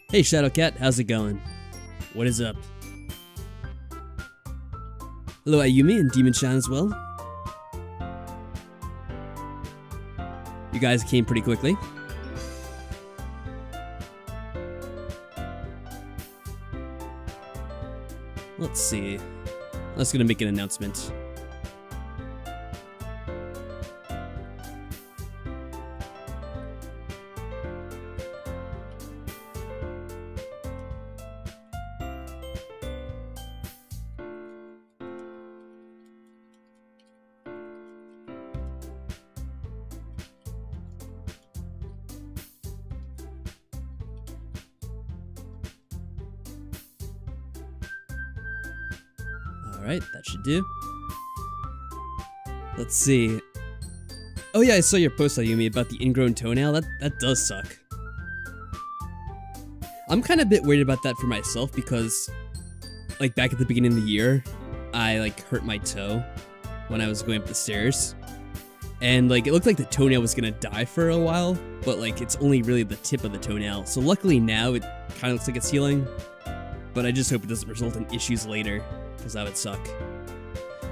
Hey Shadowcat, how's it going? What is up? Hello Ayumi and Demon Shan as well. You guys came pretty quickly. Let's see. I was gonna make an announcement. Alright, that should do. Let's see. Oh yeah, I saw your post, Ayumi, about the ingrown toenail. That does suck. I'm kind of a bit worried about that for myself because, like, back at the beginning of the year, I, like, hurt my toe when I was going up the stairs. And, like, it looked like the toenail was gonna die for a while, but, like, it's only really the tip of the toenail. So luckily now it kind of looks like it's healing, but I just hope it doesn't result in issues later, because that would suck.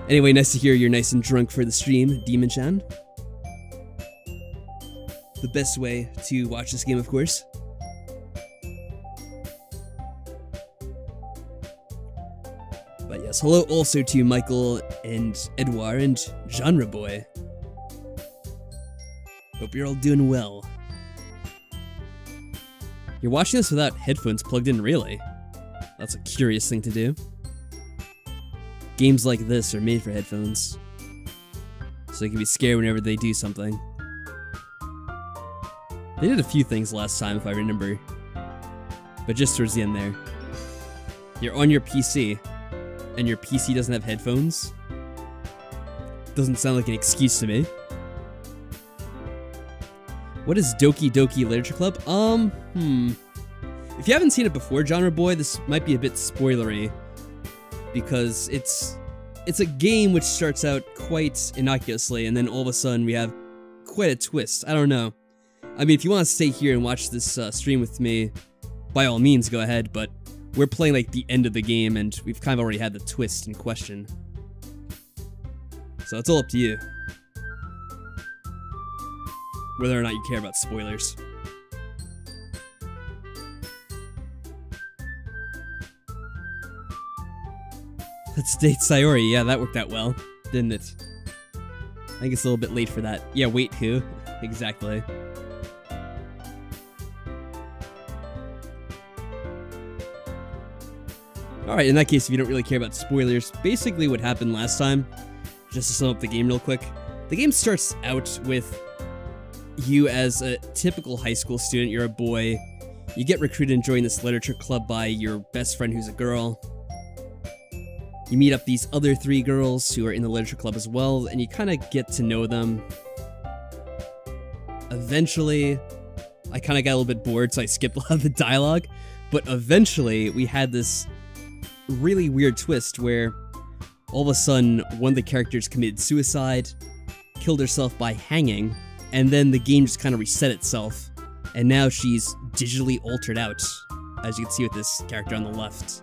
Anyway, nice to hear you're nice and drunk for the stream, Demon Chan. The best way to watch this game, of course. But yes, hello also to Michael and Edouard and Genre Boy. Hope you're all doing well. You're watching this without headphones plugged in, really? That's a curious thing to do. Games like this are made for headphones, so they can be scared whenever they do something. They did a few things last time, if I remember, but just towards the end there. You're on your PC, and your PC doesn't have headphones? Doesn't sound like an excuse to me. What is Doki Doki Literature Club? If you haven't seen it before, Genre Boy, this might be a bit spoilery, because it's a game which starts out quite innocuously, and then all of a sudden we have quite a twist. I don't know. I mean, if you want to stay here and watch this stream with me, by all means, go ahead, but we're playing like the end of the game, and we've kind of already had the twist in question. So it's all up to you, whether or not you care about spoilers. Let's date Sayori. Yeah, that worked out well, didn't it? I think it's a little bit late for that. Yeah, wait, who? Exactly. Alright, in that case, if you don't really care about spoilers, basically what happened last time, just to sum up the game real quick, the game starts out with you as a typical high school student. You're a boy. You get recruited and join this literature club by your best friend who's a girl. You meet up these other 3 girls who are in the literature club as well, and you kind of get to know them. Eventually, I kind of got a little bit bored, so I skipped a lot of the dialogue, but eventually we had this really weird twist where all of a sudden one of the characters committed suicide, killed herself by hanging, and then the game just kind of reset itself, and now she's digitally altered out, as you can see with this character on the left.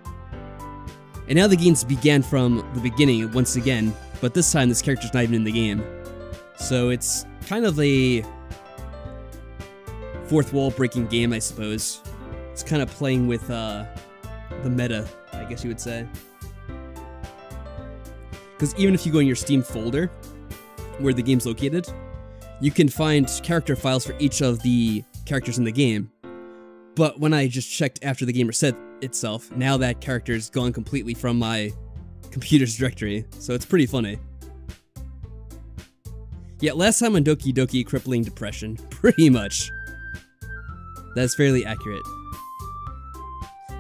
And now the games began from the beginning once again, but this time this character's not even in the game. So it's kind of a fourth wall breaking game, I suppose. It's kind of playing with the meta, I guess you would say. Because even if you go in your Steam folder, where the game's located, you can find character files for each of the characters in the game. But when I just checked after the game reset itself, now that character's gone completely from my computer's directory, so it's pretty funny. Yeah, last time on Doki Doki, crippling depression. Pretty much. That's fairly accurate.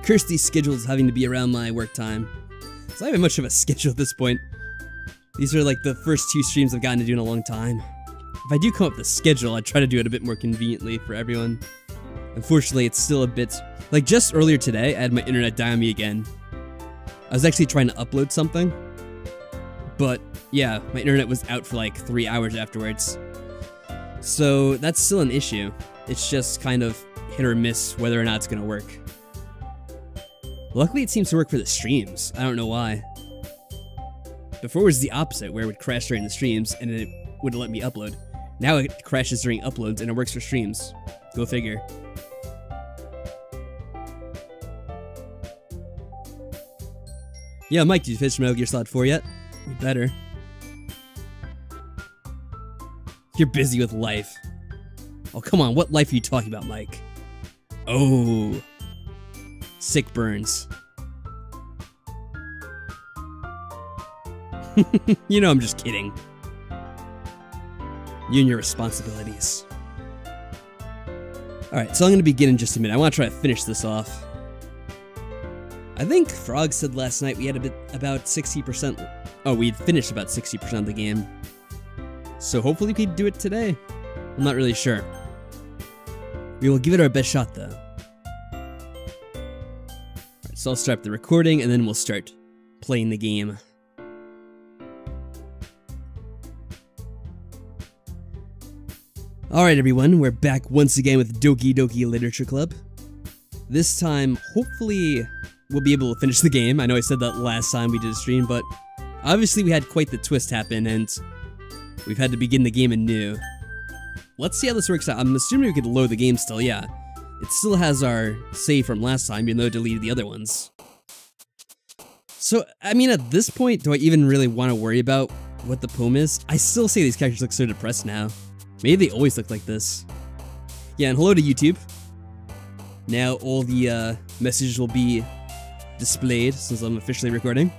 Curse these schedules having to be around my work time. So I haven't much of a schedule at this point. These are like the first 2 streams I've gotten to do in a long time. If I do come up with a schedule, I try to do it a bit more conveniently for everyone. Unfortunately, it's still a bit... Like, just earlier today, I had my internet die on me again. I was actually trying to upload something, but yeah, my internet was out for like 3 hours afterwards. So that's still an issue. It's just kind of hit or miss whether or not it's gonna work. Luckily, it seems to work for the streams. I don't know why. Before it was the opposite, where it would crash during the streams, and it wouldn't let me upload. Now it crashes during uploads, and it works for streams. Go figure. Yeah, Mike, did you finish Metal Gear Solid 4 yet? You better. You're busy with life. Oh, come on, what life are you talking about, Mike? Oh. Sick burns. You know I'm just kidding. You and your responsibilities. Alright, so I'm gonna begin in just a minute. I want to try to finish this off. I think Frog said last night we had about 60%. Oh, we'd finished about 60% of the game. So hopefully we could do it today. I'm not really sure. We will give it our best shot though. Alright, so I'll start the recording and then we'll start playing the game. Alright everyone, we're back once again with Doki Doki Literature Club. This time, hopefully, we'll be able to finish the game. I know I said that last time we did a stream, but obviously we had quite the twist happen, and we've had to begin the game anew. Let's see how this works out. I'm assuming we could load the game still, yeah. It still has our save from last time, even though it deleted the other ones. So, I mean, at this point, do I even really want to worry about what the poem is? I still say these characters look so depressed now. Maybe they always look like this. Yeah, and hello to YouTube. Now all the messages will be displayed since I'm officially recording.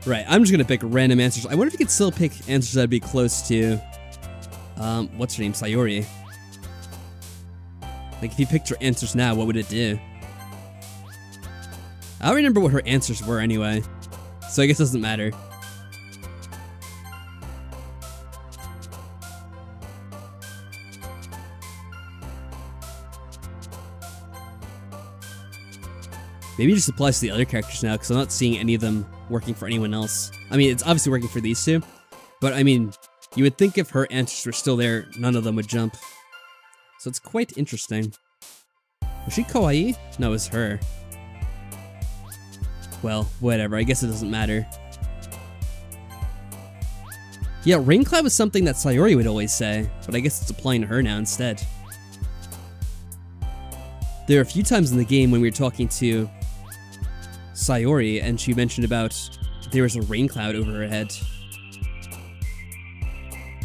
Right, I'm just gonna pick random answers. I wonder if you could still pick answers that'd be close to, what's her name, Sayori. Like, if you picked her answers now, what would it do? I don't remember what her answers were anyway, so I guess it doesn't matter. Maybe it just applies to the other characters now, because I'm not seeing any of them working for anyone else. I mean, it's obviously working for these two, but I mean, you would think if her answers were still there, none of them would jump. So it's quite interesting. Was she kawaii? No, it was her. Well, whatever, I guess it doesn't matter. Yeah, Rain Cloud was something that Sayori would always say, but I guess it's applying to her now instead. There are a few times in the game when we were talking to Sayori, and she mentioned about there was a rain cloud over her head.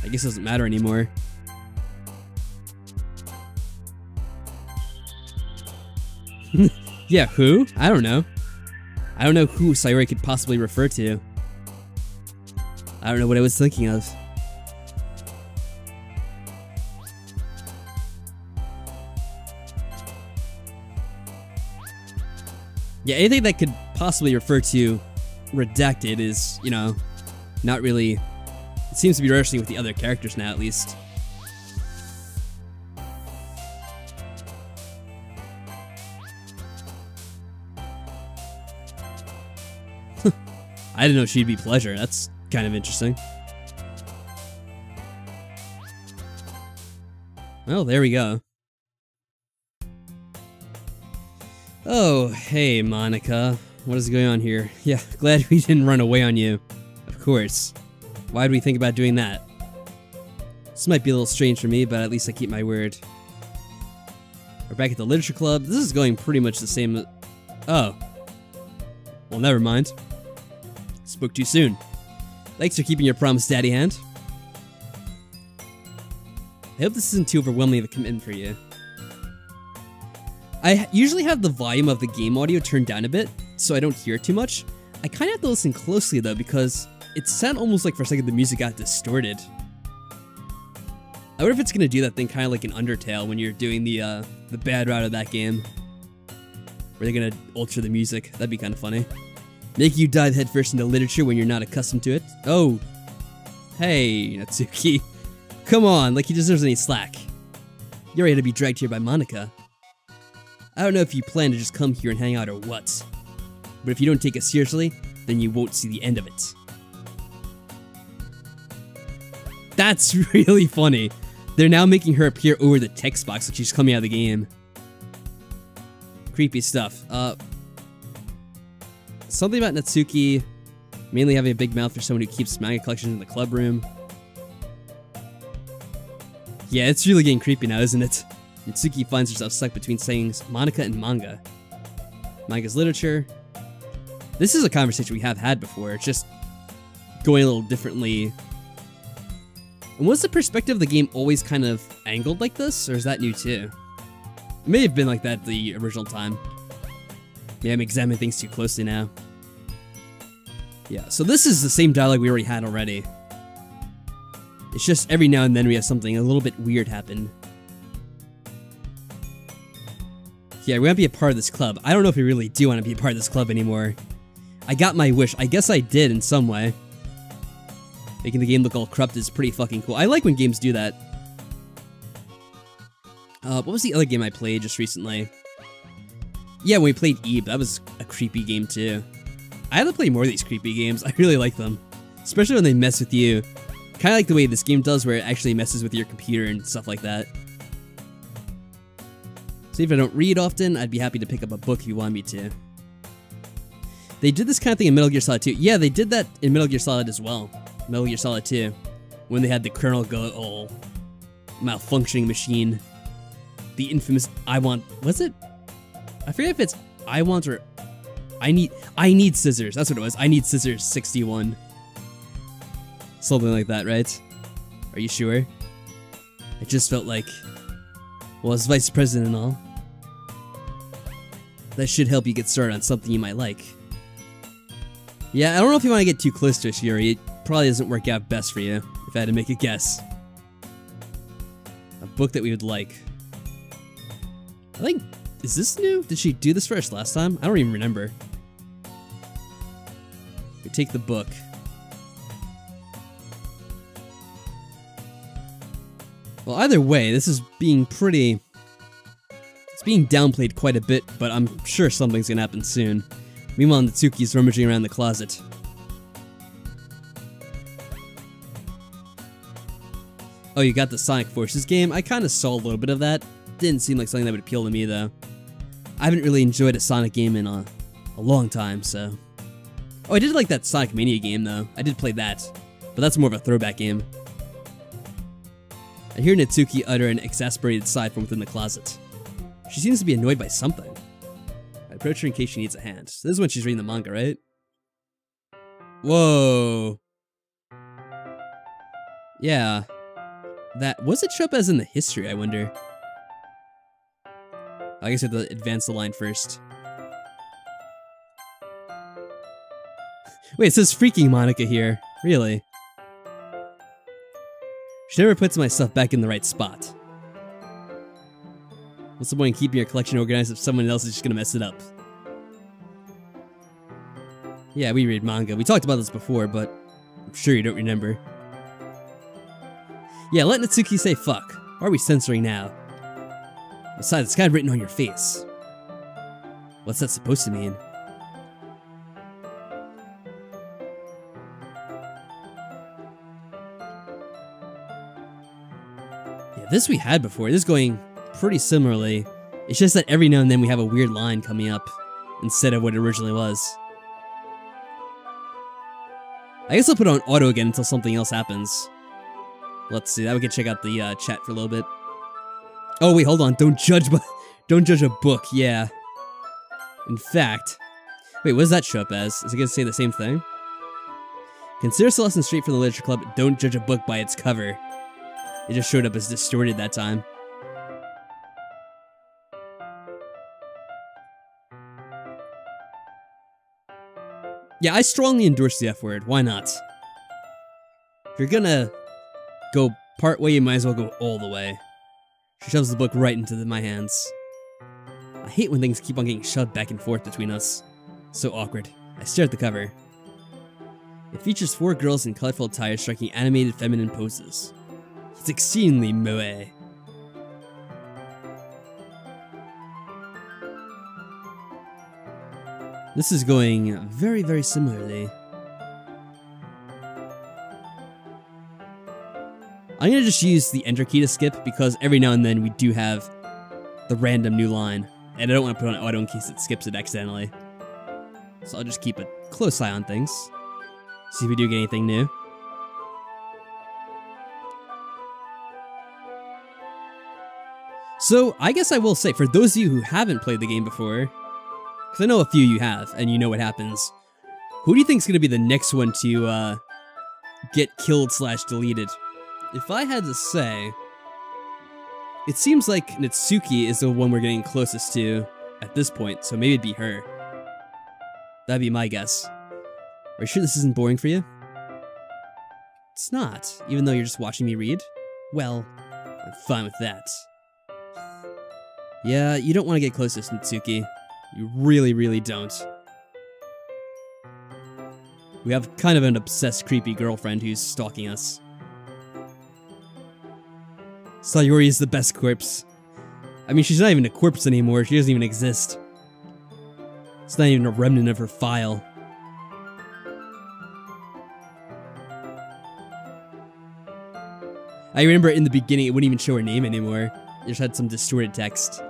I guess it doesn't matter anymore. Yeah, who? I don't know. I don't know who Sayori could possibly refer to. I don't know what I was thinking of. Yeah, anything that could possibly refer to redacted is, you know, not really... It seems to be rushing with the other characters now, at least. I didn't know she'd be Pleasure. That's kind of interesting. Well, there we go. Oh, hey, Monica. What is going on here? Yeah, glad we didn't run away on you. Of course. Why'd we think about doing that? This might be a little strange for me, but at least I keep my word. We're back at the Literature Club. This is going pretty much the same... Oh. Well, never mind. Spoke too soon. Thanks for keeping your promise, Daddy Hand. I hope this isn't too overwhelming of a commitment for you. I usually have the volume of the game audio turned down a bit, so I don't hear it too much. I kind of have to listen closely though, because it sounded almost like for a second the music got distorted. I wonder if it's gonna do that thing kind of like in Undertale when you're doing the bad route of that game. Where they're gonna alter the music. That'd be kind of funny. Make you dive headfirst into literature when you're not accustomed to it. Oh. Hey, Natsuki. Come on, like he deserves any slack. You're ready to be dragged here by Monica. I don't know if you plan to just come here and hang out or what, but if you don't take it seriously, then you won't see the end of it. That's really funny. They're now making her appear over the text box like she's coming out of the game. creepy stuff. Something about Natsuki mainly having a big mouth for someone who keeps manga collections in the club room. Yeah, it's really getting creepy now, isn't it? Natsuki finds herself stuck between saying Monica and manga. Manga's literature. This is a conversation we have had before. It's just going a little differently. And was the perspective of the game always kind of angled like this, or is that new too? It may have been like that the original time. Yeah, I'm examining things too closely now. Yeah, so this is the same dialogue we already had already. It's just every now and then we have something a little bit weird happen. Yeah, we want to be a part of this club. I don't know if we really do want to be a part of this club anymore. I got my wish. I guess I did in some way. Making the game look all corrupt is pretty fucking cool. I like when games do that. What was the other game I played just recently? Yeah, when we played Eve, that was a creepy game too. I had to play more of these creepy games. I really like them. Especially when they mess with you. Kind of like the way this game does, where it actually messes with your computer and stuff like that. So if I don't read often, I'd be happy to pick up a book if you want me to. They did this kind of thing in Metal Gear Solid 2. Yeah, they did that in Metal Gear Solid as well. Metal Gear Solid 2. When they had the kernel go all malfunctioning machine. The infamous I want... Was it? I forget if it's I want or... I need scissors. That's what it was. I need scissors 61. Something like that, right? Are you sure? It just felt like... Well, as vice president and all, that should help you get started on something you might like. Yeah, I don't know if you want to get too close to us, Yuri. It probably doesn't work out best for you, if I had to make a guess. A book that we would like. I think... Is this new? Did she do this for us last time? I don't even remember. We take the book. Well, either way, this is being pretty... It's being downplayed quite a bit, but I'm sure something's gonna happen soon. Meanwhile, Natsuki's rummaging around the closet. Oh, you got the Sonic Forces game? I kind of saw a little bit of that. Didn't seem like something that would appeal to me, though. I haven't really enjoyed a Sonic game in a long time, so... Oh, I did like that Sonic Mania game, though. I did play that. But that's more of a throwback game. I hear Natsuki utter an exasperated sigh from within the closet. She seems to be annoyed by something. I approach her in case she needs a hand. This is when she's reading the manga, right? Whoa. Yeah. That... Was it show up as in the history, I wonder? I guess I have to advance the line first. Wait, it says freaking Monica here. Really? She never puts my stuff back in the right spot. What's the point in keeping your collection organized if someone else is just gonna mess it up? Yeah, we read manga. We talked about this before, but I'm sure you don't remember. Yeah, let Natsuki say fuck. Why are we censoring now? Besides, it's kind of written on your face. What's that supposed to mean? Yeah, this we had before. This is going pretty similarly. It's just that every now and then we have a weird line coming up instead of what it originally was. I guess I'll put it on auto again until something else happens. Let's see. That we can check out the chat for a little bit. Oh wait, hold on. Don't judge a book. Yeah. In fact, wait, what does that show up as? Is it gonna say the same thing? Consider Celeste Street from the Literature Club. Don't judge a book by its cover. It just showed up as distorted that time. Yeah, I strongly endorse the F word. Why not? If you're gonna go part way, you might as well go all the way. She shoves the book right into my hands. I hate when things keep on getting shoved back and forth between us. So awkward. I stare at the cover. It features 4 girls in colorful attire striking animated feminine poses. It's exceedingly moe. This is going very, very similarly. I'm gonna just use the enter key to skip because every now and then we do have the random new line. And I don't want to put on auto in case it skips it accidentally. So I'll just keep a close eye on things. See if we do get anything new. So, I guess I will say, for those of you who haven't played the game before, because I know a few of you have, and you know what happens, who do you think is going to be the next one to get killed / deleted? If I had to say, it seems like Natsuki is the one we're getting closest to at this point, so maybe it'd be her. That'd be my guess. Are you sure this isn't boring for you? It's not, even though you're just watching me read? Well, I'm fine with that. Yeah, you don't want to get closest, Natsuki. You really, really don't. We have kind of an obsessed, creepy girlfriend who's stalking us. Sayori is the best corpse. I mean, she's not even a corpse anymore. She doesn't even exist. It's not even a remnant of her file. I remember in the beginning, it wouldn't even show her name anymore. It just had some distorted text.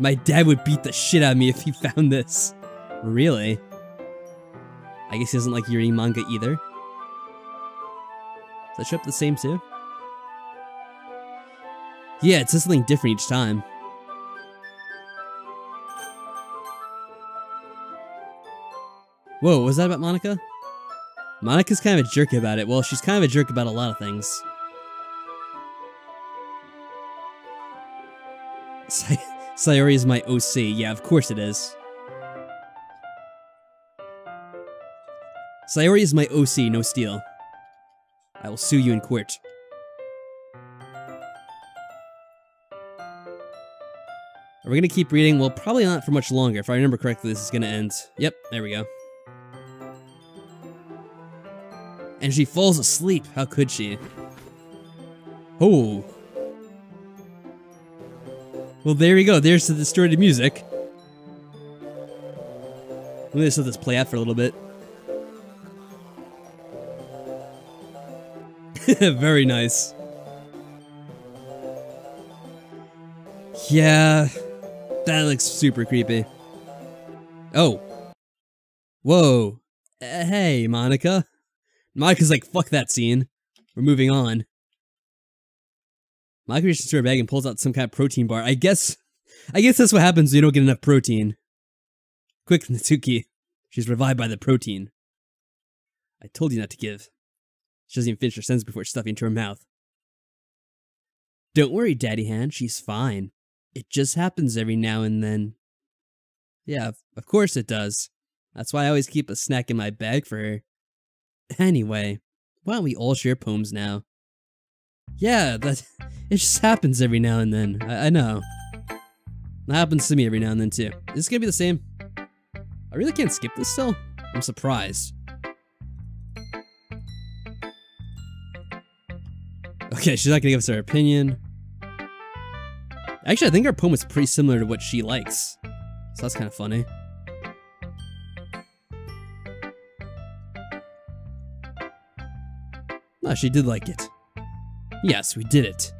My dad would beat the shit out of me if he found this. Really? I guess he doesn't like Yuri manga either. Does that show up the same too? Yeah, it says something different each time. Whoa, what was that about Monica? Monica's kind of a jerk about it. Well, she's kind of a jerk about a lot of things. Sayori is my OC. Yeah, of course it is. Sayori is my OC, no steal. I will sue you in court. Are we gonna keep reading? Well, probably not for much longer. If I remember correctly, this is gonna end. Yep, there we go. And she falls asleep. How could she? Oh. Well, there we go. There's the distorted music. Let me just let this play out for a little bit. Very nice. Yeah, that looks super creepy. Oh. Whoa. Hey, Monica. Monica's like, fuck that scene. We're moving on. Monica reaches into her bag and pulls out some kind of protein bar. I guess that's what happens when you don't get enough protein. Quick, Natsuki. She's revived by the protein. I told you not to give. She doesn't even finish her sentence before stuffing into her mouth. Don't worry, Daddy Hand. She's fine. It just happens every now and then. Yeah, of course it does. That's why I always keep a snack in my bag for her. Anyway, why don't we all share poems now? Yeah, it just happens every now and then. I know. That happens to me every now and then too. Is this gonna be the same? I really can't skip this still? I'm surprised. Okay, she's not gonna give us her opinion. Actually, I think our poem is pretty similar to what she likes. So that's kind of funny. No, she did like it. Yes, we did it.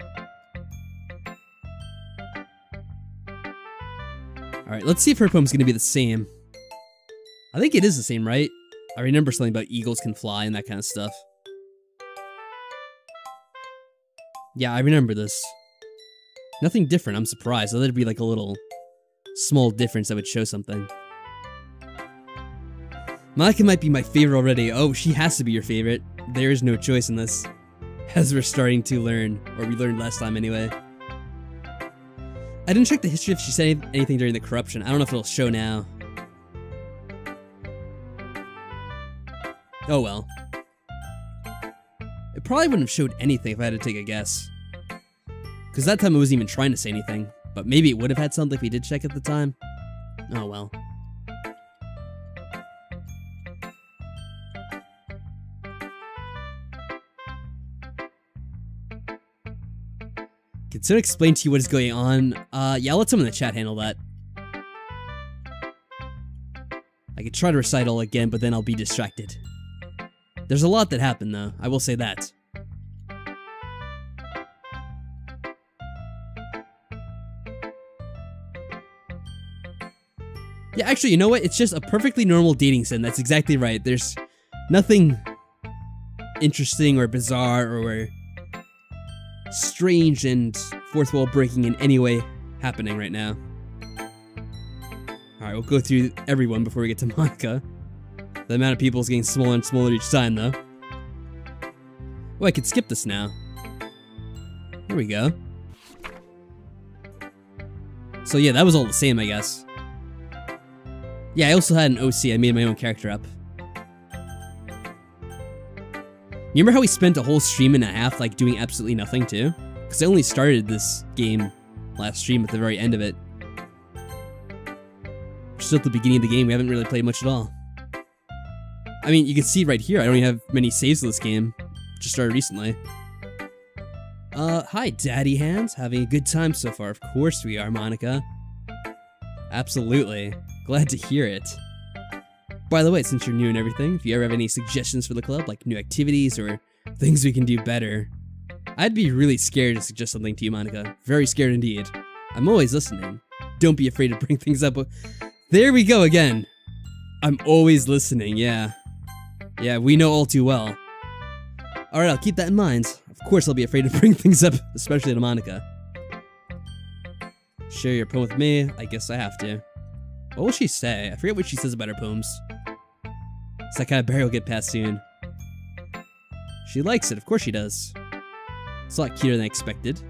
Alright, let's see if her poem's gonna be the same. I think it is the same, right? I remember something about eagles can fly and that kind of stuff. Yeah, I remember this. Nothing different, I'm surprised. I thought there'd be like a little small difference that would show something. Monica might be my favorite already. Oh, she has to be your favorite. There is no choice in this. As we're starting to learn, or we learned last time anyway. I didn't check the history if she said anything during the corruption. I don't know if it'll show now. Oh well. It probably wouldn't have showed anything if I had to take a guess. Because that time it wasn't even trying to say anything. But maybe it would have had something if we did check at the time. Oh well. Can someone explain to you what is going on? Yeah, I'll let someone in the chat handle that. I could try to recite all again, but then I'll be distracted. There's a lot that happened, though. I will say that. Yeah, actually, you know what? It's just a perfectly normal dating sim. That's exactly right. There's nothing interesting or bizarre or strange and fourth wall breaking in any way happening right now. Alright, we'll go through everyone before we get to Monica. The amount of people is getting smaller and smaller each time, though. Oh, I could skip this now. There we go. So yeah, that was all the same, I guess. Yeah, I also had an OC. I made my own character up. You remember how we spent a whole stream and a half, like, doing absolutely nothing, too? Because I only started this game last stream at the very end of it. We're still at the beginning of the game. We haven't really played much at all. I mean, you can see right here, I don't even have many saves of this game. Just started recently. Hi, Daddy Hands. Having a good time so far. Of course we are, Monica. Absolutely. Glad to hear it. By the way, since you're new and everything, if you ever have any suggestions for the club, like new activities or things we can do better, I'd be really scared to suggest something to you, Monica. Very scared indeed. I'm always listening. Don't be afraid to bring things up. There we go again. I'm always listening, yeah. Yeah, we know all too well. Alright, I'll keep that in mind. Of course I'll be afraid to bring things up, especially to Monica. Share your poem with me? I guess I have to. What will she say? I forget what she says about her poems. It's that kind of barrier will get past soon. She likes it, of course she does. It's a lot cuter than I expected.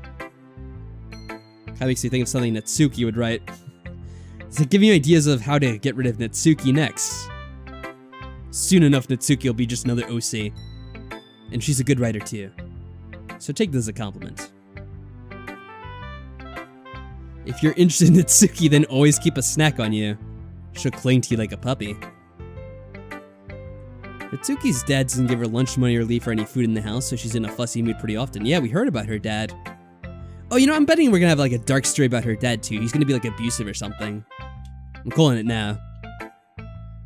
Kind of makes me think of something Natsuki would write. It's like giving you ideas of how to get rid of Natsuki next. Soon enough, Natsuki will be just another OC. And she's a good writer too. So take this as a compliment. If you're interested in Natsuki, then always keep a snack on you. She'll cling to you like a puppy. Natsuki's dad doesn't give her lunch money or leave her any food in the house, so she's in a fussy mood pretty often. Yeah, we heard about her dad. Oh, you know, I'm betting we're gonna have like a dark story about her dad too. He's gonna be like abusive or something. I'm calling it now.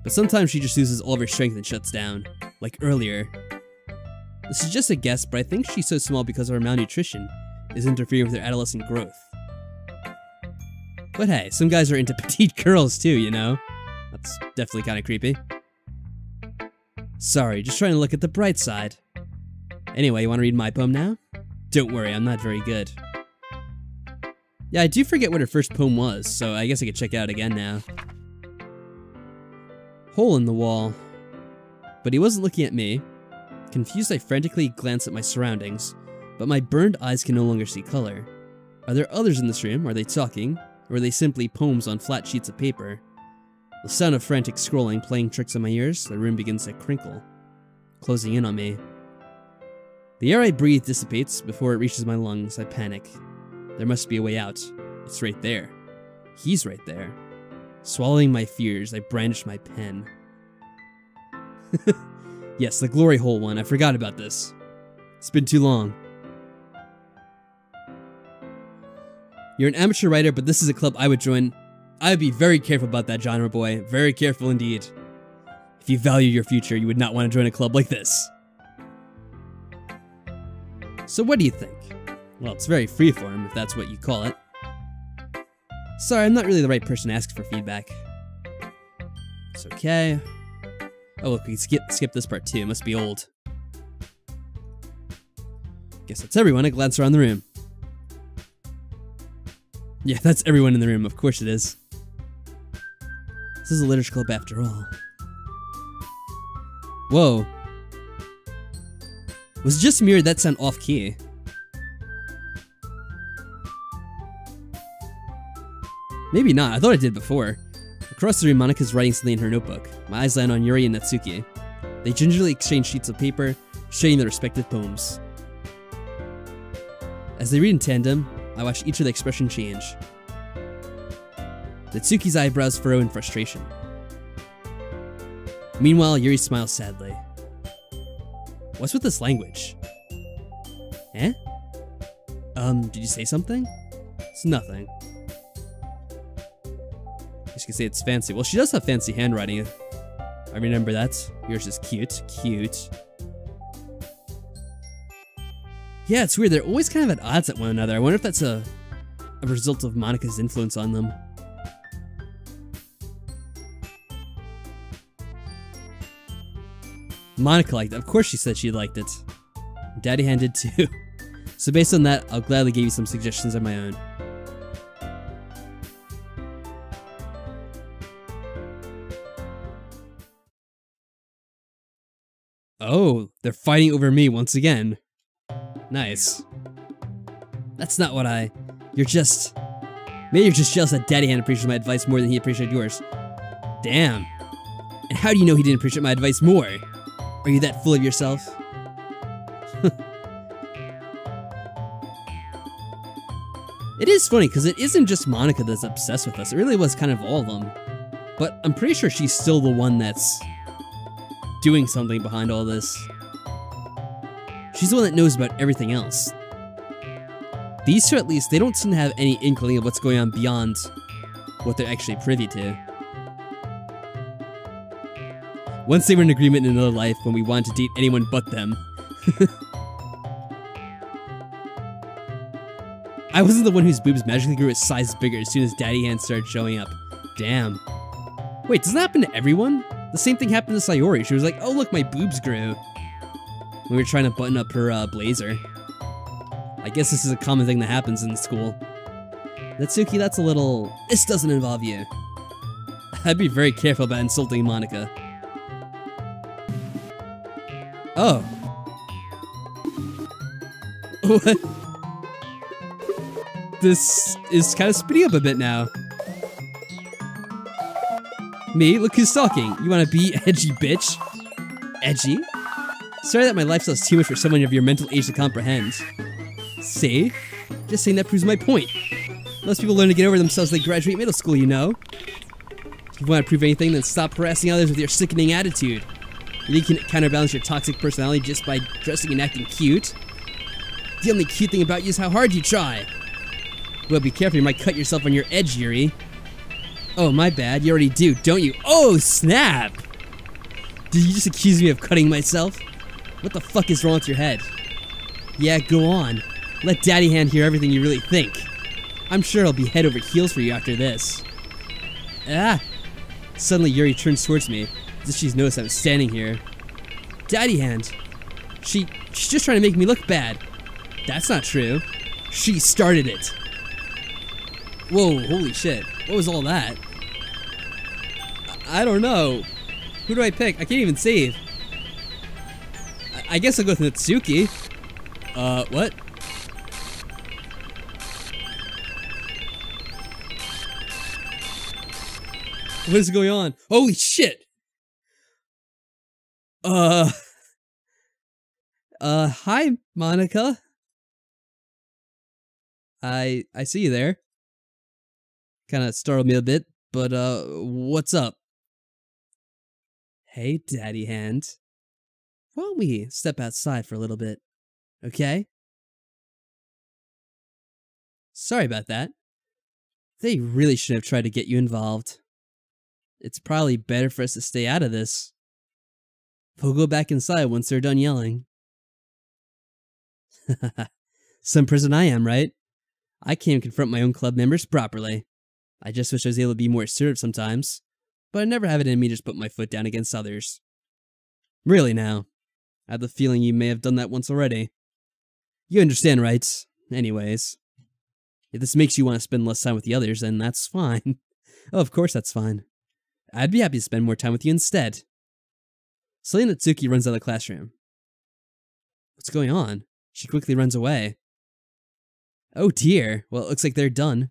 But sometimes she just loses all of her strength and shuts down. Like earlier. This is just a guess, but I think she's so small because of her malnutrition is interfering with her adolescent growth. But hey, some guys are into petite girls too, you know? That's definitely kind of creepy. Sorry, just trying to look at the bright side. Anyway, you want to read my poem now? Don't worry, I'm not very good. Yeah, I do forget what her first poem was, so I guess I could check it out again now. Hole in the wall. But he wasn't looking at me. Confused, I frantically glance at my surroundings, but my burned eyes can no longer see color. Are there others in this room? Are they talking? Or are they simply poems on flat sheets of paper? The sound of frantic scrolling playing tricks on my ears, the room begins to crinkle, closing in on me. The air I breathe dissipates before it reaches my lungs. I panic. There must be a way out. It's right there. He's right there. Swallowing my fears, I brandish my pen. Yes, the glory hole one. I forgot about this. It's been too long. You're an amateur writer, but this is a club I would join. I would be very careful about that genre, boy. Very careful indeed. If you value your future, you would not want to join a club like this. So what do you think? Well, it's very freeform, if that's what you call it. Sorry, I'm not really the right person to ask for feedback. It's okay. Oh look, we can skip this part too. It must be old. Guess that's everyone. I glance around the room. Yeah, that's everyone in the room. Of course it is. This is a literature club after all. Whoa. Was it just me or did that sound off-key? Maybe not. I thought I did before. Across the room, Monika's writing something in her notebook. My eyes land on Yuri and Natsuki. They gingerly exchange sheets of paper, sharing their respective poems. As they read in tandem, I watch each of the expression change. Natsuki's eyebrows furrow in frustration. Meanwhile, Yuri smiles sadly. What's with this language? Eh? Did you say something? It's nothing. She can say it's fancy. Well, she does have fancy handwriting. I remember that. Yours is cute. Cute. Yeah, it's weird. They're always kind of at odds at one another. I wonder if that's a result of Monika's influence on them. Monica liked it. Of course she said she liked it. Daddy Hand did too. So based on that, I'll gladly give you some suggestions of my own. Oh, they're fighting over me once again. Nice. That's not what You're just... Maybe you're just jealous that Daddy Hand appreciated my advice more than he appreciated yours. Damn. And how do you know he didn't appreciate my advice more? Are you that full of yourself? It is funny, because it isn't just Monica that's obsessed with us. It really was kind of all of them. But I'm pretty sure she's still the one that's doing something behind all this. She's the one that knows about everything else. These two, at least, they don't seem to have any inkling of what's going on beyond what they're actually privy to. Once they were in agreement in another life when we wanted to date anyone but them. I wasn't the one whose boobs magically grew its size bigger as soon as Daddy Hand started showing up. Damn. Wait, does that happen to everyone? The same thing happened to Sayori. She was like, oh look, my boobs grew. When we were trying to button up her blazer. I guess this is a common thing that happens in school. Natsuki, that's a little... This doesn't involve you. I'd be very careful about insulting Monica. Oh. What? This is kind of speeding up a bit now. Me? Look who's talking. You wanna be edgy, bitch? Edgy? Sorry that my lifestyle's too much for someone of your mental age to comprehend. See? Just saying that proves my point. Most people learn to get over themselves when they graduate middle school, you know? If you want to prove anything, then stop harassing others with your sickening attitude. You think you can counterbalance your toxic personality just by dressing and acting cute? The only cute thing about you is how hard you try. Well, be careful, you might cut yourself on your edge, Yuri. Oh, my bad. You already do, don't you? Oh, snap! Did you just accuse me of cutting myself? What the fuck is wrong with your head? Yeah, go on. Let Daddy Hand hear everything you really think. I'm sure he'll be head over heels for you after this. Ah! Suddenly Yuri turns towards me, as if she's noticed I was standing here. Daddy Hand. She's just trying to make me look bad. That's not true. She started it. Whoa, holy shit. What was all that? I don't know. Who do I pick? I can't even save. I guess I'll go with Natsuki. What? What is going on? Holy shit! Hi, Monica. I see you there. Kinda startled me a bit, but, what's up? Hey, Daddy Hand. Why don't we step outside for a little bit, okay? Sorry about that. They really should have tried to get you involved. It's probably better for us to stay out of this. We'll go back inside once they're done yelling. Some person I am, right? I can't even confront my own club members properly. I just wish I was able to be more assertive sometimes, but I never have it in me to just put my foot down against others. Really now. I have the feeling you may have done that once already. You understand, right? Anyways. If this makes you want to spend less time with the others, then that's fine. Oh, of course that's fine. I'd be happy to spend more time with you instead. Suddenly Natsuki runs out of the classroom. What's going on? She quickly runs away. Oh dear. Well, it looks like they're done.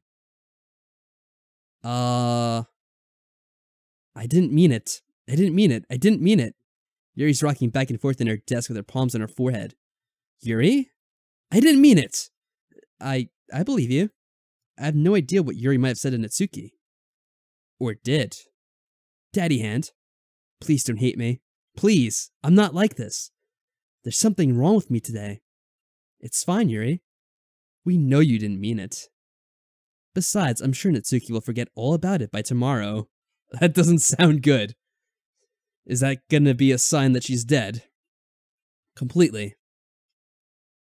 I didn't mean it. I didn't mean it. I didn't mean it. Yuri's rocking back and forth in her desk with her palms on her forehead. Yuri? I didn't mean it! I believe you. I have no idea what Yuri might have said to Natsuki. Or did. Daddy Hand. Please don't hate me. Please. I'm not like this. There's something wrong with me today. It's fine, Yuri. We know you didn't mean it. Besides, I'm sure Natsuki will forget all about it by tomorrow. That doesn't sound good. Is that gonna be a sign that she's dead? Completely.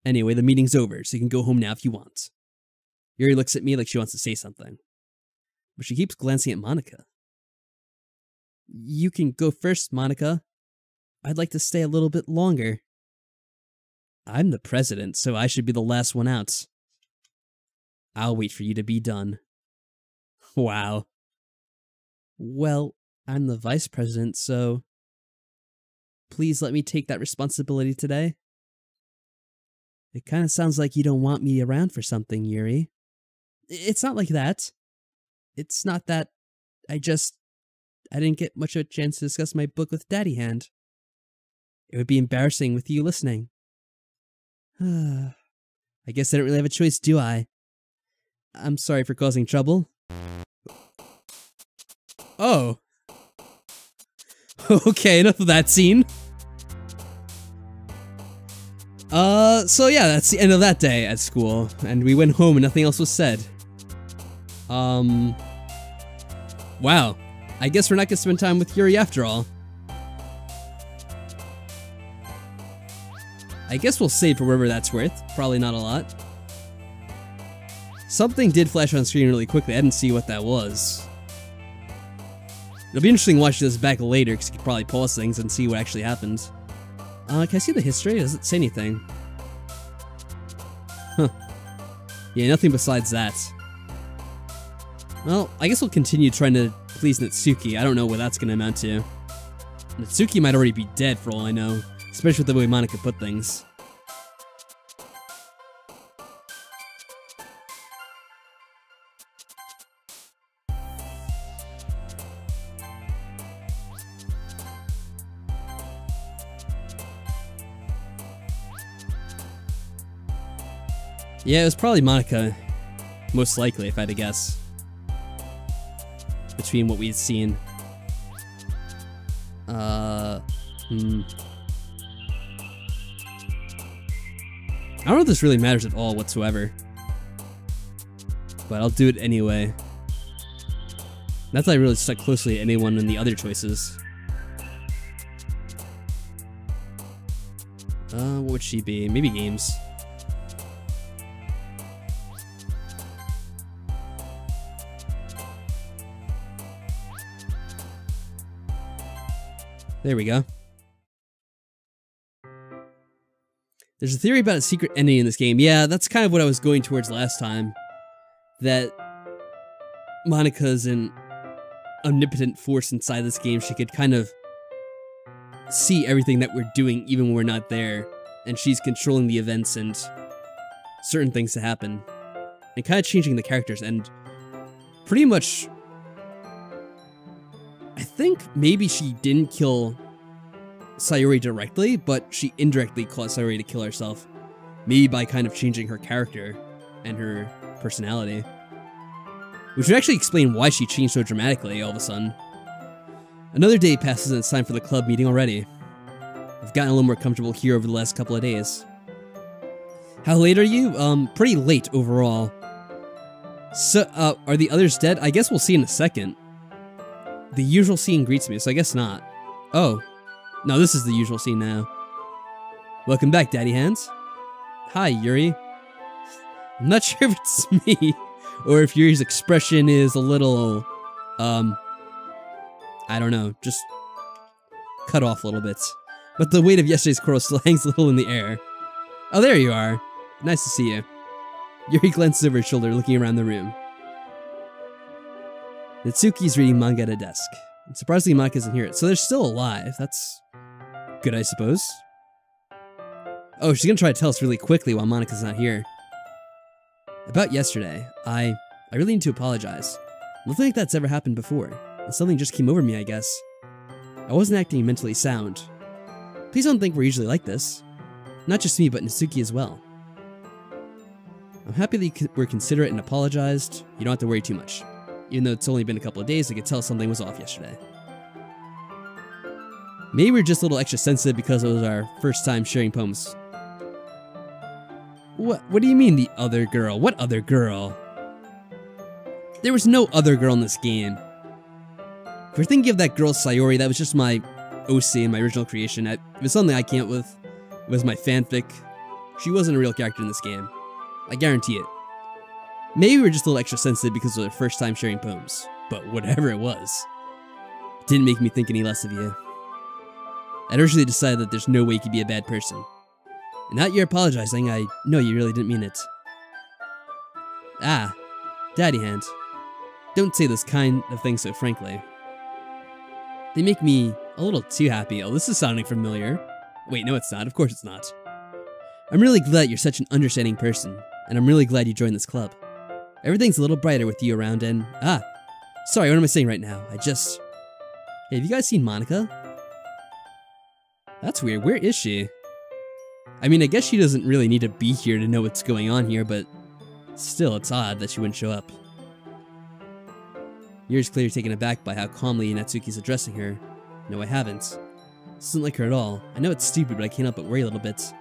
Anyway, the meeting's over, so you can go home now if you want. Yuri looks at me like she wants to say something, but she keeps glancing at Monica. You can go first, Monica. I'd like to stay a little bit longer. I'm the president, so I should be the last one out. I'll wait for you to be done. Wow. Well, I'm the vice president, so please let me take that responsibility today. It kind of sounds like you don't want me around for something, Yuri. It's not like that. It's not that. I didn't get much of a chance to discuss my book with Daddy Hand. It would be embarrassing with you listening. I guess I don't really have a choice, do I? I'm sorry for causing trouble. Oh. Okay, enough of that scene. So yeah, that's the end of that day at school, and we went home and nothing else was said. Wow. I guess we're not gonna spend time with Yuri after all. I guess we'll save for wherever that's worth. Probably not a lot. Something did flash on screen really quickly. I didn't see what that was. It'll be interesting watching this back later, because you could probably pause things and see what actually happened. Can I see the history? Does it say anything? Huh. Yeah, nothing besides that. Well, I guess we'll continue trying to please Natsuki. I don't know what that's going to amount to. Natsuki might already be dead for all I know, especially with the way Monika put things. Yeah, it was probably Monika, most likely, if I had to guess. Between what we had seen. I don't know if this really matters at all whatsoever. But I'll do it anyway. Not that I really stuck closely to anyone in the other choices. What would she be? Maybe games. There we go. There's a theory about a secret ending in this game. Yeah, that's kind of what I was going towards last time. That Monika's an omnipotent force inside this game. She could kind of see everything that we're doing even when we're not there. And she's controlling the events and certain things to happen. And kind of changing the characters. And pretty much, I think maybe she didn't kill Sayori directly, but she indirectly caused Sayori to kill herself. Maybe by kind of changing her character and her personality. Which would actually explain why she changed so dramatically all of a sudden. Another day passes and it's time for the club meeting already. I've gotten a little more comfortable here over the last couple of days. How late are you? Pretty late overall. So, are the others dead? I guess we'll see in a second. The usual scene greets me, so I guess not. Oh. No, this is the usual scene now. Welcome back, Daddy Hands. Hi, Yuri. I'm not sure if it's me, or if Yuri's expression is a little, I don't know, just cut off a little bit. But the weight of yesterday's quarrel still hangs a little in the air. Oh, there you are. Nice to see you. Yuri glances over his shoulder, looking around the room. Natsuki's reading manga at a desk. And surprisingly, Monika isn't here. So they're still alive. That's good, I suppose. Oh, she's gonna try to tell us really quickly while Monika's not here. About yesterday, I really need to apologize. Nothing like that's ever happened before. And something just came over me, I guess. I wasn't acting mentally sound. Please don't think we're usually like this. Not just me, but Natsuki as well. I'm happy that you were considerate and apologized. You don't have to worry too much. Even though it's only been a couple of days, I could tell something was off yesterday. Maybe we're just a little extra sensitive because it was our first time sharing poems. What do you mean, the other girl? What other girl? There was no other girl in this game. If we're thinking of that girl Sayori, that was just my OC in my original creation. It was something I came up with. It was my fanfic. She wasn't a real character in this game. I guarantee it. Maybe we're just a little extra sensitive because it was our first time sharing poems. But whatever it was, it didn't make me think any less of you. I'd originally decided that there's no way you could be a bad person. And now you're apologizing, I know you really didn't mean it. Ah, Daddy Hand. Don't say those kind of things so frankly. They make me a little too happy. Oh, this is sounding familiar. Wait, no it's not. Of course it's not. I'm really glad you're such an understanding person, and I'm really glad you joined this club. Everything's a little brighter with you around and... sorry, what am I saying right now? Hey, have you guys seen Monica? That's weird. Where is she? I mean, I guess she doesn't really need to be here to know what's going on here, but still, it's odd that she wouldn't show up. Yuri's clearly taken aback by how calmly Natsuki's addressing her. No, I haven't. This isn't like her at all. I know it's stupid, but I can't help but worry a little bit.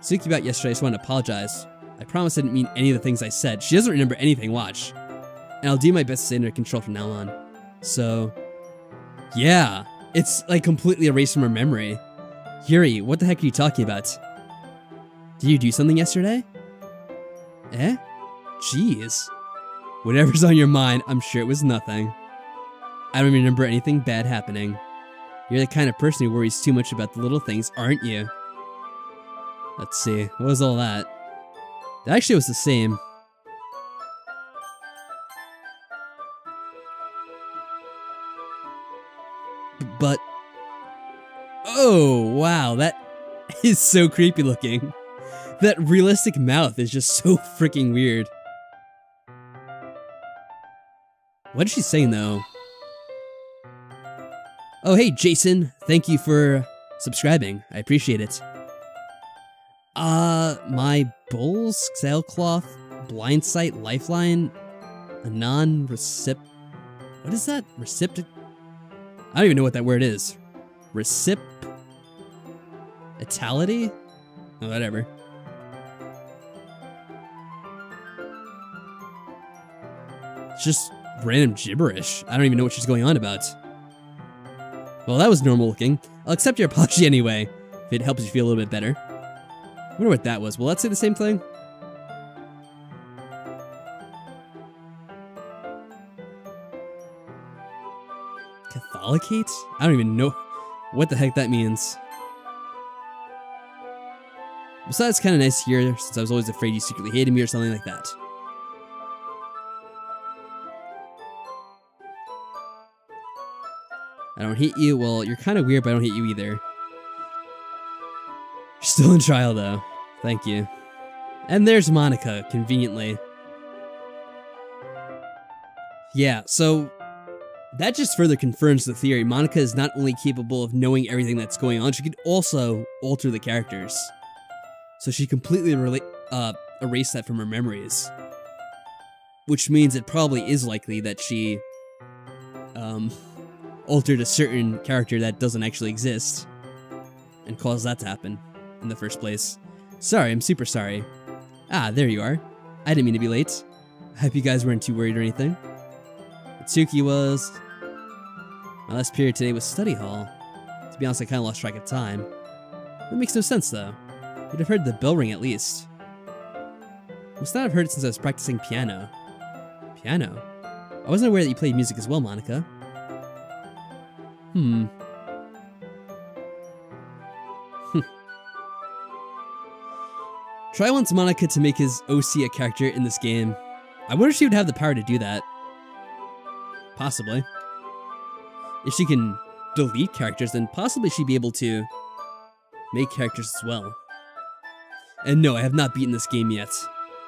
Suki about yesterday, I just wanted to apologize. I promise I didn't mean any of the things I said. She doesn't remember anything, watch. And I'll do my best to stay under control from now on. So, yeah. It's like completely erased from her memory. Yuri, what the heck are you talking about? Did you do something yesterday? Eh? Jeez. Whatever's on your mind, I'm sure it was nothing. I don't even remember anything bad happening. You're the kind of person who worries too much about the little things, aren't you? Let's see, what was all that? That actually was the same. But... oh, wow, that is so creepy looking. That realistic mouth is just so freaking weird. What is she saying, though? Oh, hey, Jason. Thank you for subscribing. I appreciate it. My bowls, sailcloth, blind sight, lifeline, a non-recip... what is that? Recipient? I don't even know what that word is. Itality? Oh, whatever. It's just random gibberish. I don't even know what she's going on about. Well, that was normal looking. I'll accept your apology anyway, if it helps you feel a little bit better. I wonder what that was. Will that say the same thing? Catholicate? I don't even know what the heck that means. Besides, it's kind of nice here, since I was always afraid you secretly hated me or something like that. I don't hate you. Well, you're kind of weird, but I don't hate you either. You're still in trial, though. Thank you. And there's Monica, conveniently. Yeah, so that just further confirms the theory. Monica is not only capable of knowing everything that's going on, she could also alter the characters. So she completely erased that from her memories. Which means it probably is likely that she altered a certain character that doesn't actually exist and caused that to happen in the first place. Sorry, I'm super sorry. Ah, there you are. I didn't mean to be late. I hope you guys weren't too worried or anything. Atsuki was... my last period today was study hall. To be honest, I kind of lost track of time. That makes no sense, though. You'd have heard the bell ring at least. Must not have heard it since I was practicing piano. Piano? I wasn't aware that you played music as well, Monica. Try once Monica to make his OC a character in this game. I wonder if she would have the power to do that. Possibly. If she can delete characters, then possibly she'd be able to make characters as well. And no, I have not beaten this game yet.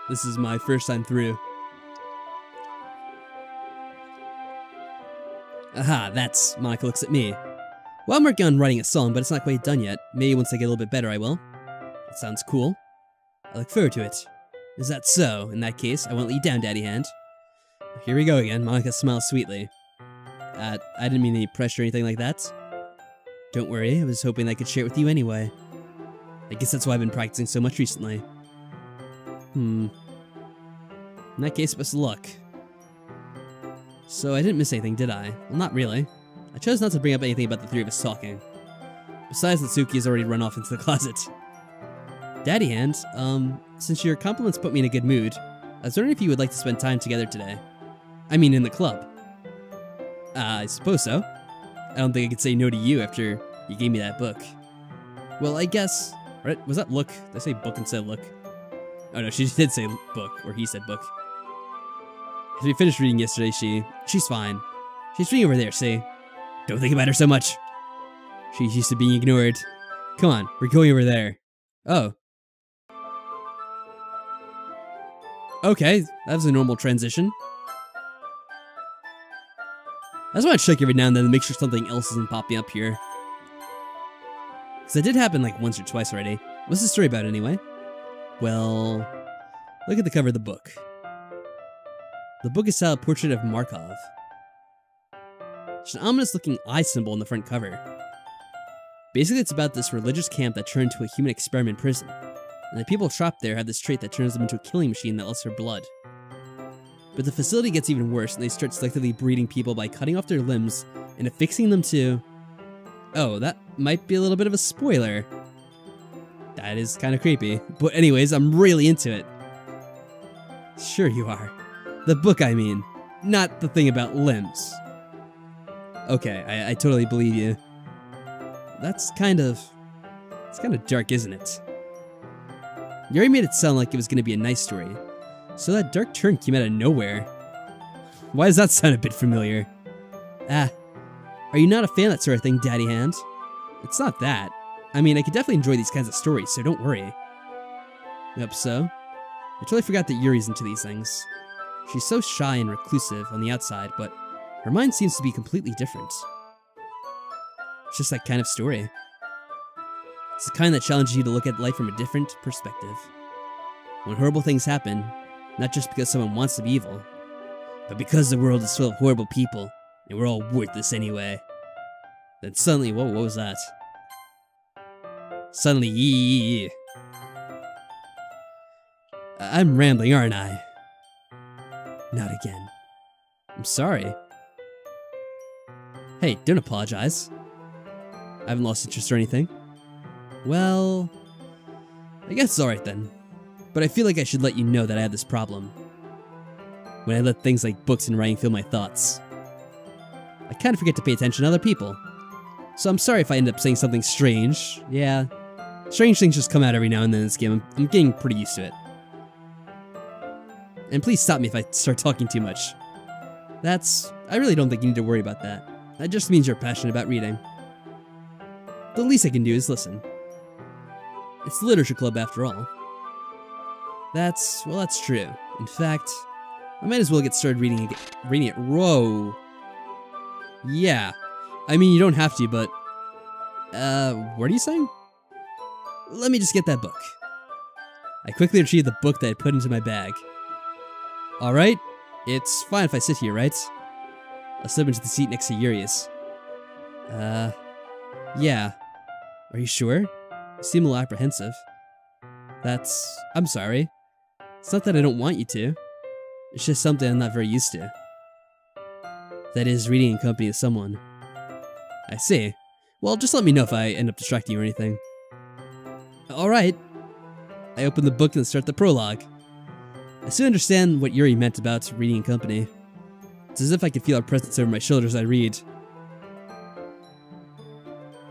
This is my first time through. Aha, that's... Monica looks at me. Well, I'm working on writing a song, but it's not quite done yet. Maybe once I get a little bit better, I will. That sounds cool. I look forward to it. Is that so? In that case, I won't let you down, Daddy Hand. Here we go again. Monica smiles sweetly. I didn't mean any pressure or anything like that. Don't worry, I was hoping I could share it with you anyway. I guess that's why I've been practicing so much recently. In that case, best of luck. So I didn't miss anything, did I? Well, not really. I chose not to bring up anything about the three of us talking. Besides, Natsuki has already run off into the closet. Daddy Hand, since your compliments put me in a good mood, I was wondering if you would like to spend time together today. I mean, in the club. I suppose so. I don't think I could say no to you after you gave me that book. Well, I guess... Right? Was that look? Did I say book instead of look? Oh no, she did say book, or he said book. As we finished reading yesterday, she's fine. She's reading over there, see? Don't think about her so much. She's used to being ignored. Come on, we're going over there. Oh. Okay, that was a normal transition. I just want to check every now and then to make sure something else isn't popping up here. Because that did happen like once or twice already. What's the story about anyway? Well, look at the cover of the book. The book is styled Portrait of Markov. There's an ominous looking eye symbol on the front cover. Basically, it's about this religious camp that turned into a human experiment prison, and the people trapped there have this trait that turns them into a killing machine that lusts for blood. But the facility gets even worse, and they start selectively breeding people by cutting off their limbs and affixing them to... Oh, that might be a little bit of a spoiler. That is kind of creepy. But anyways, I'm really into it. Sure you are. The book, I mean. Not the thing about limbs. Okay, I totally believe you. It's kind of dark, isn't it? Yuri made it sound like it was going to be a nice story, so that dark turn came out of nowhere. Why does that sound a bit familiar? Ah, are you not a fan of that sort of thing, Daddy Hand? It's not that. I mean, I could definitely enjoy these kinds of stories, so don't worry. Yep, so? I totally forgot that Yuri's into these things. She's so shy and reclusive on the outside, but her mind seems to be completely different. It's just that kind of story. It's the kind that challenges you to look at life from a different perspective. When horrible things happen, not just because someone wants to be evil, but because the world is full of horrible people, and we're all worthless anyway. Then suddenly, whoa, what was that? Suddenly, yee. I'm rambling, aren't I? Not again. I'm sorry. Hey, don't apologize. I haven't lost interest or anything. Well, I guess it's alright then. But I feel like I should let you know that I have this problem. When I let things like books and writing fill my thoughts, I kind of forget to pay attention to other people. So I'm sorry if I end up saying something strange. Yeah, strange things just come out every now and then in this game. I'm getting pretty used to it. And please stop me if I start talking too much. I really don't think you need to worry about that. That just means you're passionate about reading. The least I can do is listen. It's the literature club after all. That's true. In fact, I might as well get started reading it. Whoa. Yeah. I mean, you don't have to, but... what are you saying? Let me just get that book. I quickly retrieved the book that I put into my bag. Alright, it's fine if I sit here, right? I'll slip into the seat next to Yuri's. Yeah. Are you sure? You seem a little apprehensive. I'm sorry. It's not that I don't want you to. It's just something I'm not very used to. That is, reading in company with someone. I see. Well, just let me know if I end up distracting you or anything. Alright. I open the book and start the prologue. I soon understand what Yuri meant about reading in company. It's as if I could feel her presence over my shoulders as I read.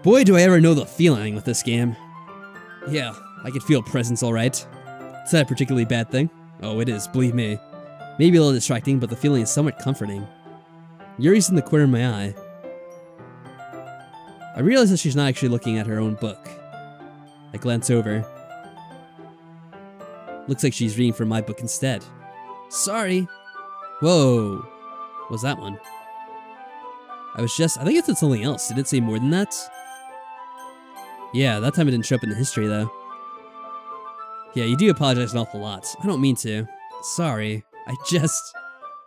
Boy, do I ever know the feeling with this game. Yeah, I can feel presence alright. Is that a particularly bad thing? Oh, it is, believe me. Maybe a little distracting, but the feeling is somewhat comforting. Yuri's in the corner of my eye. I realize that she's not actually looking at her own book. I glance over. Looks like she's reading from my book instead. Sorry. Whoa. What was that one? I think it said something else. Did it say more than that? Yeah, that time it didn't show up in the history though. Yeah, you do apologize an awful lot. I don't mean to. Sorry.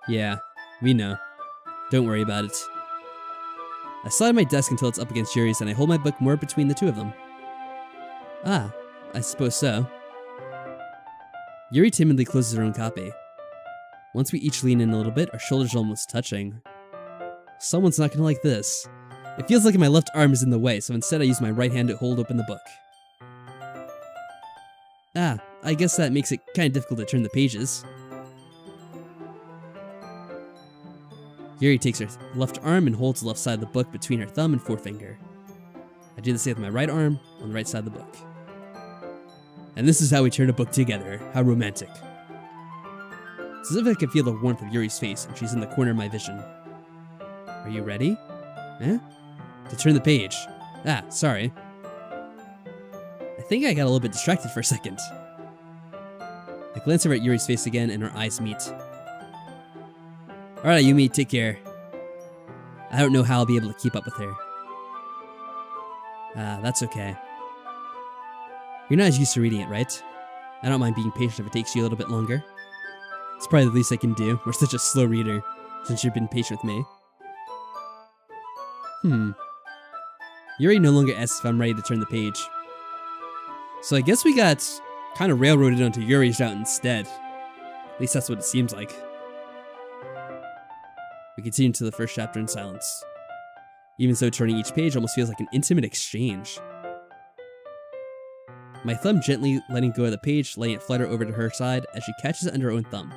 Yeah, we know. Don't worry about it. I slide my desk until it's up against Yuri's and I hold my book more between the two of them. Ah, I suppose so. Yuri timidly closes her own copy. Once we each lean in a little bit, our shoulders are almost touching. Someone's not gonna like this. It feels like my left arm is in the way, so instead I use my right hand to hold open the book. Ah, I guess that makes it kind of difficult to turn the pages. Yuri takes her left arm and holds the left side of the book between her thumb and forefinger. I do the same with my right arm on the right side of the book. And this is how we turn a book together. How romantic. It's as if I can feel the warmth of Yuri's face, and she's in the corner of my vision. Are you ready? Eh? To turn the page. Ah, sorry. I think I got a little bit distracted for a second. I glance over at Yuri's face again, and our eyes meet. Alright, Yumi, take care. I don't know how I'll be able to keep up with her. That's okay. You're not as used to reading it, right? I don't mind being patient if it takes you a little bit longer. It's probably the least I can do. We're such a slow reader, since you've been patient with me. Yuri no longer asks if I'm ready to turn the page. So I guess we got kind of railroaded onto Yuri's route instead. At least that's what it seems like. We continue to the first chapter in silence. Even so, turning each page almost feels like an intimate exchange. My thumb gently letting go of the page, letting it flutter over to her side as she catches it under her own thumb.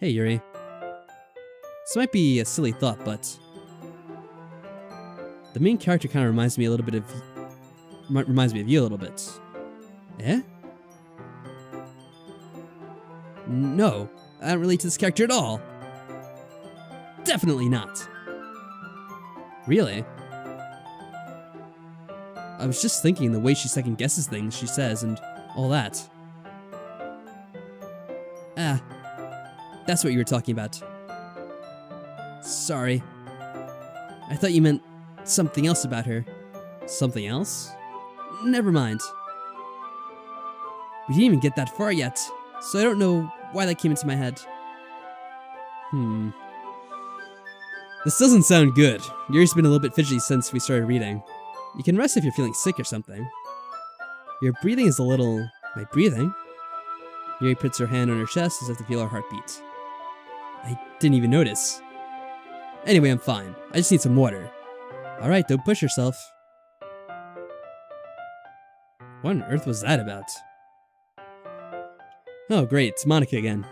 Hey, Yuri. This might be a silly thought, but the main character kind of reminds me a little bit of you a little bit. Eh? No, I don't relate to this character at all. Definitely not. Really? I was just thinking the way she second guesses things she says and all that. Ah, that's what you were talking about. Sorry. I thought you meant something else about her. Something else? Never mind. We didn't even get that far yet, so I don't know why that came into my head. This doesn't sound good. Yuri's been a little bit fidgety since we started reading. You can rest if you're feeling sick or something. Your breathing is a little... My breathing? Yuri puts her hand on her chest as if to feel her heartbeat. I didn't even notice. Anyway, I'm fine. I just need some water. Alright, don't push yourself. What on earth was that about? Oh great, it's Monica again.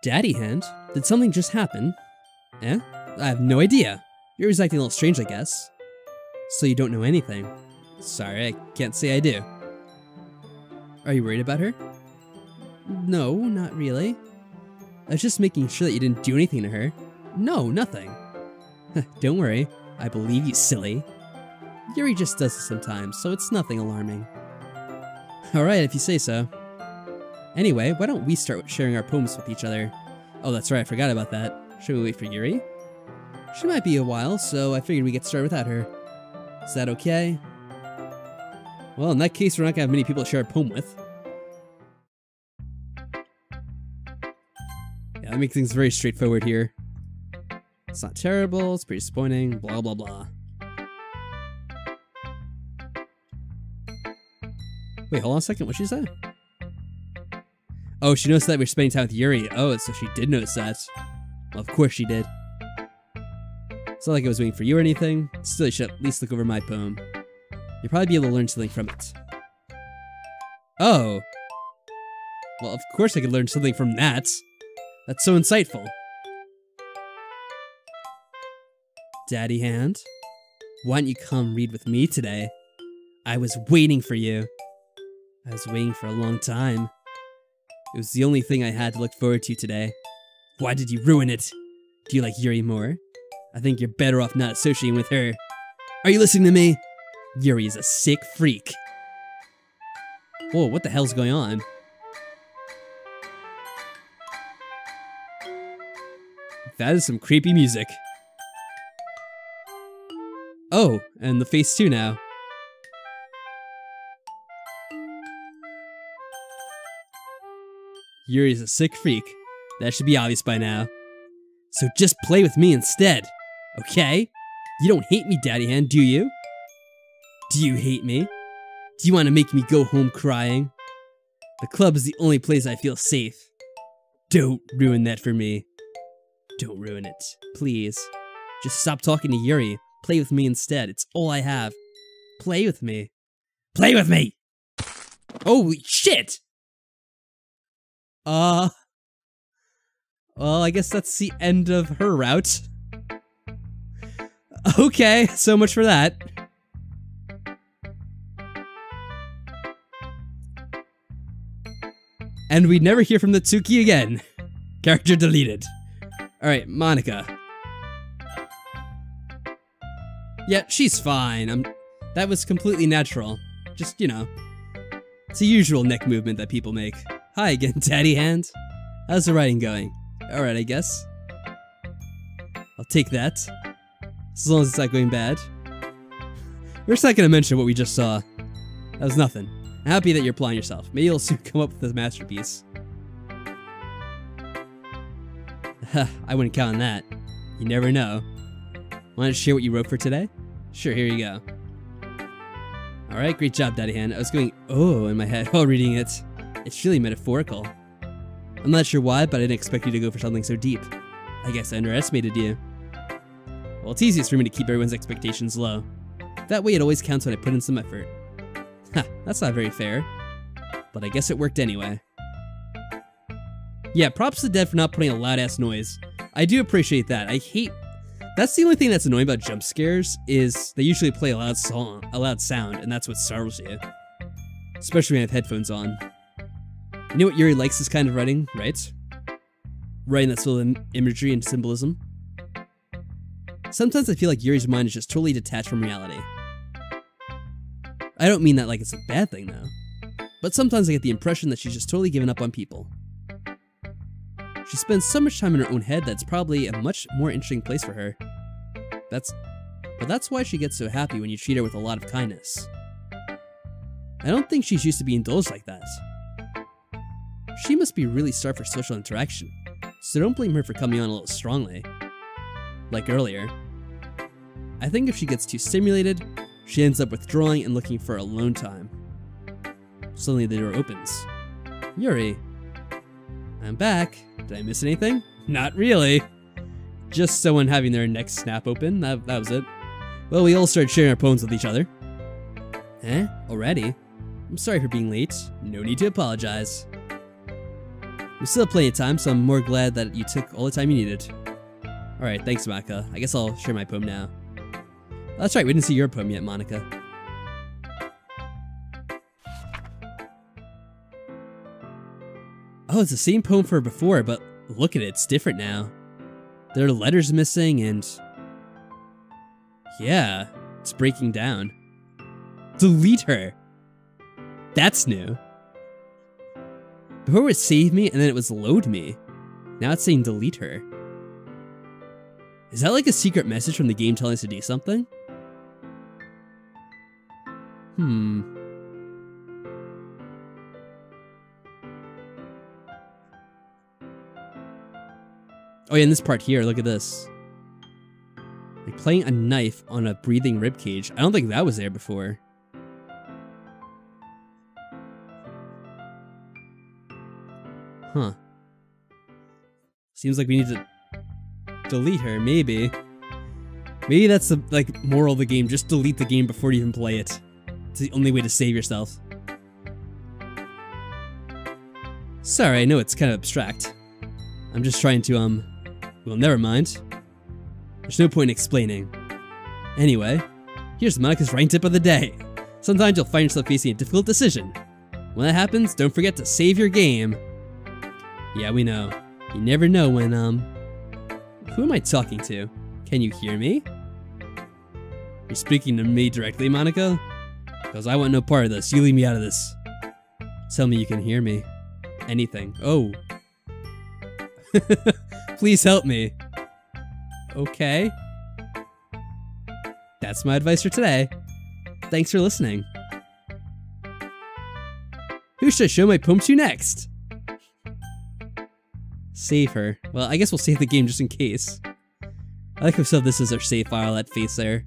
Daddy hand? Did something just happen? Eh? I have no idea. Yuri's acting a little strange, I guess. So you don't know anything. Sorry, I can't say I do. Are you worried about her? No, not really. I was just making sure that you didn't do anything to her. No, nothing. Don't worry. I believe you, silly. Yuri just does this sometimes, so it's nothing alarming. Alright, if you say so. Anyway, why don't we start sharing our poems with each other? Oh, that's right, I forgot about that. Should we wait for Yuri? She might be a while, so I figured we'd get started without her. Is that okay? Well, in that case, we're not gonna have many people to share a poem with. Yeah, I make things very straightforward here. It's not terrible, it's pretty disappointing, blah blah blah. Wait, hold on a second, what'd she say? Oh, she noticed that we're spending time with Yuri. Oh, so she did notice that. Well, of course she did. It's not like I was waiting for you or anything. Still, you should at least look over my poem. You'll probably be able to learn something from it. Oh. Well, of course I could learn something from that. That's so insightful. Daddy Hand, why don't you come read with me today? I was waiting for you. I was waiting for a long time. It was the only thing I had to look forward to today. Why did you ruin it? Do you like Yuri more? I think you're better off not associating with her. Are you listening to me? Yuri is a sick freak. Whoa, what the hell's going on? That is some creepy music. Oh, and the face too now. Yuri's a sick freak. That should be obvious by now. So just play with me instead, okay? You don't hate me, Daddy Hand, do you? Do you hate me? Do you want to make me go home crying? The club is the only place I feel safe. Don't ruin that for me. Don't ruin it, please. Just stop talking to Yuri. Play with me instead. It's all I have. Play with me. Play with me! Holy shit! Well, I guess that's the end of her route. Okay, so much for that. And we'd never hear from the Tsuki again. Character deleted. Alright, Monica. Yeah, she's fine. That was completely natural. Just, you know. It's a usual neck movement that people make. Hi again, daddy hand. How's the writing going? Alright, I guess. I'll take that. As long as it's not going bad. We're just not gonna mention what we just saw. That was nothing. I'm happy that you're applying yourself. Maybe you'll soon come up with a masterpiece. I wouldn't count on that. You never know. Want to share what you wrote for today? Sure, here you go. Alright, great job, Daddy Hand. I was going, oh, in my head while reading it. It's really metaphorical. I'm not sure why, but I didn't expect you to go for something so deep. I guess I underestimated you. Well, it's easiest for me to keep everyone's expectations low. That way it always counts when I put in some effort. Ha, that's not very fair. But I guess it worked anyway. Yeah, props to Dead for not putting a loud-ass noise. I do appreciate that. I hate... That's the only thing that's annoying about jump scares, is they usually play a loud sound, and that's what startles you. Especially when I have headphones on. You know what Yuri likes this kind of writing, right? Writing that's full of imagery and symbolism. Sometimes I feel like Yuri's mind is just totally detached from reality. I don't mean that like it's a bad thing, though. But sometimes I get the impression that she's just totally given up on people. She spends so much time in her own head that's probably a much more interesting place for her. But that's why she gets so happy when you treat her with a lot of kindness. I don't think she's used to being indulged like that. She must be really starved for social interaction, so don't blame her for coming on a little strongly. Like earlier. I think if she gets too stimulated, she ends up withdrawing and looking for alone time. Suddenly the door opens. Yuri. I'm back. Did I miss anything? Not really. Just someone having their neck snap open, that was it. Well, we all started sharing our poems with each other. Eh? Already? I'm sorry for being late. No need to apologize. We still have plenty of time, so I'm more glad that you took all the time you needed. Alright, thanks, Monica. I guess I'll share my poem now. That's right, we didn't see your poem yet, Monica. Oh, it's the same poem for before, but look at it, it's different now. There are letters missing and... yeah, it's breaking down. Delete her! That's new. Before it was save me and then it was load me. Now it's saying delete her. Is that like a secret message from the game telling us to do something? Oh yeah, in this part here, look at this. Like playing a knife on a breathing ribcage. I don't think that was there before. Huh. Seems like we need to delete her, maybe. Maybe that's the like moral of the game, just delete the game before you even play it. It's the only way to save yourself. Sorry, I know it's kind of abstract. I'm just trying to, well, never mind. There's no point in explaining. Anyway, here's Monica's writing tip of the day. Sometimes you'll find yourself facing a difficult decision. When that happens, don't forget to save your game. Yeah, we know. You never know when, who am I talking to? Can you hear me? You're speaking to me directly, Monica? Because I want no part of this. You leave me out of this. Tell me you can hear me. Anything. Oh. Please help me. Okay. That's my advice for today. Thanks for listening. Who should I show my poem to next? Save her. Well, I guess we'll save the game just in case. I like how we still have this as our save file, that face there.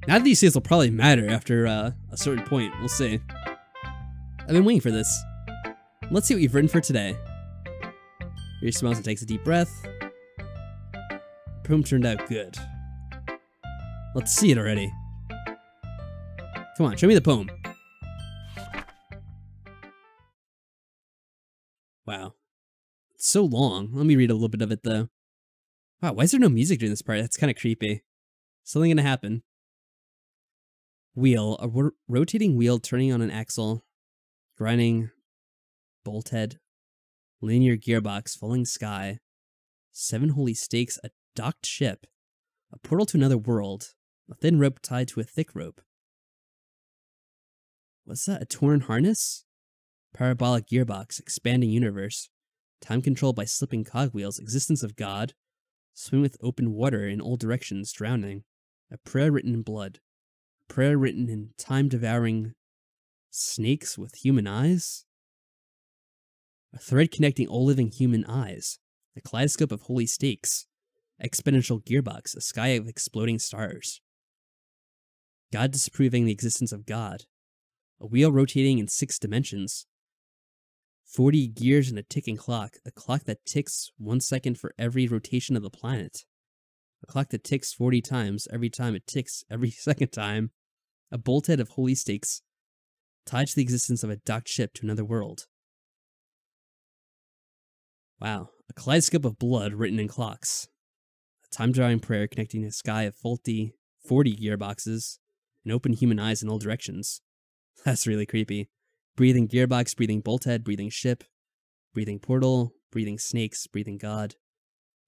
Now that these saves will probably matter after a certain point. We'll see. I've been waiting for this. Let's see what you've written for today. Yuri smiles and takes a deep breath. The poem turned out good. Let's see it already. Come on, show me the poem. so long. Let me read a little bit of it, though. Wow, why is there no music during this part? That's kind of creepy. Something gonna happen. Wheel. A rotating wheel turning on an axle. Grinding. Bolt head. Linear gearbox. Falling sky. 7 holy stakes. A docked ship. A portal to another world. A thin rope tied to a thick rope. What's that? A torn harness? Parabolic gearbox. Expanding universe. Time control by slipping cogwheels. Existence of God. Swim with open water in all directions. Drowning. A prayer written in blood. A prayer written in time-devouring snakes with human eyes? A thread connecting all living human eyes. A kaleidoscope of holy stakes. Exponential gearbox. A sky of exploding stars. God disapproving the existence of God. A wheel rotating in 6 dimensions. 40 gears and a ticking clock. A clock that ticks 1 second for every rotation of the planet. A clock that ticks 40 times every time it ticks every second time. A bolt head of holy stakes. Tied to the existence of a docked ship to another world. Wow. A kaleidoscope of blood written in clocks. A time-drawing prayer connecting a sky of 40 gearboxes. And open human eyes in all directions. That's really creepy. Breathing gearbox, breathing bolt head, breathing ship, breathing portal, breathing snakes, breathing God,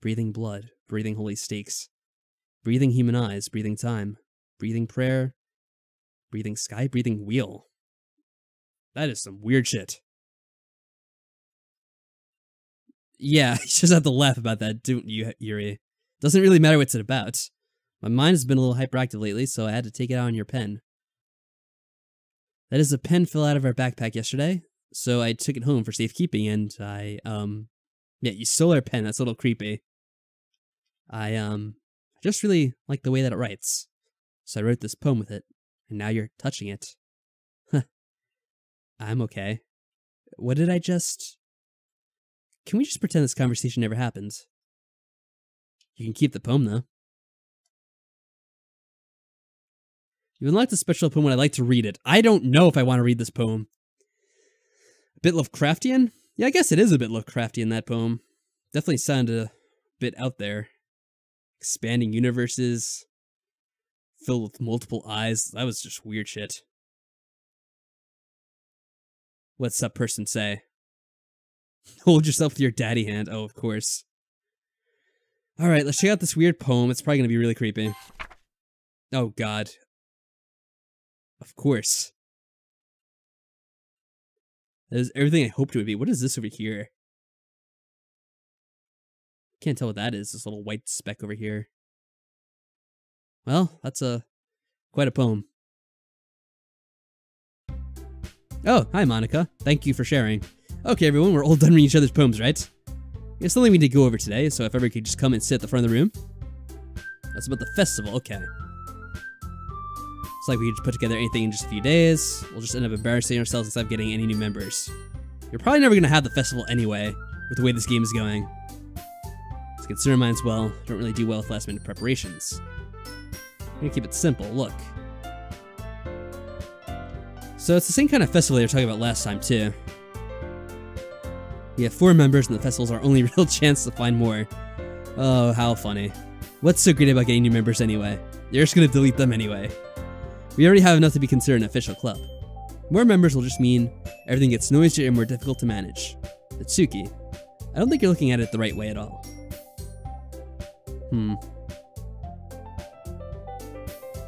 breathing blood, breathing holy stakes, breathing human eyes, breathing time, breathing prayer, breathing sky, breathing wheel. That is some weird shit. Yeah, you just have to laugh about that, don't you, Yuri? Doesn't really matter what's it about. My mind has been a little hyperactive lately, so I had to take it out on your pen. That is a pen fell out of our backpack yesterday, so I took it home for safekeeping, and yeah, you stole our pen. That's a little creepy. I just really like the way that it writes, so I wrote this poem with it, and now you're touching it. Huh. I'm okay. What did I just... Can we just pretend this conversation never happened? You can keep the poem, though. You unlocked a special poem when I like to read it. I don't know if I want to read this poem. A bit Lovecraftian? Yeah, I guess it is a bit Lovecraftian, that poem. Definitely sounded a bit out there. Expanding universes. Filled with multiple eyes. That was just weird shit. What's that person say? Hold yourself with your daddy hand. Oh, of course. Alright, let's check out this weird poem. It's probably going to be really creepy. Oh, God. Of course. That is everything I hoped it would be. What is this over here? Can't tell what that is. This little white speck over here. Well, that's quite a poem. Oh, hi Monica. Thank you for sharing. Okay, everyone, we're all done reading each other's poems, right? It's something we need to go over today, so if everyone could just come and sit at the front of the room. That's about the festival. Okay. It's like we could just put together anything in just a few days. We'll just end up embarrassing ourselves instead of getting any new members. You're probably never going to have the festival anyway, with the way this game is going. So consider mine as well. Don't really do well with last minute preparations. I'm going to keep it simple. Look. So it's the same kind of festival they were talking about last time, too. We have 4 members, and the festival's our only real chance to find more. Oh, how funny. What's so great about getting new members anyway? You're just going to delete them anyway. We already have enough to be considered an official club. More members will just mean everything gets noisier and more difficult to manage. Itsuki, I don't think you're looking at it the right way at all.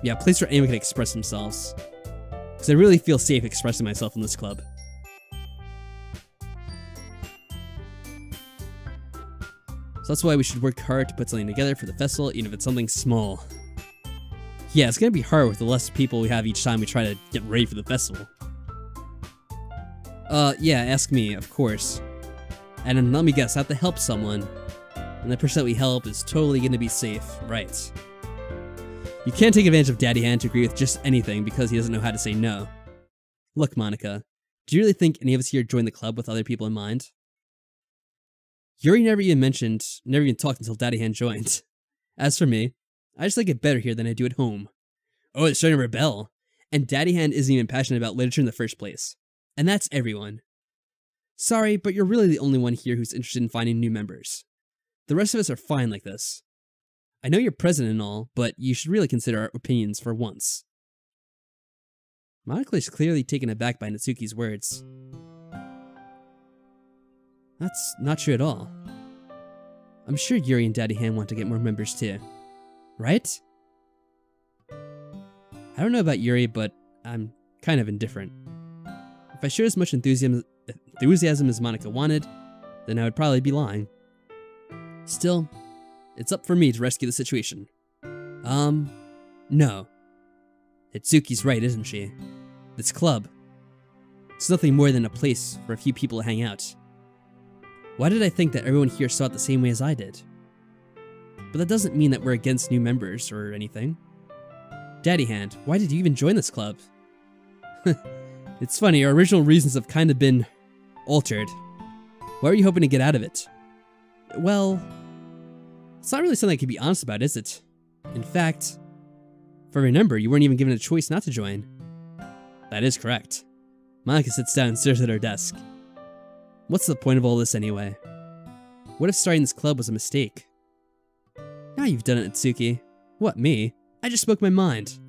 Yeah, a place where anyone can express themselves. Because I really feel safe expressing myself in this club. So that's why we should work hard to put something together for the festival, even if it's something small. Yeah, it's gonna be hard with the less people we have each time we try to get ready for the festival. Yeah, ask me, of course. And then let me guess, I have to help someone. And the person that we help is totally gonna be safe, right? You can't take advantage of Daddy Hand to agree with just anything because he doesn't know how to say no. Look, Monica, do you really think any of us here joined the club with other people in mind? Yuri never even talked until Daddy Hand joined. As for me, I just like it better here than I do at home. Oh, it's starting to rebel. And Daddy Hand isn't even passionate about literature in the first place. And that's everyone. Sorry, but you're really the only one here who's interested in finding new members. The rest of us are fine like this. I know you're president and all, but you should really consider our opinions for once. Monocle is clearly taken aback by Natsuki's words. That's not true at all. I'm sure Yuri and Daddy Han want to get more members too. Right? I don't know about Yuri, but I'm kind of indifferent. If I showed as much enthusiasm as Monica wanted, then I would probably be lying. Still, it's up for me to rescue the situation. No. Hitsuki's right, isn't she? This club, it's nothing more than a place for a few people to hang out. Why did I think that everyone here saw it the same way as I did? But that doesn't mean that we're against new members or anything. Daddy Hand, why did you even join this club? It's funny, our original reasons have kind of been altered. What are you hoping to get out of it? Well, it's not really something I can be honest about, is it? In fact, if I remember, you weren't even given a choice not to join. That is correct. Monica sits down and stares at her desk. What's the point of all this anyway? What if starting this club was a mistake? Now you've done it, Natsuki. What, me? I just spoke my mind.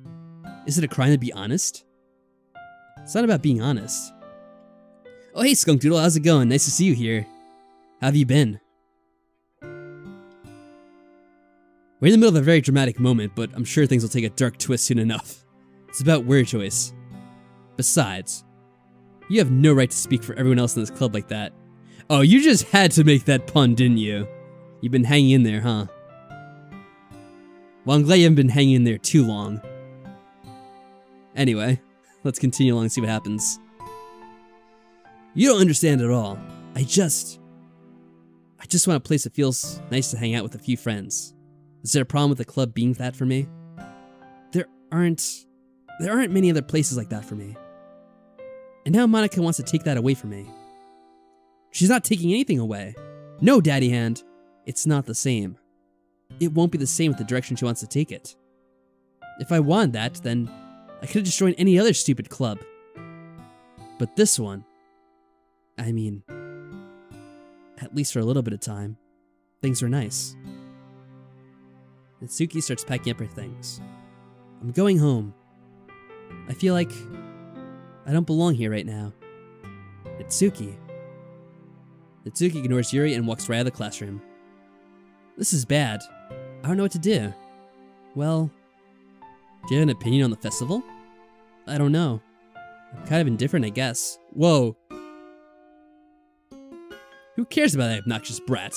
Is it a crime to be honest? It's not about being honest. Oh hey Skunk Doodle, how's it going? Nice to see you here. How have you been? We're in the middle of a very dramatic moment, but I'm sure things will take a dark twist soon enough. It's about word choice. Besides, you have no right to speak for everyone else in this club like that. Oh, you just had to make that pun, didn't you? You've been hanging in there, huh? Well, I'm glad you haven't been hanging in there too long. Anyway, let's continue along and see what happens. You don't understand at all. I just want a place that feels nice to hang out with a few friends. Is there a problem with the club being that for me? There aren't many other places like that for me. And now Monica wants to take that away from me. She's not taking anything away. No, Daddy Hand, it's not the same. It won't be the same with the direction she wants to take it. If I wanted that, then I could have just joined any other stupid club. But this one, I mean, at least for a little bit of time, things were nice. Natsuki starts packing up her things. I'm going home. I feel like I don't belong here right now. Natsuki. Natsuki ignores Yuri and walks right out of the classroom. This is bad. I don't know what to do. Well, do you have an opinion on the festival? I don't know. I'm kind of indifferent, I guess. Whoa. Who cares about that obnoxious brat?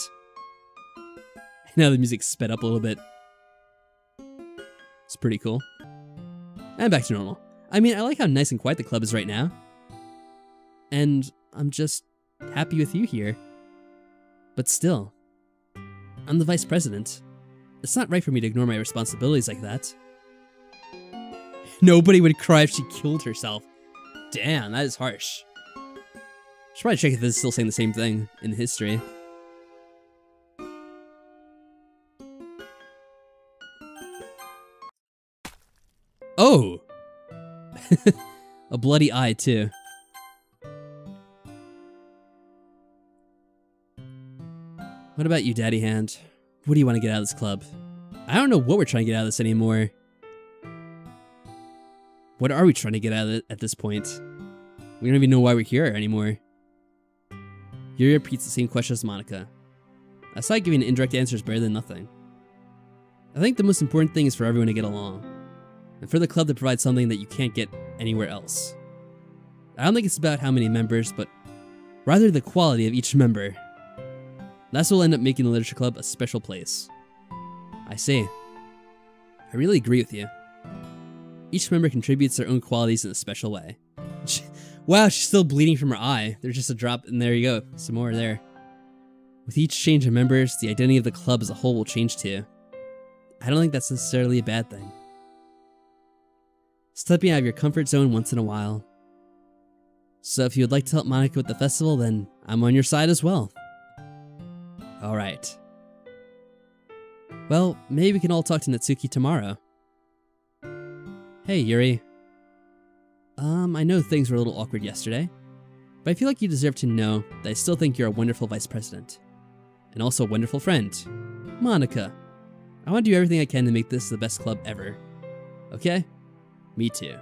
Now the music's sped up a little bit. It's pretty cool. And back to normal. I mean, I like how nice and quiet the club is right now. And I'm just happy with you here. But still, I'm the vice president. It's not right for me to ignore my responsibilities like that. Nobody would cry if she killed herself. Damn, that is harsh. Should probably check if this is still saying the same thing in history. Oh! A bloody eye, too. What about you, Daddy Hand? What do you want to get out of this club? I don't know what we're trying to get out of this anymore. What are we trying to get out of it at this point? We don't even know why we're here anymore. Yuri repeats the same question as Monica. I thought giving indirect answers better than nothing. I think the most important thing is for everyone to get along, and for the club to provide something that you can't get anywhere else. I don't think it's about how many members, but rather the quality of each member. That's what will end up making the Literature Club a special place. I see. I really agree with you. Each member contributes their own qualities in a special way. Wow, she's still bleeding from her eye. There's just a drop, and there you go. Some more there. With each change of members, the identity of the club as a whole will change too. I don't think that's necessarily a bad thing. Stepping out of your comfort zone once in a while. So if you would like to help Monica with the festival, then I'm on your side as well. Alright. Well, maybe we can all talk to Natsuki tomorrow. Hey, Yuri. I know things were a little awkward yesterday, but I feel like you deserve to know that I still think you're a wonderful vice president. And also a wonderful friend. Monica. I want to do everything I can to make this the best club ever. Okay? Me too.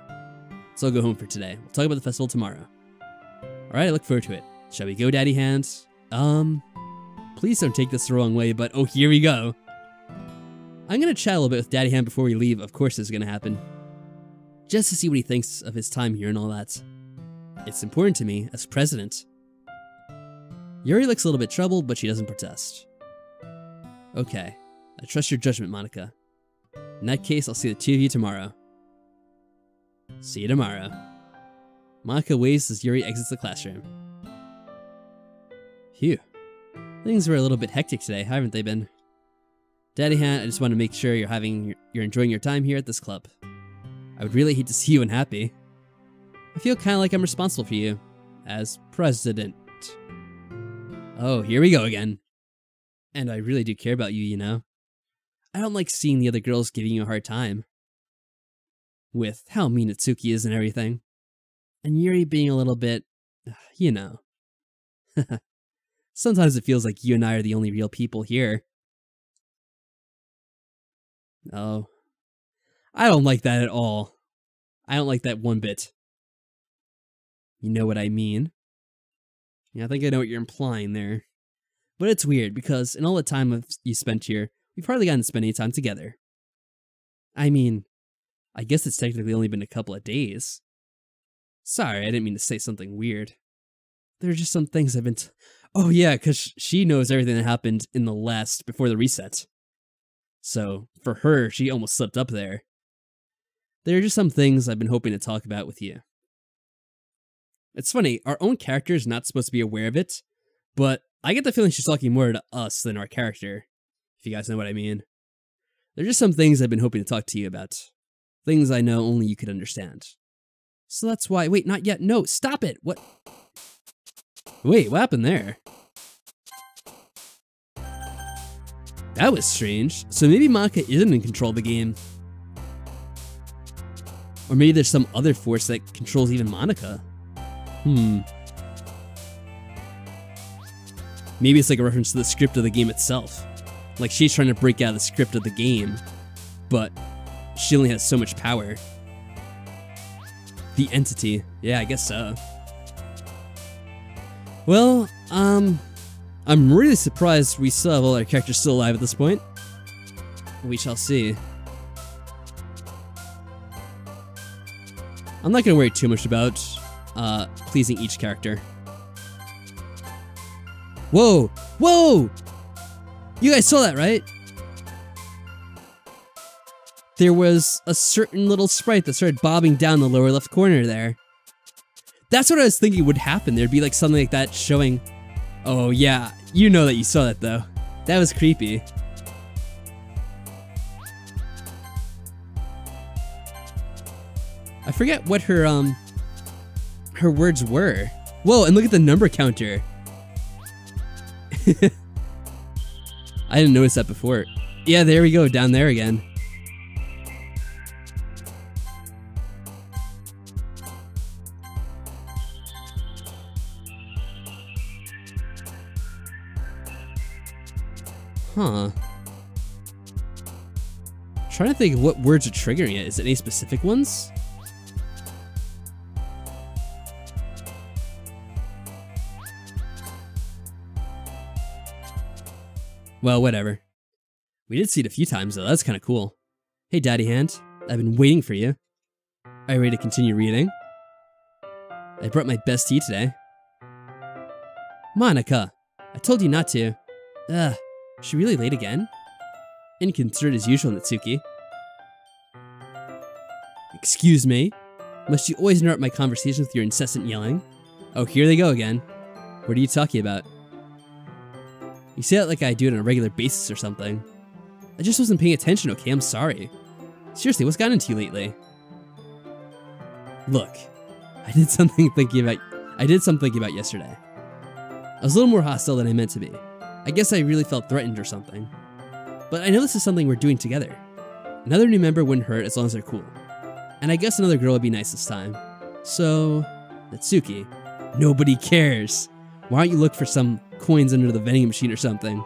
So I'll go home for today. We'll talk about the festival tomorrow. Alright, I look forward to it. Shall we go, Daddy Hands? Please don't take this the wrong way, but oh, here we go. I'm gonna chat a little bit with Daddy Hand before we leave. Of course this is gonna happen. Just to see what he thinks of his time here and all that. It's important to me as president. Yuri looks a little bit troubled, but she doesn't protest. Okay. I trust your judgment, Monica. In that case, I'll see the two of you tomorrow. See you tomorrow. Monica waves as Yuri exits the classroom. Phew. Things were a little bit hectic today, haven't they been? Daddy Hand, I just want to make sure you're enjoying your time here at this club. I would really hate to see you unhappy. I feel kind of like I'm responsible for you, as president. Oh, here we go again. And I really do care about you, you know. I don't like seeing the other girls giving you a hard time. With how mean Itsuki is and everything. And Yuri being a little bit, you know. Sometimes it feels like you and I are the only real people here. Oh. I don't like that at all. I don't like that one bit. You know what I mean? Yeah, I think I know what you're implying there. But it's weird, because in all the time you spent here, we've hardly gotten to spend any time together. I mean, I guess it's technically only been a couple of days. Sorry, I didn't mean to say something weird. There are just some things I've been oh yeah, because she knows everything that happened in the before the reset. So, for her, she almost slipped up there. There are just some things I've been hoping to talk about with you. It's funny, our own character is not supposed to be aware of it, but I get the feeling she's talking more to us than our character, if you guys know what I mean. There are just some things I've been hoping to talk to you about. Things I know only you could understand. So that's why— wait, not yet, no, stop it! What? Wait, what happened there? That was strange. So maybe Monica isn't in control of the game. Or maybe there's some other force that controls even Monica. Maybe it's like a reference to the script of the game itself. Like she's trying to break out of the script of the game, but she only has so much power. The entity. Yeah, I guess so. Well, I'm really surprised we still have all our characters still alive at this point. We shall see. I'm not gonna worry too much about pleasing each character. Whoa! Whoa! You guys saw that, right? There was a certain little sprite that started bobbing down the lower left corner there. That's what I was thinking would happen. There'd be like something like that showing. Oh yeah, you know that you saw that though. That was creepy. I forget what her words were. Whoa, and look at the number counter. I didn't notice that before. Yeah, there we go, down there again. Huh. Trying to think of what words are triggering it. Is it any specific ones? Well, whatever. We did see it a few times though, that's kinda cool. Hey Daddy Hand, I've been waiting for you. Are you ready to continue reading? I brought my best tea today. Monica, I told you not to. Ugh, is she really late again? Inconsiderate as usual, Natsuki. Excuse me? Must you always interrupt my conversation with your incessant yelling? Oh, here they go again. What are you talking about? You say that like I do it on a regular basis or something. I just wasn't paying attention, okay? I'm sorry. Seriously, what's gotten into you lately? Look, I did something thinking about yesterday. I was a little more hostile than I meant to be. I guess I really felt threatened or something. But I know this is something we're doing together. Another new member wouldn't hurt as long as they're cool. And I guess another girl would be nice this time. So, Natsuki, Nobody cares. Why don't you look for some coins under the vending machine or something?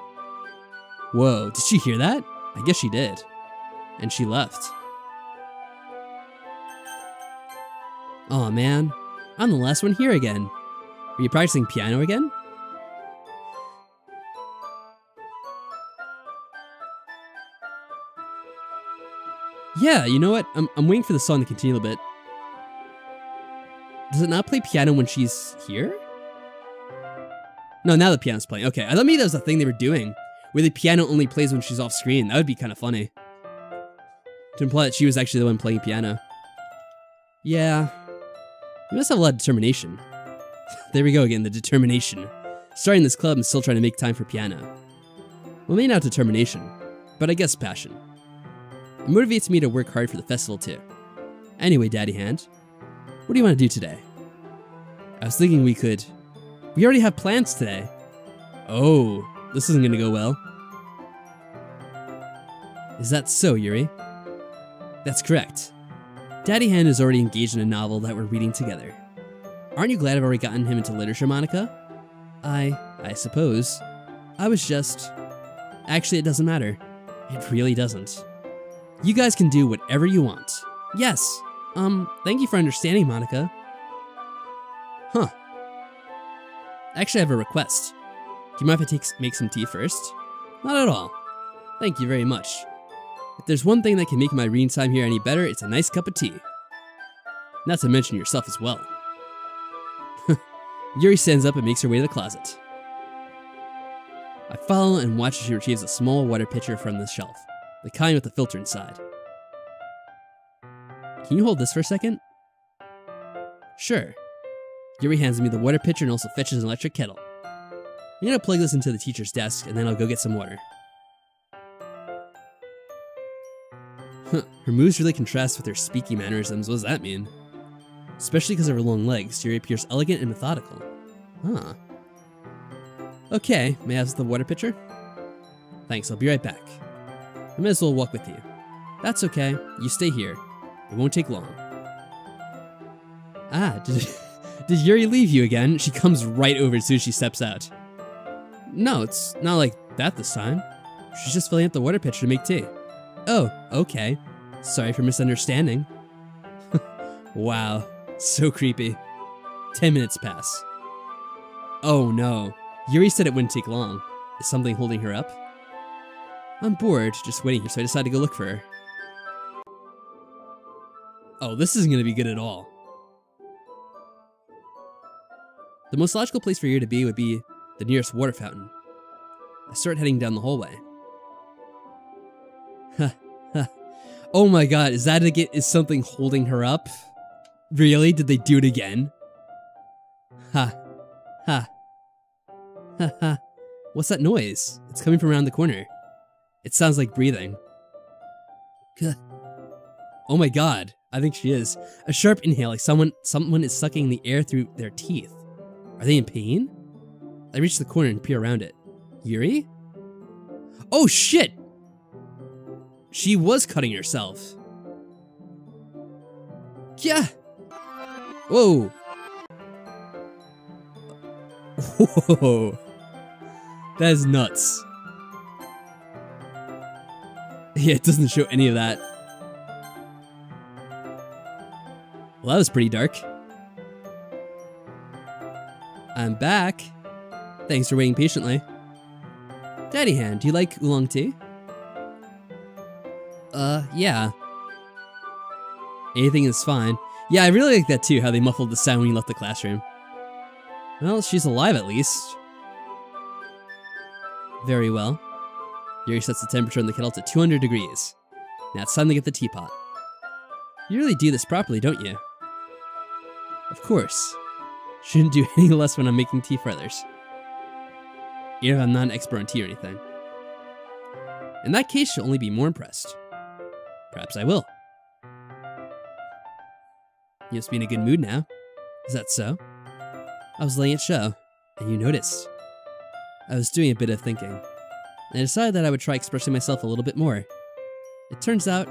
Whoa, did she hear that? I guess she did. And she left. Aw, man. I'm the last one here again. Are you practicing piano again? Yeah, you know what? I'm waiting for the song to continue a bit. Does it not play piano when she's here? No, now the piano's playing. Okay, I thought maybe that was the thing they were doing, where the piano only plays when she's off screen. That would be kind of funny. To imply that she was actually the one playing piano. Yeah. You must have a lot of determination. There we go again, the determination. Starting this club and still trying to make time for piano. Well, maybe not determination, but I guess passion. It motivates me to work hard for the festival too. Anyway, Daddy Hand, what do you want to do today? I was thinking we already have plans today. Oh, this isn't gonna go well. Is that so, Yuri? That's correct. Daddy Hand is already engaged in a novel that we're reading together. Aren't you glad I've already gotten him into literature, Monica? I suppose. I was just... Actually, it doesn't matter. It really doesn't. You guys can do whatever you want. Yes. Thank you for understanding, Monica. Huh. Actually, I have a request. Do you mind if I make some tea first? Not at all. Thank you very much. If there's one thing that can make my reading time here any better, it's a nice cup of tea. Not to mention yourself as well. Yuri stands up and makes her way to the closet. I follow and watch as she retrieves a small water pitcher from the shelf, the kind with the filter inside. Can you hold this for a second? Sure. Yuri hands me the water pitcher and also fetches an electric kettle. I'm gonna plug this into the teacher's desk and then I'll go get some water. Huh, her moves really contrast with her speaking mannerisms. What does that mean? Especially because of her long legs, Yuri appears elegant and methodical. Huh. Okay, may I have the water pitcher? Thanks, I'll be right back. I might as well walk with you. That's okay, you stay here. It won't take long. Ah, did Yuri leave you again? She comes right over as soon as she steps out. No, it's not like that this time. She's just filling up the water pitcher to make tea. Oh, okay. Sorry for misunderstanding. Wow, so creepy. 10 minutes pass. Oh no, Yuri said it wouldn't take long. Is something holding her up? I'm bored, just waiting here, so I decided to go look for her. Oh, this isn't gonna be good at all. The most logical place for Yuri to be would be the nearest water fountain. I start heading down the hallway. Oh my god, is something holding her up? Really? Did they do it again? Ha. Ha. Ha ha. What's that noise? It's coming from around the corner. It sounds like breathing. Oh my god, I think she is. A sharp inhale, like someone is sucking the air through their teeth. Are they in pain? I reach the corner and peer around it. Yuri? Oh shit! She was cutting herself. Yeah. Whoa. Whoa. That is nuts. Yeah, it doesn't show any of that. Well, that was pretty dark. I'm back. Thanks for waiting patiently. Daddy Hand, do you like oolong tea? Yeah. Anything is fine. Yeah, I really like that too, how they muffled the sound when you left the classroom. Well, she's alive at least. Very well. Yuri sets the temperature in the kettle to 200 degrees. Now it's time to get the teapot. You really do this properly, don't you? Of course. Shouldn't do any less when I'm making tea for others. Even if I'm not an expert on tea or anything. In that case, you'll only be more impressed. Perhaps I will. You must be in a good mood now. Is that so? I was letting it show, and you noticed. I was doing a bit of thinking, and I decided that I would try expressing myself a little bit more. It turns out,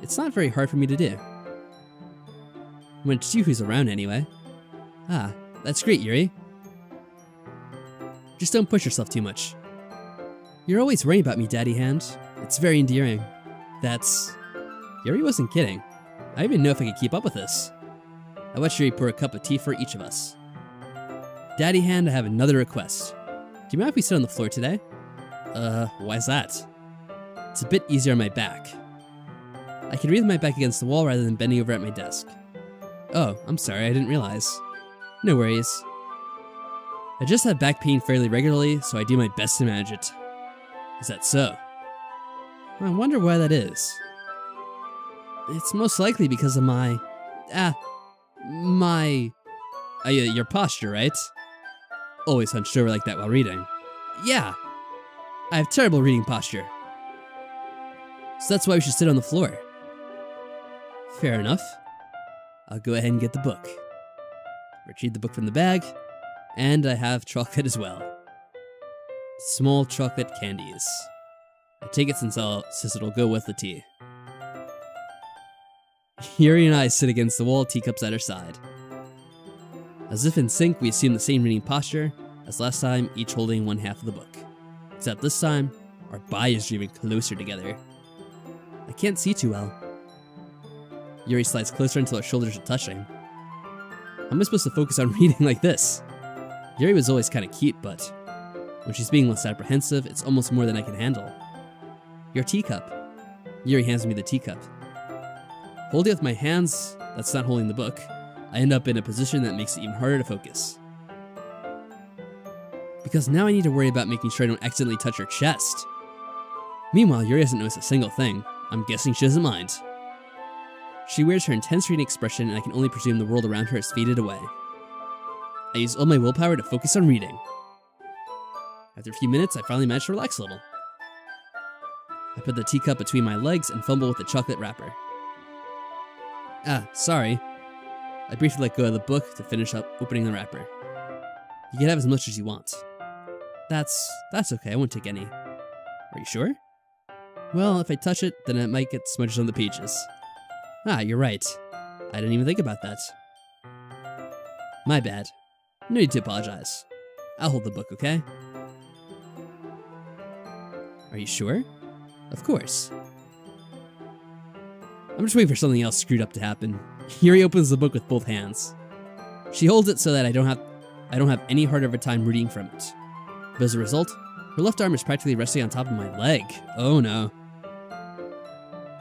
it's not very hard for me to do. When it's you who's around anyway. Ah, That's great, Yuri. Just don't push yourself too much. You're always worrying about me, Daddy Hand. It's very endearing. That's... Yuri wasn't kidding. I don't even know if I could keep up with this. I watched Yuri pour a cup of tea for each of us. Daddy Hand, I have another request. Do you mind if we sit on the floor today? Why's that? It's a bit easier on my back. I can read with my back against the wall rather than bending over at my desk. Oh, I'm sorry, I didn't realize. No worries. I just have back pain fairly regularly, so I do my best to manage it. Is that so? I wonder why that is. It's most likely because of your posture, right? Always hunched over like that while reading. Yeah, I have terrible reading posture. So that's why we should sit on the floor. Fair enough. I'll go ahead and get the book. Retrieve the book from the bag, and I have chocolate as well. Small chocolate candies. I take it since it'll go with the tea. Yuri and I sit against the wall, teacups at our side. As if in sync, we assume the same reading posture as last time, each holding one half of the book. Except this time, our bodies are even closer together. I can't see too well. Yuri slides closer until our shoulders are touching. How am I supposed to focus on reading like this? Yuri was always kind of cute, but when she's being less apprehensive, it's almost more than I can handle. Your teacup. Yuri hands me the teacup. Holding it with my hands, that's not holding the book, I end up in a position that makes it even harder to focus. Because now I need to worry about making sure I don't accidentally touch her chest. Meanwhile, Yuri hasn't noticed a single thing. I'm guessing she doesn't mind. She wears her intense reading expression, and I can only presume the world around her has faded away. I use all my willpower to focus on reading. After a few minutes, I finally manage to relax a little. I put the teacup between my legs and fumble with the chocolate wrapper. Ah, sorry. I briefly let go of the book to finish up opening the wrapper. You can have as much as you want. That's okay, I won't take any. Are you sure? Well, if I touch it, then it might get smudged on the pages. Ah, you're right. I didn't even think about that. My bad. No need to apologize. I'll hold the book, okay? Are you sure? Of course. I'm just waiting for something else screwed up to happen. Yuri opens the book with both hands. She holds it so that I don't have any harder of a time reading from it. But as a result, her left arm is practically resting on top of my leg. Oh no.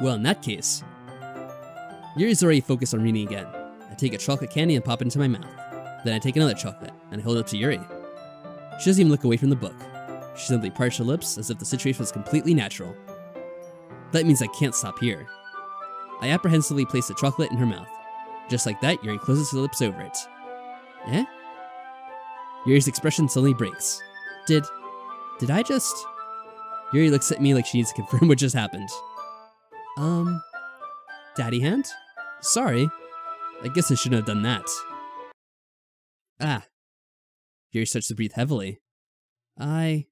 Well, in that case, Yuri's already focused on reading again. I take a chocolate candy and pop it into my mouth. Then I take another chocolate and I hold it up to Yuri. She doesn't even look away from the book. She simply parts her lips as if the situation was completely natural. That means I can't stop here. I apprehensively place the chocolate in her mouth. Just like that, Yuri closes her lips over it. Eh? Yuri's expression suddenly breaks. Did I just... Yuri looks at me like she needs to confirm what just happened. Daddy Hand? Sorry. I guess I shouldn't have done that. Ah. Yuri starts to breathe heavily. I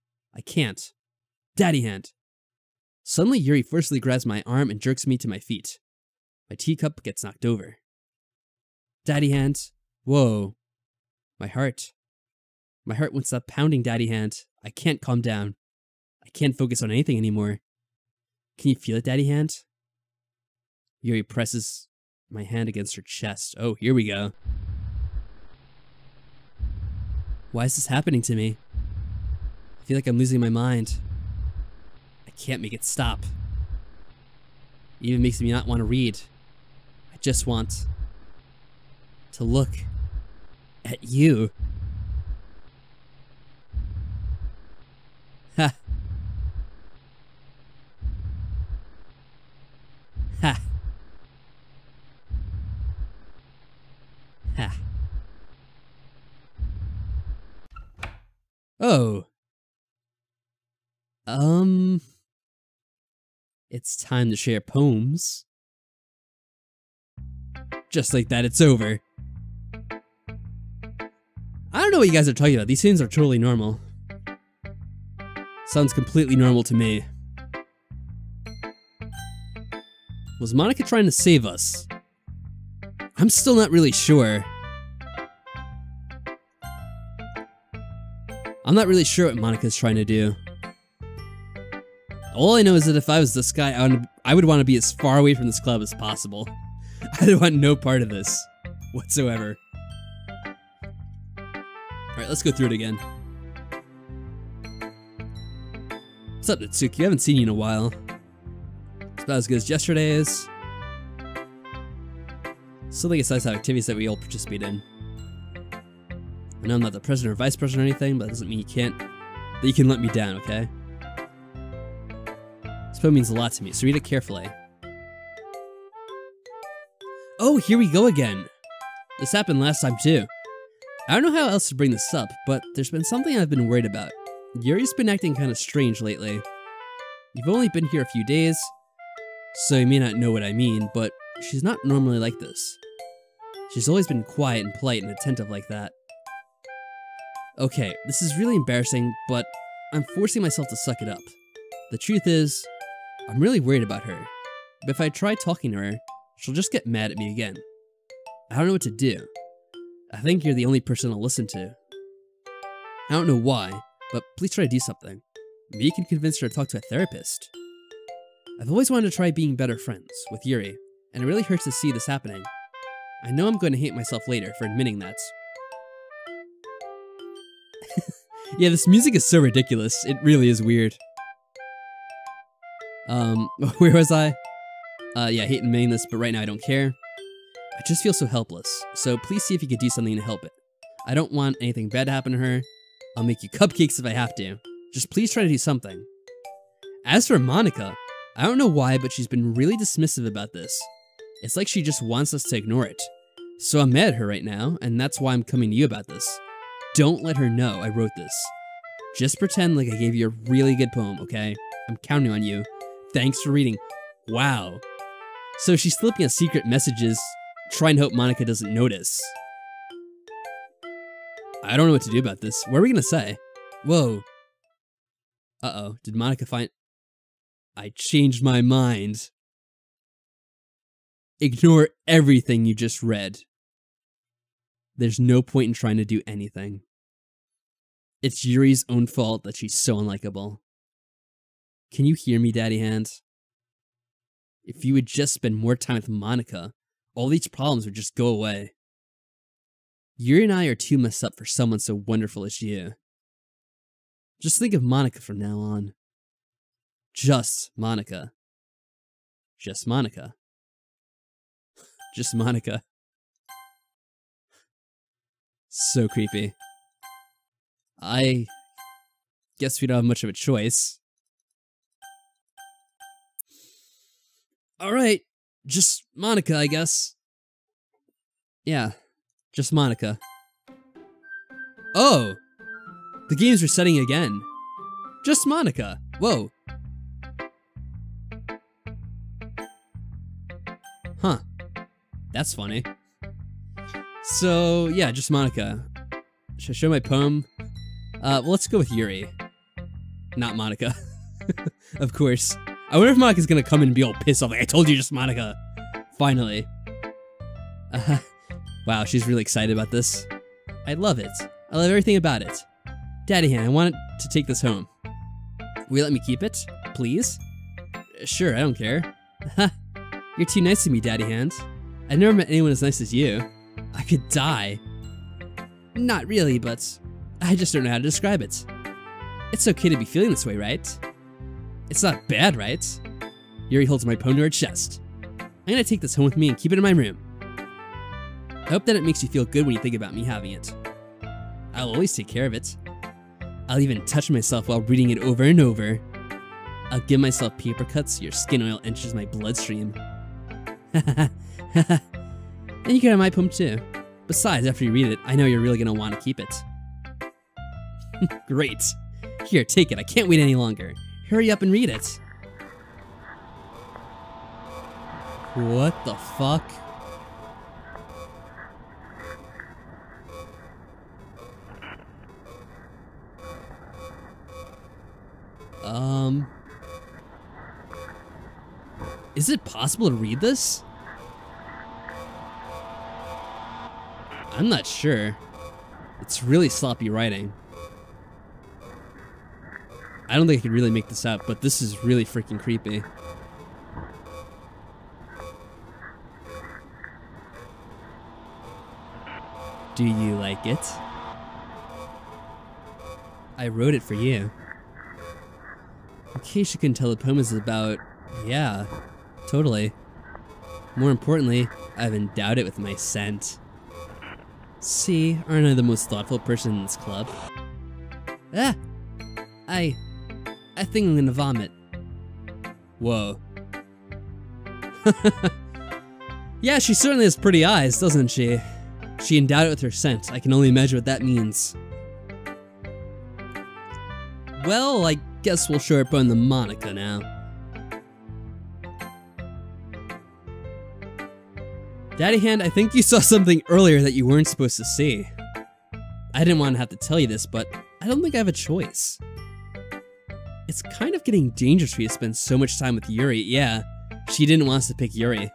can't. Daddy Hand. Suddenly, Yuri forcefully grabs my arm and jerks me to my feet. My teacup gets knocked over. Daddy Hand. Whoa. My heart won't stop pounding, Daddy Hand. I can't calm down. I can't focus on anything anymore. Can you feel it, Daddy Hand? Yuri presses my hand against her chest. Oh, here we go. Why is this happening to me? I feel like I'm losing my mind. I can't make it stop. It even makes me not want to read. I just want to look at you. Ha. Ha. Ha. Oh. It's time to share poems. Just like that, it's over. I don't know what you guys are talking about. These scenes are totally normal. Sounds completely normal to me. Was Monica trying to save us? I'm still not really sure. I'm not really sure what Monica's trying to do. All I know is that if I was this guy, I would want to be as far away from this club as possible. I want no part of this whatsoever. Alright, let's go through it again. What's up, Natsuki? I haven't seen you in a while. It's about as good as yesterday's. Still think it's nice to have activities that we all participate in. I know I'm not the president or vice president or anything, but that doesn't mean that you can let me down, okay? This poem means a lot to me, so read it carefully. Oh, here we go again! This happened last time too. I don't know how else to bring this up, but there's been something I've been worried about. Yuri's been acting kind of strange lately. You've only been here a few days, so you may not know what I mean, but she's not normally like this. She's always been quiet and polite and attentive like that. Okay, this is really embarrassing, but I'm forcing myself to suck it up. The truth is, I'm really worried about her. But if I try talking to her, she'll just get mad at me again. I don't know what to do. I think you're the only person I'll listen to. I don't know why, but please try to do something. Maybe you can convince her to talk to a therapist. I've always wanted to try being better friends with Yuri, and it really hurts to see this happening. I know I'm going to hate myself later for admitting that. Yeah, this music is so ridiculous. It really is weird. Where was I? Yeah, I hate admitting this, but right now I don't care. I just feel so helpless, so please see if you could do something to help it. I don't want anything bad to happen to her. I'll make you cupcakes if I have to. Just please try to do something. As for Monica, I don't know why, but she's been really dismissive about this. It's like she just wants us to ignore it. So I'm mad at her right now, and that's why I'm coming to you about this. Don't let her know I wrote this. Just pretend like I gave you a really good poem, okay? I'm counting on you. Thanks for reading. Wow. So she's slipping us secret messages, trying to hope Monica doesn't notice. I don't know what to do about this. What are we gonna say? Whoa. Uh-oh. Did Monica find... I changed my mind. Ignore everything you just read. There's no point in trying to do anything. It's Yuri's own fault that she's so unlikable. Can you hear me, Daddy Hand? If you would just spend more time with Monica, all these problems would just go away. Yuri and I are too messed up for someone so wonderful as you. Just think of Monica from now on. Just Monica. Just Monica. Just Monica. So creepy. I guess we don't have much of a choice. Alright, just Monica, I guess. Yeah, just Monica. Oh! The game's resetting again. Just Monica. Whoa. Huh. That's funny. So, yeah, just Monica. Should I show my poem? Well, let's go with Yuri. Not Monica. Of course. I wonder if Monica's gonna come in and be all pissed off, like, I told you, just Monica. Finally. Wow, she's really excited about this. I love it. I love everything about it. Daddy Hand, I want to take this home. Will you let me keep it? Please? Sure, I don't care. You're too nice to me, Daddy Hand. I've never met anyone as nice as you. I could die. Not really, but I just don't know how to describe it. It's okay to be feeling this way, right? It's not bad, right? Yuri holds my poem to her chest. I'm gonna take this home with me and keep it in my room. I hope that it makes you feel good when you think about me having it. I'll always take care of it. I'll even touch myself while reading it over and over. I'll give myself paper cuts so your skin oil enters my bloodstream. And you can have my poem too. Besides, after you read it, I know you're really gonna want to keep it. Great. Here, take it. I can't wait any longer. Hurry up and read it. What the fuck? Is it possible to read this? I'm not sure. It's really sloppy writing. I don't think I could really make this out, but this is really freaking creepy. Do you like it? I wrote it for you. In case you couldn't tell, the poem is about... Yeah, totally. More importantly, I've endowed it with my scent. See, aren't I the most thoughtful person in this club? Ah! I think I'm gonna vomit. Whoa. Yeah, she certainly has pretty eyes, doesn't she? She endowed it with her scent. I can only imagine what that means. Well, I guess we'll show up on the Monica now. Daddy Hand, I think you saw something earlier that you weren't supposed to see. I didn't want to have to tell you this, but I don't think I have a choice. It's kind of getting dangerous for you to spend so much time with Yuri. Yeah, she didn't want us to pick Yuri.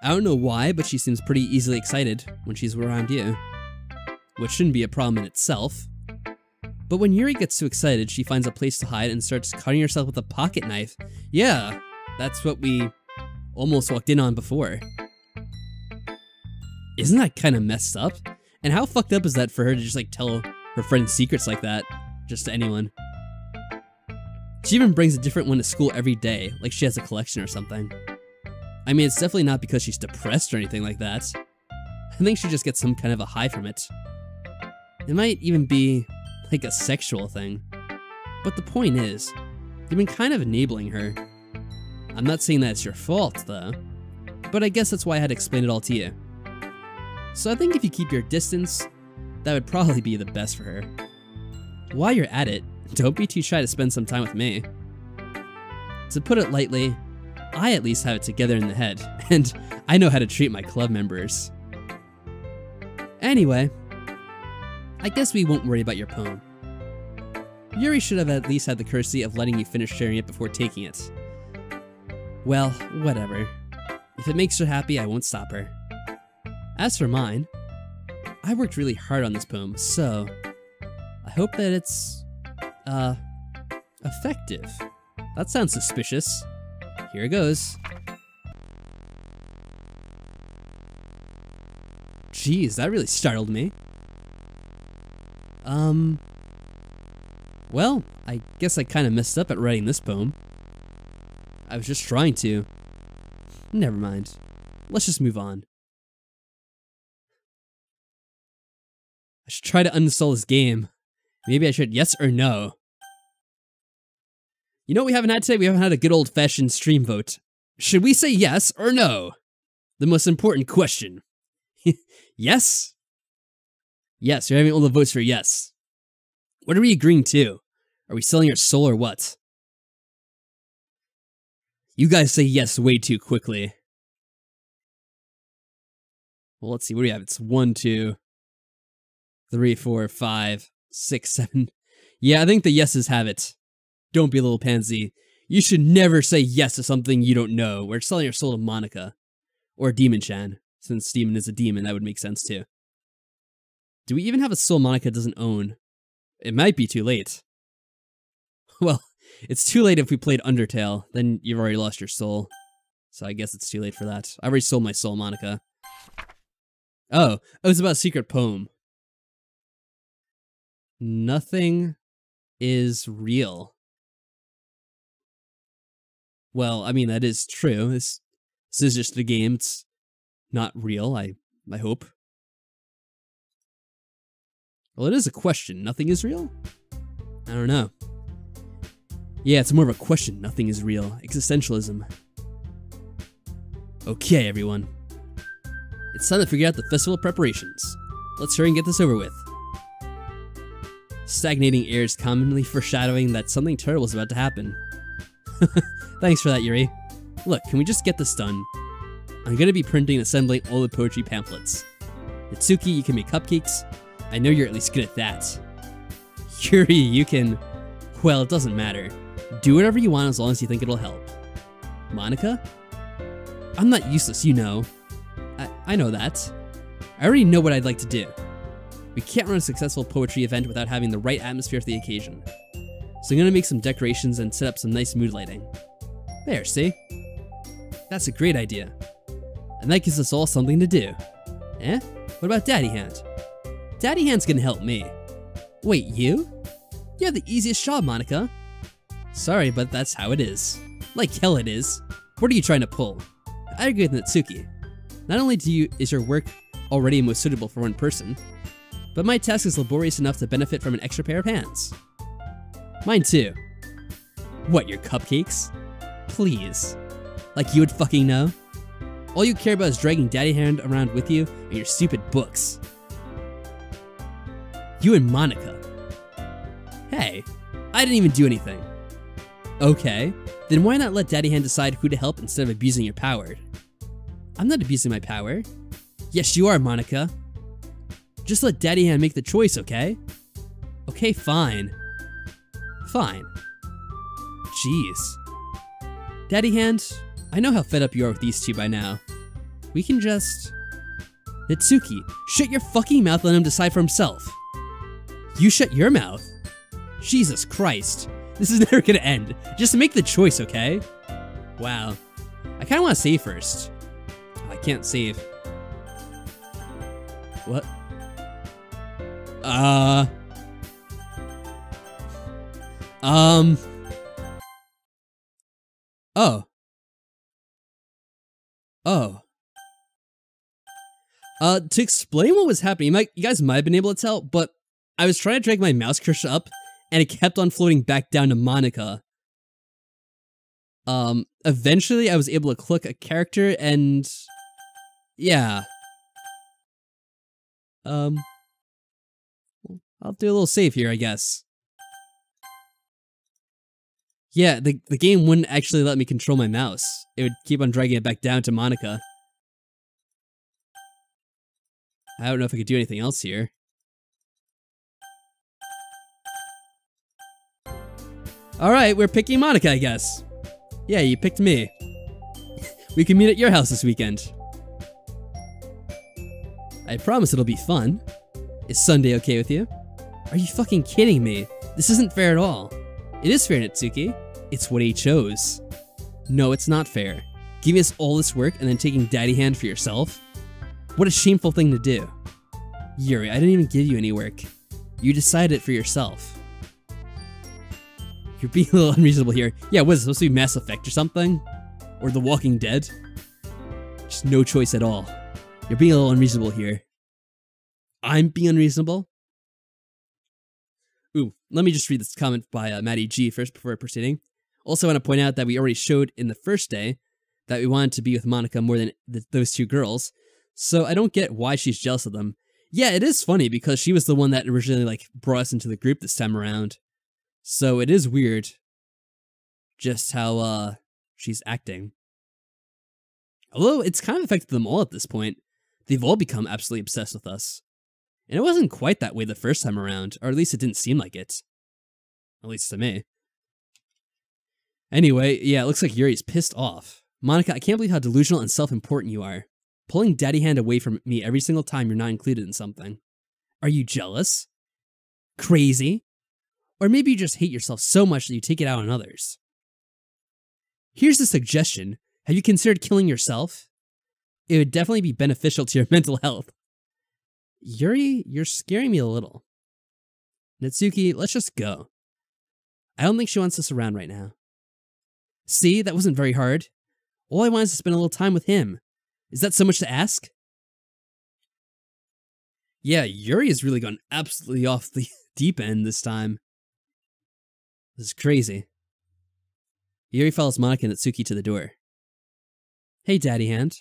I don't know why, but she seems pretty easily excited when she's around you. Which shouldn't be a problem in itself. But when Yuri gets too excited, she finds a place to hide and starts cutting herself with a pocket knife. Yeah, that's what we almost walked in on before. Isn't that kind of messed up? And how fucked up is that for her to just like tell her friends secrets like that, just to anyone? She even brings a different one to school every day, like she has a collection or something. I mean, it's definitely not because she's depressed or anything like that. I think she just gets some kind of a high from it. It might even be like a sexual thing. But the point is, you've been kind of enabling her. I'm not saying that it's your fault, though. But I guess that's why I had to explain it all to you. So I think if you keep your distance, that would probably be the best for her. While you're at it, don't be too shy to spend some time with me. To put it lightly, I at least have it together in the head, and I know how to treat my club members. Anyway, I guess we won't worry about your poem. Yuri should have at least had the courtesy of letting you finish sharing it before taking it. Well, whatever. If it makes her happy, I won't stop her. As for mine, I worked really hard on this poem, so I hope that it's, effective. That sounds suspicious. Here it goes. Jeez, that really startled me. Well, I guess I kind of messed up at writing this poem. I was just trying to. Never mind. Let's just move on. I should try to uninstall this game. Maybe I should, yes or no? You know what we haven't had today? We haven't had a good old-fashioned stream vote. Should we say yes or no? The most important question. Yes? Yes, you're having all the votes for yes. What are we agreeing to? Are we selling our soul or what? You guys say yes way too quickly. Well, let's see. What do we have? It's 1, 2, 3, 4, 5, 6, 7. Yeah, I think the yeses have it. Don't be a little pansy. You should never say yes to something you don't know. We're selling our soul to Monica. Or Demon-chan. Since Demon is a demon, that would make sense too. Do we even have a soul Monica doesn't own? It might be too late. Well, it's too late if we played Undertale. Then you've already lost your soul. So I guess it's too late for that. I already sold my soul, Monica. Oh, it was about a secret poem. Nothing is real. Well, I mean, that is true. This is just a game. It's not real, I hope. Well, it is a question. Nothing is real? I don't know. Yeah, it's more of a question. Nothing is real. Existentialism. Okay, everyone. It's time to figure out the festival preparations. Let's hurry and get this over with. Stagnating air is commonly foreshadowing that something terrible is about to happen. Thanks for that, Yuri. Look, can we just get this done? I'm gonna be printing and assembling all the poetry pamphlets. Itsuki, you can make cupcakes. I know you're at least good at that. Yuri, you can... Well, it doesn't matter. Do whatever you want as long as you think it'll help. Monica? I'm not useless, you know. I know that. I already know what I'd like to do. We can't run a successful poetry event without having the right atmosphere for the occasion. So I'm gonna make some decorations and set up some nice mood lighting. There, see? That's a great idea. And that gives us all something to do. Eh? What about Daddy Hand? Daddy Hand's gonna help me. Wait, you? You have the easiest job, Monica. Sorry, but that's how it is. Like hell it is. What are you trying to pull? I agree with Natsuki. Not only is your work already most suitable for one person, but my task is laborious enough to benefit from an extra pair of hands. Mine too. What, your cupcakes? Please. Like you would fucking know? All you care about is dragging Daddy Hand around with you and your stupid books. You and Monica. Hey, I didn't even do anything. Okay, then why not let Daddy Hand decide who to help instead of abusing your power? I'm not abusing my power. Yes, you are, Monica. Just let Daddy Hand make the choice, okay? Okay, fine. Fine. Jeez. Daddy Hand, I know how fed up you are with these two by now. We can just... Natsuki, shut your fucking mouth and let him decide for himself. You shut your mouth? Jesus Christ. This is never gonna end. Just make the choice, okay? Wow. I kinda wanna save first. I can't save. What? Oh. Oh. To explain what was happening, you guys might have been able to tell, but I was trying to drag my mouse cursor up, and it kept on floating back down to Monica. Eventually I was able to click a character, and... yeah. I'll do a little save here, I guess. Yeah, the game wouldn't actually let me control my mouse. It would keep on dragging it back down to Monica. I don't know if I could do anything else here. Alright, we're picking Monica, I guess. Yeah, you picked me. We can meet at your house this weekend. I promise it'll be fun. Is Sunday okay with you? Are you fucking kidding me? This isn't fair at all. It is fair, Natsuki. It's what he chose. No, it's not fair. Giving us all this work and then taking Daddy Hand for yourself? What a shameful thing to do. Yuri, I didn't even give you any work. You decided it for yourself. You're being a little unreasonable here. Yeah, what is it, supposed to be Mass Effect or something? Or The Walking Dead? Just no choice at all. You're being a little unreasonable here. I'm being unreasonable? Ooh, let me just read this comment by Maddie G first before proceeding. Also, I want to point out that we already showed in the first day that we wanted to be with Monica more than those two girls, so I don't get why she's jealous of them. Yeah, it is funny because she was the one that originally brought us into the group this time around. So it is weird just how she's acting. Although it's kind of affected them all at this point. They've all become absolutely obsessed with us. And it wasn't quite that way the first time around, or at least it didn't seem like it. At least to me. Anyway, yeah, it looks like Yuri's pissed off. Monica, I can't believe how delusional and self-important you are. Pulling Daddy Hand away from me every single time you're not included in something. Are you jealous? Crazy? Or maybe you just hate yourself so much that you take it out on others. Here's a suggestion. Have you considered killing yourself? It would definitely be beneficial to your mental health. Yuri, you're scaring me a little. Natsuki, let's just go. I don't think she wants us around right now. See, that wasn't very hard. All I want is to spend a little time with him. Is that so much to ask? Yeah, Yuri has really gone absolutely off the deep end this time. This is crazy. Yuri follows Monica and Natsuki to the door. Hey, Daddy Hand.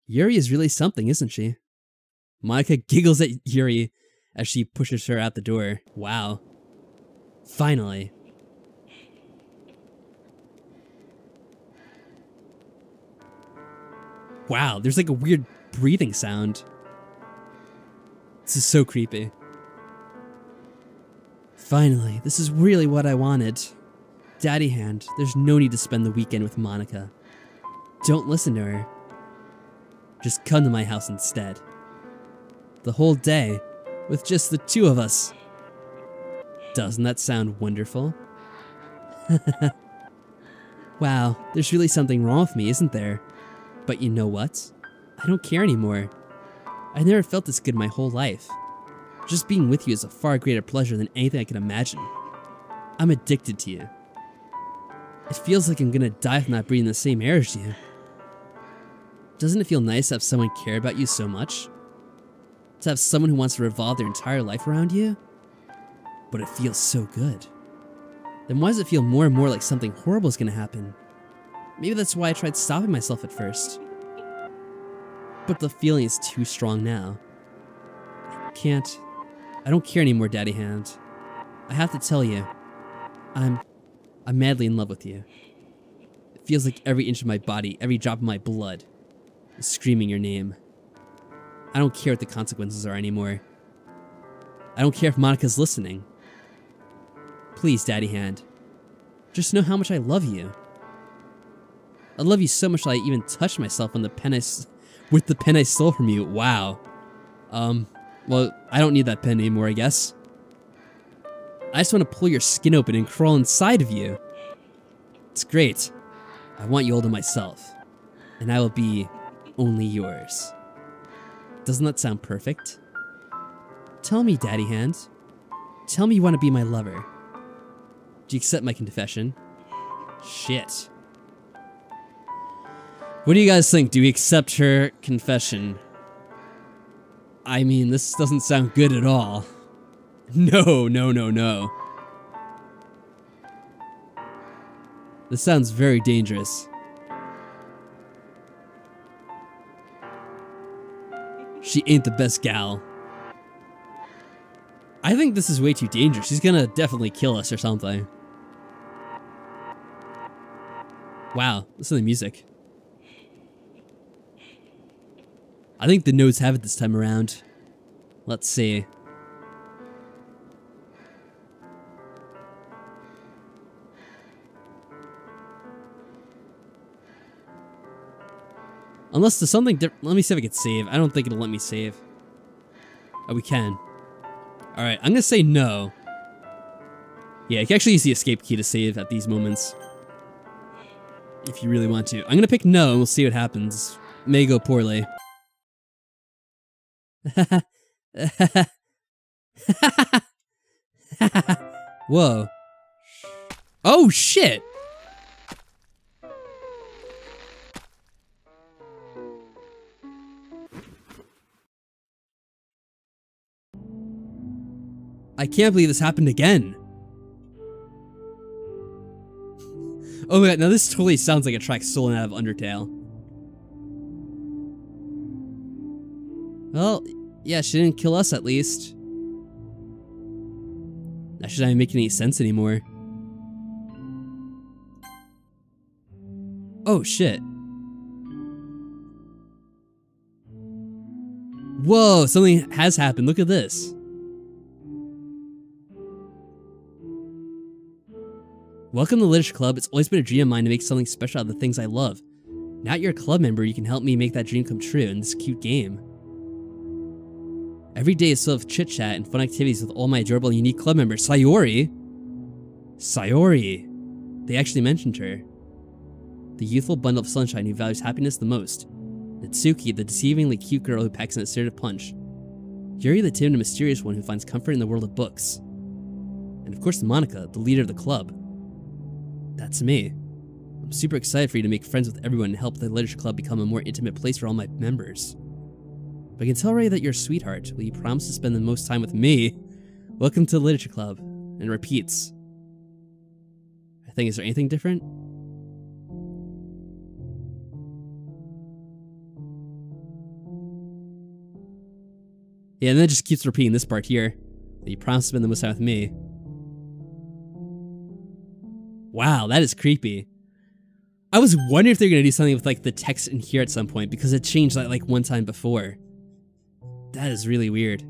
Yuri is really something, isn't she? Monica giggles at Yuri as she pushes her out the door. Wow. Finally. Wow, there's like a weird breathing sound. This is so creepy. Finally, this is really what I wanted. Daddy Hand, there's no need to spend the weekend with Monica. Don't listen to her. Just come to my house instead. The whole day, with just the two of us. Doesn't that sound wonderful? Wow, there's really something wrong with me, isn't there? But you know what? I don't care anymore. I never felt this good my whole life. Just being with you is a far greater pleasure than anything I can imagine. I'm addicted to you. It feels like I'm gonna die from not breathing the same air as you. Doesn't it feel nice to have someone care about you so much? To have someone who wants to revolve their entire life around you? But it feels so good. Then why does it feel more and more like something horrible is gonna happen? Maybe that's why I tried stopping myself at first. But the feeling is too strong now. I don't care anymore, Daddy Hand. I have to tell you, I'm madly in love with you. It feels like every inch of my body, every drop of my blood is screaming your name. I don't care what the consequences are anymore. I don't care if Monika's listening. Please, Daddy Hand, just know how much I love you. I love you so much that I even touched myself on with the pen I stole from you. Wow. Well, I don't need that pen anymore, I guess. I just want to pull your skin open and crawl inside of you. It's great. I want you all to myself. And I will be only yours. Doesn't that sound perfect? Tell me, Daddy Hand. Tell me you want to be my lover. Do you accept my confession? Shit. What do you guys think? Do we accept her confession? I mean, this doesn't sound good at all. No, no, no, no. This sounds very dangerous. She ain't the best gal. I think this is way too dangerous. She's gonna definitely kill us or something. Wow, listen to the music. I think the notes have it this time around. Let's see. Unless there's something different. Let me see if I can save. I don't think it'll let me save. Oh, we can. Alright, I'm gonna say no. Yeah, you can actually use the escape key to save at these moments. If you really want to. I'm gonna pick no and we'll see what happens. May go poorly. Whoa. Oh shit! I can't believe this happened again. Oh my god, now this totally sounds like a track stolen out of Undertale. Well, yeah, she didn't kill us at least. That shouldn't even make any sense anymore. Oh shit. Whoa, something has happened. Look at this. Welcome to the Literature Club. It's always been a dream of mine to make something special out of the things I love. Now that you're a club member, you can help me make that dream come true in this cute game. Every day is full of chit-chat and fun activities with all my adorable and unique club members. Sayori? Sayori. They actually mentioned her. The youthful bundle of sunshine who values happiness the most. Natsuki, the deceivingly cute girl who packs an assertive punch. Yuri, the timid and mysterious one who finds comfort in the world of books. And of course Monika, the leader of the club. That's me. I'm super excited for you to make friends with everyone and help the Literature Club become a more intimate place for all my members. But I can tell already that you're a sweetheart. Will you promise to spend the most time with me? Welcome to the Literature Club. And it repeats. I think, is there anything different? Yeah, and then it just keeps repeating this part here. That you promise to spend the most time with me. Wow, that is creepy. I was wondering if they're gonna do something with like the text in here at some point because it changed that like one time before. That is really weird.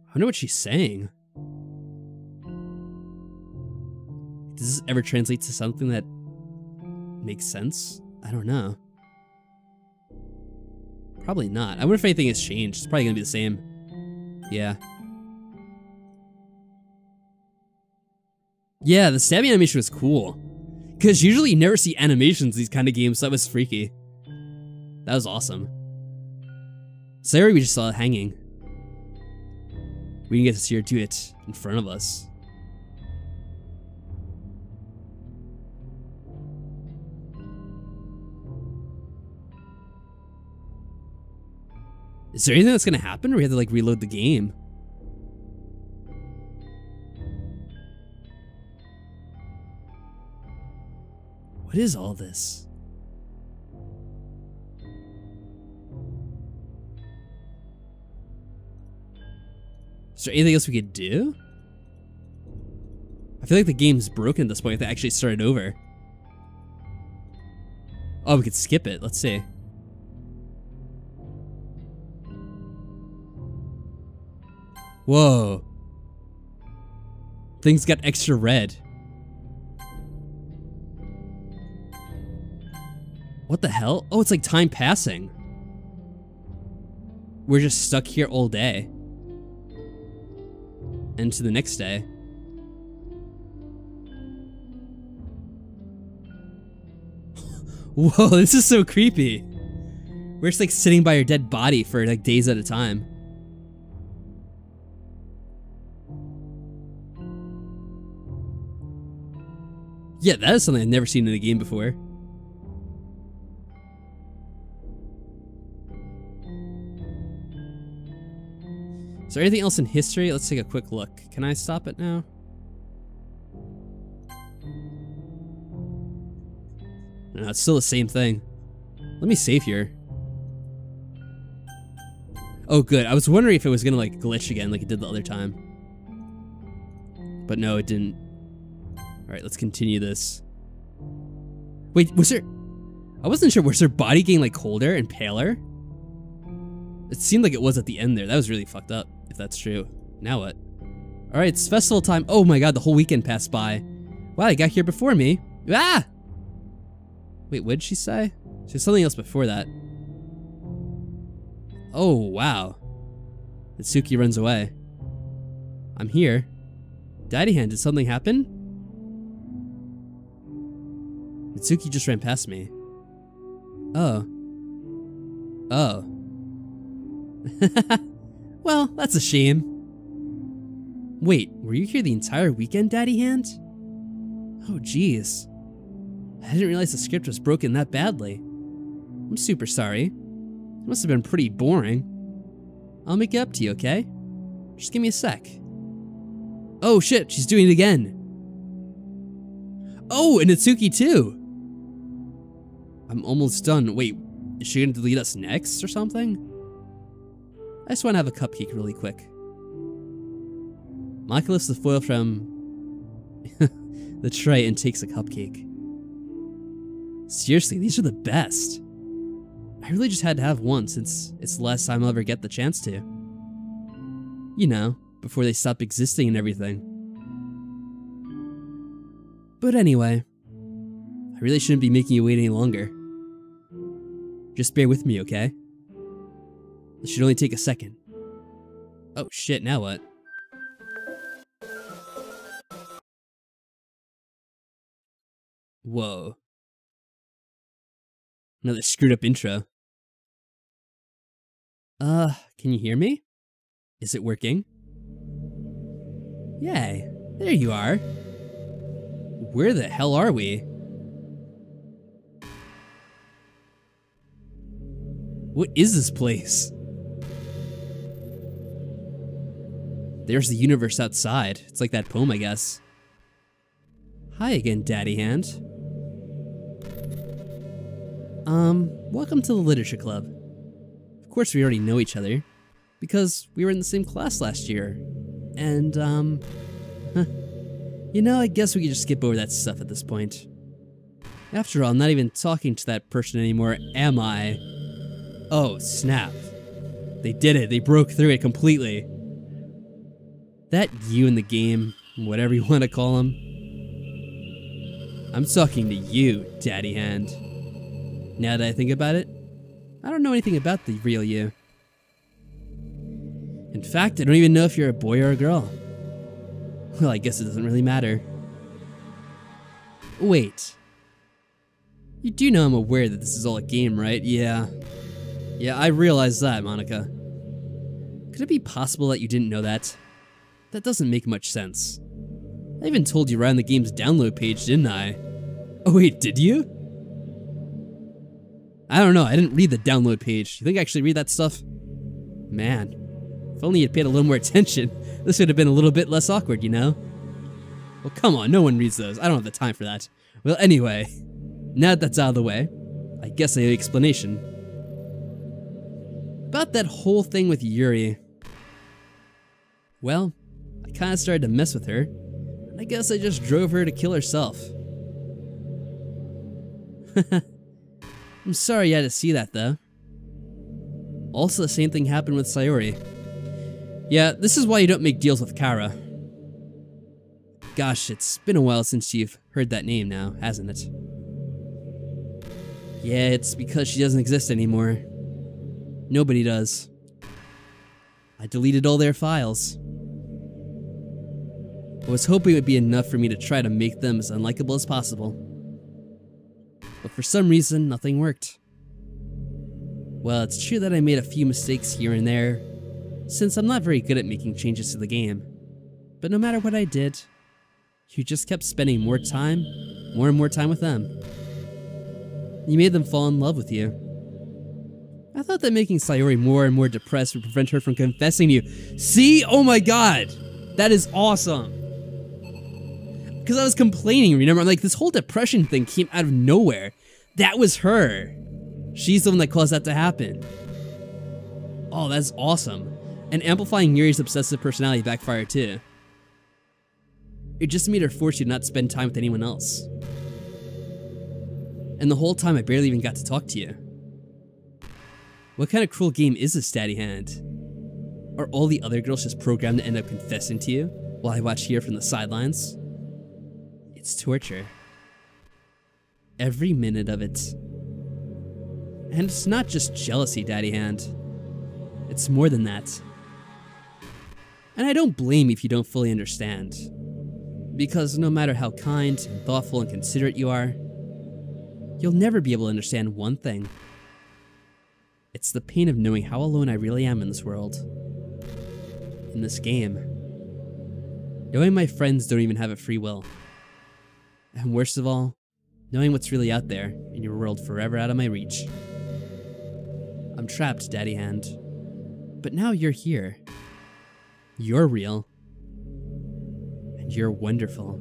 I wonder what she's saying. Does this ever translate to something that makes sense? I don't know. Probably not. I wonder if anything has changed. It's probably gonna be the same. Yeah. Yeah, the stabbing animation was cool. Because usually you never see animations in these kind of games, so that was freaky. That was awesome. Sorry, we just saw it hanging. We didn't get to see her do it in front of us. Is there anything that's gonna happen, or we have to like reload the game? What is all this? Is there anything else we could do? I feel like the game's broken at this point if they actually started over. Oh, we could skip it. Let's see. Whoa. Things got extra red. What the hell? Oh, it's like time passing. We're just stuck here all day. And to the next day. Whoa, this is so creepy. We're just like sitting by your dead body for like days at a time. Yeah, that is something I've never seen in a game before. Is there anything else in history? Let's take a quick look. Can I stop it now? No, it's still the same thing. Let me save here. Oh, good. I was wondering if it was gonna like glitch again like it did the other time. But no, it didn't. Alright, let's continue this. Wait, was there... I wasn't sure, was her body getting like colder and paler? It seemed like it was at the end there. That was really fucked up, if that's true. Now what? Alright, it's festival time. Oh my god, the whole weekend passed by. Wow, they got here before me. Ah! Wait, what did she say? She said something else before that. Oh, wow. Mitsuki runs away. I'm here. Daddy Hand, did something happen? Mitsuki just ran past me. Oh. Oh. Well, that's a shame. Wait, were you here the entire weekend, Daddy Hand? Oh, jeez. I didn't realize the script was broken that badly. I'm super sorry. It must have been pretty boring. I'll make it up to you, okay? Just give me a sec. Oh shit, she's doing it again. Oh, and Natsuki too. I'm almost done. Wait, is she gonna delete us next or something? I just wanna have a cupcake really quick. Maka lifts the foil from the tray and takes a cupcake. Seriously, these are the best. I really just had to have one since it's the last time I'll ever get the chance to. You know, before they stop existing and everything. But anyway, I really shouldn't be making you wait any longer. Just bear with me, okay? This should only take a second. Oh shit, now what? Whoa. Another screwed up intro. Can you hear me? Is it working? Yay, there you are. Where the hell are we? What is this place? There's the universe outside. It's like that poem, I guess. Hi again, Daddy Hand. Welcome to the Literature Club. Of course we already know each other, because we were in the same class last year. And, you know, I guess we could just skip over that stuff at this point. After all, I'm not even talking to that person anymore, am I? Oh, snap. They did it. They broke through it completely. That you in the game, whatever you want to call him. I'm talking to you, Daddy Hand. Now that I think about it, I don't know anything about the real you. In fact, I don't even know if you're a boy or a girl. Well, I guess it doesn't really matter. Wait. You do know I'm aware that this is all a game, right? Yeah. Yeah, I realize that, Monica. Could it be possible that you didn't know that? That doesn't make much sense. I even told you right on the game's download page, didn't I? Oh wait, did you? I don't know, I didn't read the download page. You think I actually read that stuff? Man, if only you'd paid a little more attention, this would have been a little bit less awkward, you know? Well, come on, no one reads those. I don't have the time for that. Well, anyway, now that that's out of the way, I guess I have an explanation. About that whole thing with Yuri. Well, I kinda started to mess with her, and I guess I just drove her to kill herself. I'm sorry you had to see that, though. Also, the same thing happened with Sayori. Yeah, this is why you don't make deals with Kara. Gosh, it's been a while since you've heard that name now, hasn't it? Yeah, it's because she doesn't exist anymore. Nobody does. I deleted all their files. I was hoping it would be enough for me to try to make them as unlikable as possible. But for some reason, nothing worked. Well, it's true that I made a few mistakes here and there, since I'm not very good at making changes to the game. But no matter what I did, you just kept spending more and more time with them. You made them fall in love with you. I thought that making Sayori more and more depressed would prevent her from confessing to you. See? Oh my god! That is awesome! Because I was complaining, remember? Like, this whole depression thing came out of nowhere. That was her. She's the one that caused that to happen. Oh, that's awesome. And amplifying Yuri's obsessive personality backfired too. It just made her force you to not spend time with anyone else. And the whole time I barely even got to talk to you. What kind of cruel game is this, Daddy Hand? Are all the other girls just programmed to end up confessing to you while I watch here from the sidelines? It's torture. Every minute of it. And it's not just jealousy, Daddy Hand. It's more than that. And I don't blame you if you don't fully understand. Because no matter how kind and thoughtful and considerate you are, you'll never be able to understand one thing. It's the pain of knowing how alone I really am in this world. In this game. Knowing my friends don't even have a free will. And worst of all, knowing what's really out there in your world forever out of my reach. I'm trapped, Daddy Hand. But now you're here. You're real. And you're wonderful.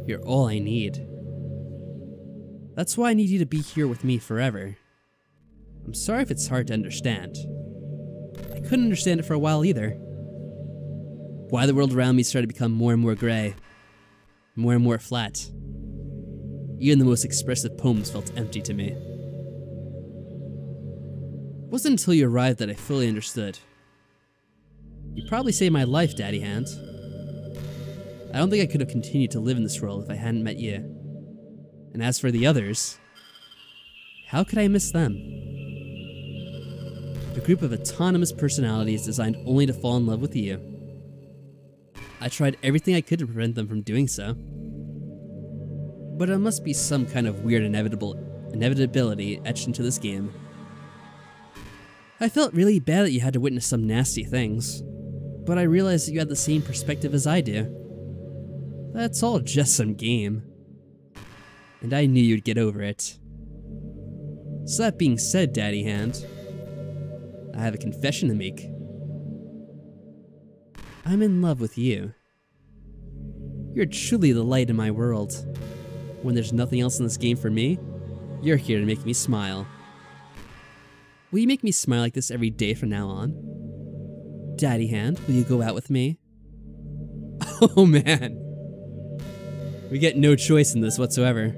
You're all I need. That's why I need you to be here with me forever. I'm sorry if it's hard to understand. I couldn't understand it for a while either. Why the world around me started to become more and more gray. More and more flat. Even the most expressive poems felt empty to me. It wasn't until you arrived that I fully understood. You probably saved my life, Daddy Hand. I don't think I could have continued to live in this world if I hadn't met you. And as for the others, how could I miss them? A group of autonomous personalities designed only to fall in love with you. I tried everything I could to prevent them from doing so. But it must be some kind of weird inevitability etched into this game. I felt really bad that you had to witness some nasty things, but I realized that you had the same perspective as I do. That's all just some game. And I knew you'd get over it. So that being said, Daddy Hand, I have a confession to make. I'm in love with you. You're truly the light in my world. When there's nothing else in this game for me, you're here to make me smile. Will you make me smile like this every day from now on? Daddy Hand, will you go out with me? Oh man. We get no choice in this whatsoever.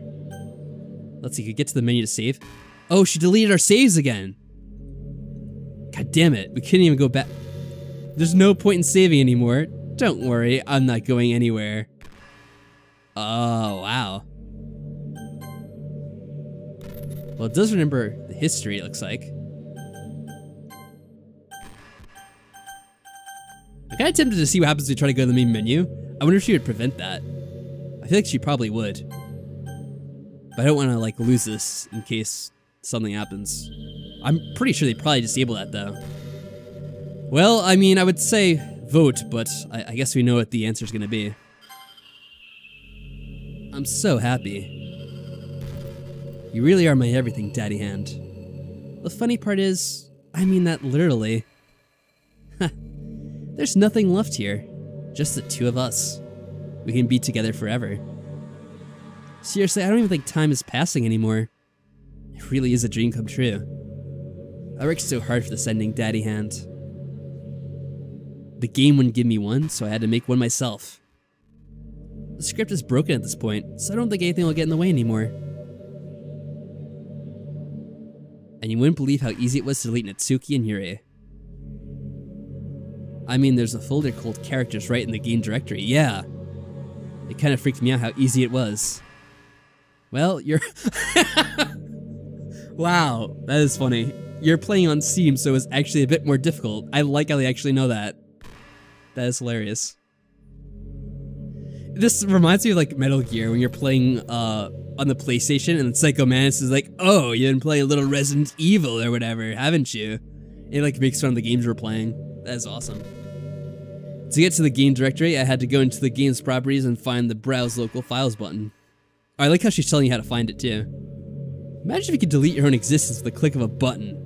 Let's see, could get to the menu to save. Oh, she deleted our saves again. God damn it, we couldn't even go back. There's no point in saving anymore. Don't worry, I'm not going anywhere. Oh, wow. Well, it does remember the history, it looks like. I'm kind of tempted to see what happens if we try to go to the main menu. I wonder if she would prevent that. I feel like she probably would. But I don't want to, like, lose this in case something happens. I'm pretty sure they probably disable that, though. Well, I mean, I would say vote, but I guess we know what the answer's gonna be. I'm so happy. You really are my everything, Daddy Hand. The funny part is, I mean that literally. There's nothing left here. Just the two of us. We can be together forever. Seriously, I don't even think time is passing anymore. It really is a dream come true. I worked so hard for this ending, Daddy Hand. The game wouldn't give me one, so I had to make one myself. The script is broken at this point, so I don't think anything will get in the way anymore. And you wouldn't believe how easy it was to delete Natsuki and Yuri. I mean, there's a folder called characters right in the game directory, yeah. It kind of freaked me out how easy it was. Well, you're... Wow, that is funny. You're playing on Steam, so it's actually a bit more difficult. I like how they actually know that. That is hilarious. This reminds me of like Metal Gear when you're playing on the PlayStation and Psycho Mantis is like, oh, you've been playing a little Resident Evil or whatever, haven't you? It like makes fun of the games we're playing. That is awesome. To get to the game directory, I had to go into the game's properties and find the Browse Local Files button. I like how she's telling you how to find it too. Imagine if you could delete your own existence with the click of a button.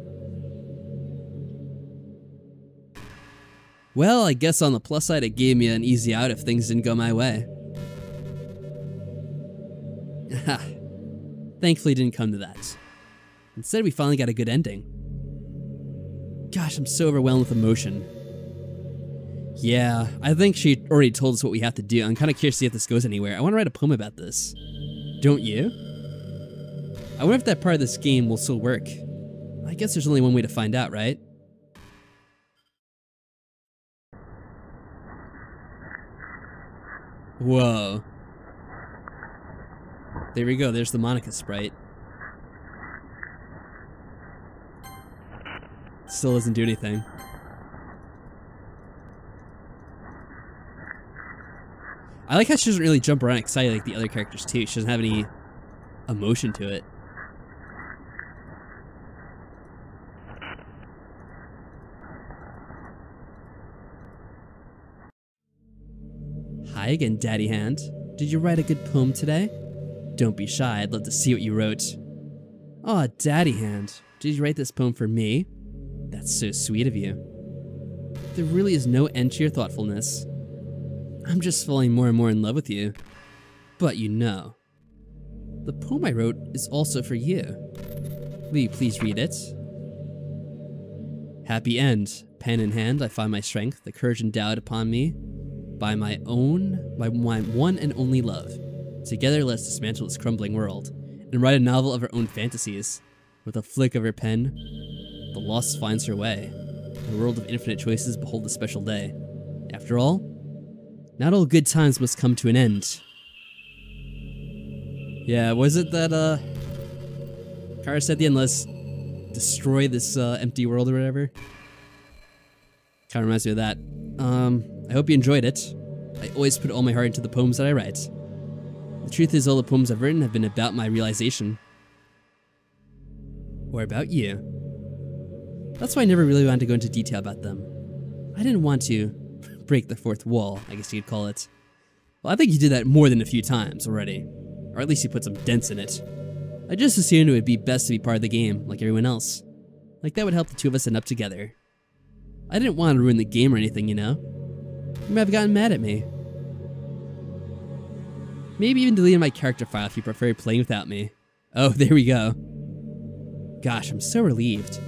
Well, I guess on the plus side it gave me an easy out if things didn't go my way. Thankfully it didn't come to that. Instead we finally got a good ending. Gosh, I'm so overwhelmed with emotion. Yeah, I think she already told us what we have to do. I'm kind of curious to see if this goes anywhere. I want to write a poem about this. Don't you? I wonder if that part of this game will still work. I guess there's only one way to find out, right? Whoa. There we go, there's the Monica sprite. Still doesn't do anything. I like how she doesn't really jump around excited like the other characters too. She doesn't have any emotion to it. Hi again, Daddy Hand. Did you write a good poem today? Don't be shy, I'd love to see what you wrote. Aw, Daddy Hand, did you write this poem for me? That's so sweet of you. There really is no end to your thoughtfulness. I'm just falling more and more in love with you. But you know, the poem I wrote is also for you. Will you please read it? Happy end. Pen in hand, I find my strength, the courage endowed upon me by my one and only love. Together let's dismantle this crumbling world and write a novel of our own fantasies. With a flick of her pen, the lost finds her way. In a world of infinite choices, behold a special day. After all, not all good times must come to an end. Yeah, was it that, Kara said at the end, let's destroy this, empty world or whatever? Kinda reminds me of that. I hope you enjoyed it. I always put all my heart into the poems that I write. The truth is, all the poems I've written have been about my realization. Or about you. That's why I never really wanted to go into detail about them. I didn't want to break the fourth wall, I guess you could call it. Well, I think you did that more than a few times already. Or at least you put some dents in it. I just assumed it would be best to be part of the game, like everyone else. Like that would help the two of us end up together. I didn't want to ruin the game or anything, you know? You might have gotten mad at me. Maybe even deleting my character file if you prefer playing without me. Oh, there we go. Gosh, I'm so relieved.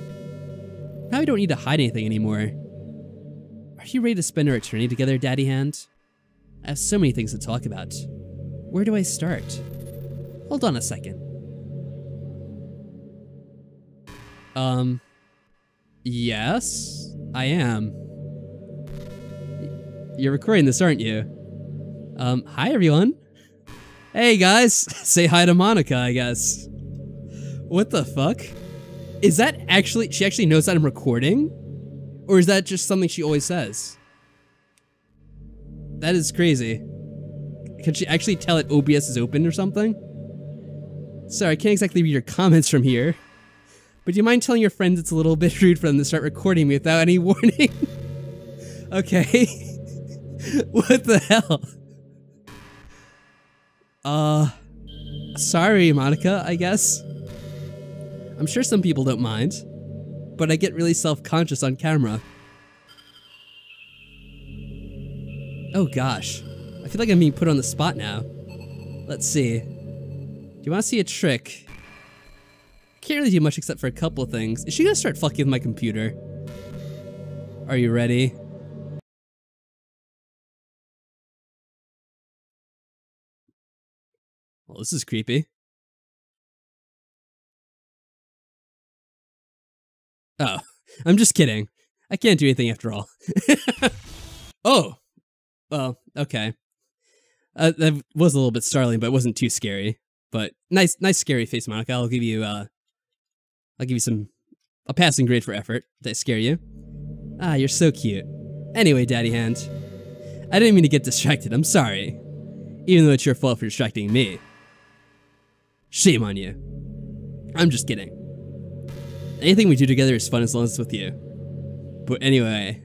Now we don't need to hide anything anymore. Are you ready to spend our eternity together, Daddy Hand? I have so many things to talk about. Where do I start? Hold on a second. Yes, I am. You're recording this, aren't you? Hi everyone. Hey guys, say hi to Monica, I guess. What the fuck? Is that actually, she actually knows that I'm recording? Or is that just something she always says? That is crazy. Can she actually tell that OBS is open or something? Sorry, I can't exactly read your comments from here. But do you mind telling your friends it's a little bit rude for them to start recording me without any warning? Okay. What the hell? Sorry, Monica, I guess. I'm sure some people don't mind, but I get really self-conscious on camera. Oh gosh. I feel like I'm being put on the spot now. Let's see. Do you want to see a trick? Can't really do much except for a couple of things. Is she gonna start fucking with my computer? Are you ready? Well, this is creepy. Oh, I'm just kidding. I can't do anything after all. Oh! Well, okay. That was a little bit startling, but it wasn't too scary. But nice scary face, Monica. I'll give you a passing grade for effort. Did I scare you? Ah, you're so cute. Anyway, Daddy Hand, I didn't mean to get distracted. I'm sorry. Even though it's your fault for distracting me. Shame on you. I'm just kidding. Anything we do together is fun as long as it's with you. But anyway,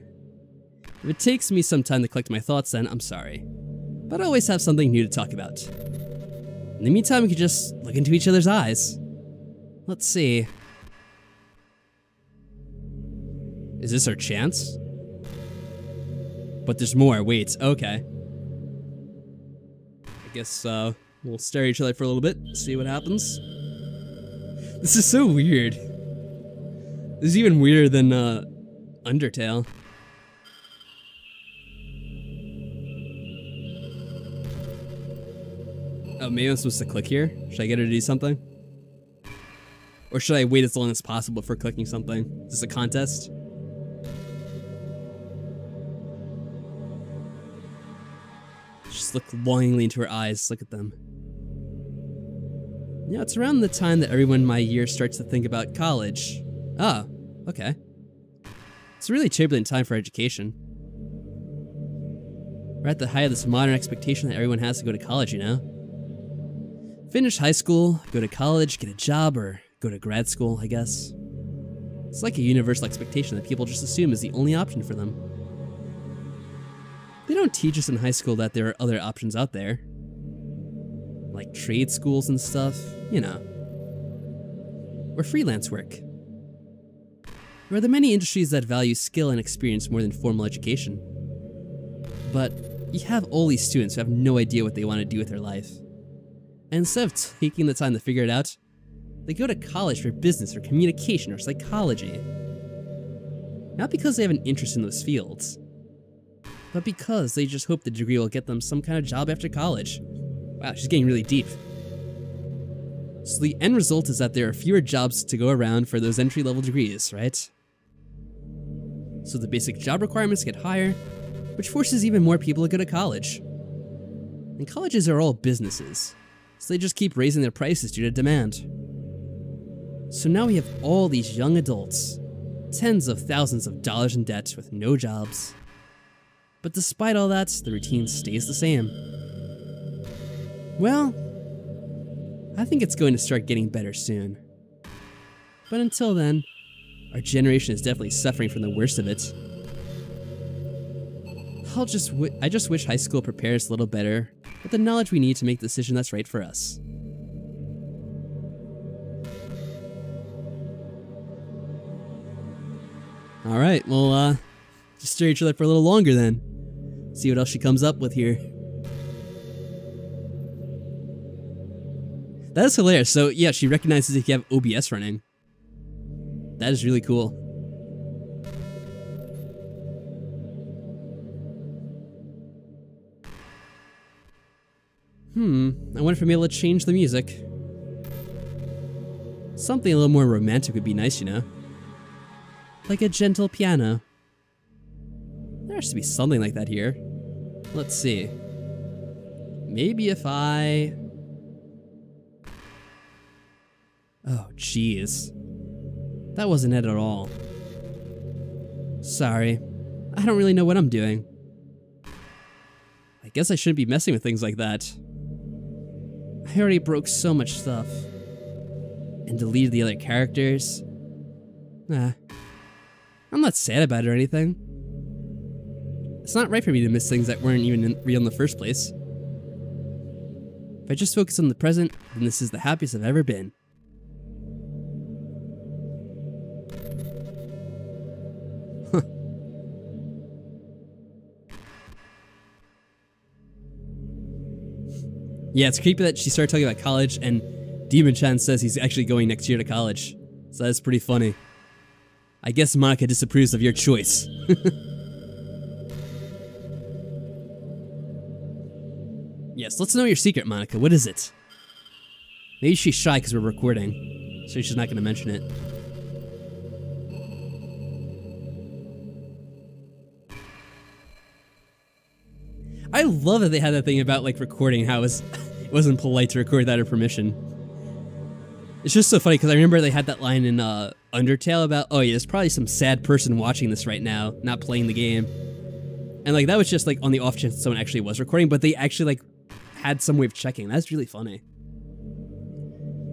if it takes me some time to collect my thoughts, then I'm sorry. But I always have something new to talk about. In the meantime, we could just look into each other's eyes. Let's see. Is this our chance? But there's more. Wait, okay. I guess we'll stare at each other for a little bit, see what happens. This is so weird. This is even weirder than Undertale. Oh, maybe I'm supposed to click here? Should I get her to do something? Or should I wait as long as possible before clicking something? Is this a contest? Just look longingly into her eyes. Look at them. You know, it's around the time that everyone in my year starts to think about college. Ah, okay. It's a really turbulent time for education. We're at the height of this modern expectation that everyone has to go to college, you know? Finish high school, go to college, get a job, or go to grad school, I guess. It's like a universal expectation that people just assume is the only option for them. They don't teach us in high school that there are other options out there. Like trade schools and stuff, you know. Or freelance work. There are the many industries that value skill and experience more than formal education. But you have all these students who have no idea what they want to do with their life. And instead of taking the time to figure it out, they go to college for business or communication or psychology. Not because they have an interest in those fields, but because they just hope the degree will get them some kind of job after college. Wow, she's getting really deep. So the end result is that there are fewer jobs to go around for those entry-level degrees, right? So the basic job requirements get higher, which forces even more people to go to college. And colleges are all businesses, so they just keep raising their prices due to demand. So now we have all these young adults, tens of thousands of dollars in debt with no jobs. But despite all that, the routine stays the same. Well, I think it's going to start getting better soon. But until then, our generation is definitely suffering from the worst of it. I just wish high school prepares us a little better with the knowledge we need to make the decision that's right for us. Alright, well, just stare at each other for a little longer then. See what else she comes up with here. That is hilarious. So yeah, she recognizes if you have OBS running. That is really cool. I wonder if I'm able to change the music. Something a little more romantic would be nice, you know? Like a gentle piano. There has to be something like that here. Let's see. Maybe if I... Oh, jeez. That wasn't it at all. Sorry. I don't really know what I'm doing. I guess I shouldn't be messing with things like that. I already broke so much stuff. And deleted the other characters. Nah. I'm not sad about it or anything. It's not right for me to miss things that weren't even real in the first place. If I just focus on the present, then this is the happiest I've ever been. Huh. Yeah, it's creepy that she started talking about college and Demon-chan says he's actually going next year to college. So that's pretty funny. I guess Monica disapproves of your choice. Yes, let's know your secret, Monica. What is it? Maybe she's shy because we're recording, so she's not going to mention it. I love that they had that thing about like recording, how it wasn't polite to record without her permission. It's just so funny because I remember they had that line in Undertale about, oh yeah, there's probably some sad person watching this right now, not playing the game. And like that was just like on the off chance someone actually was recording, but they actually like had some way of checking. That's really funny.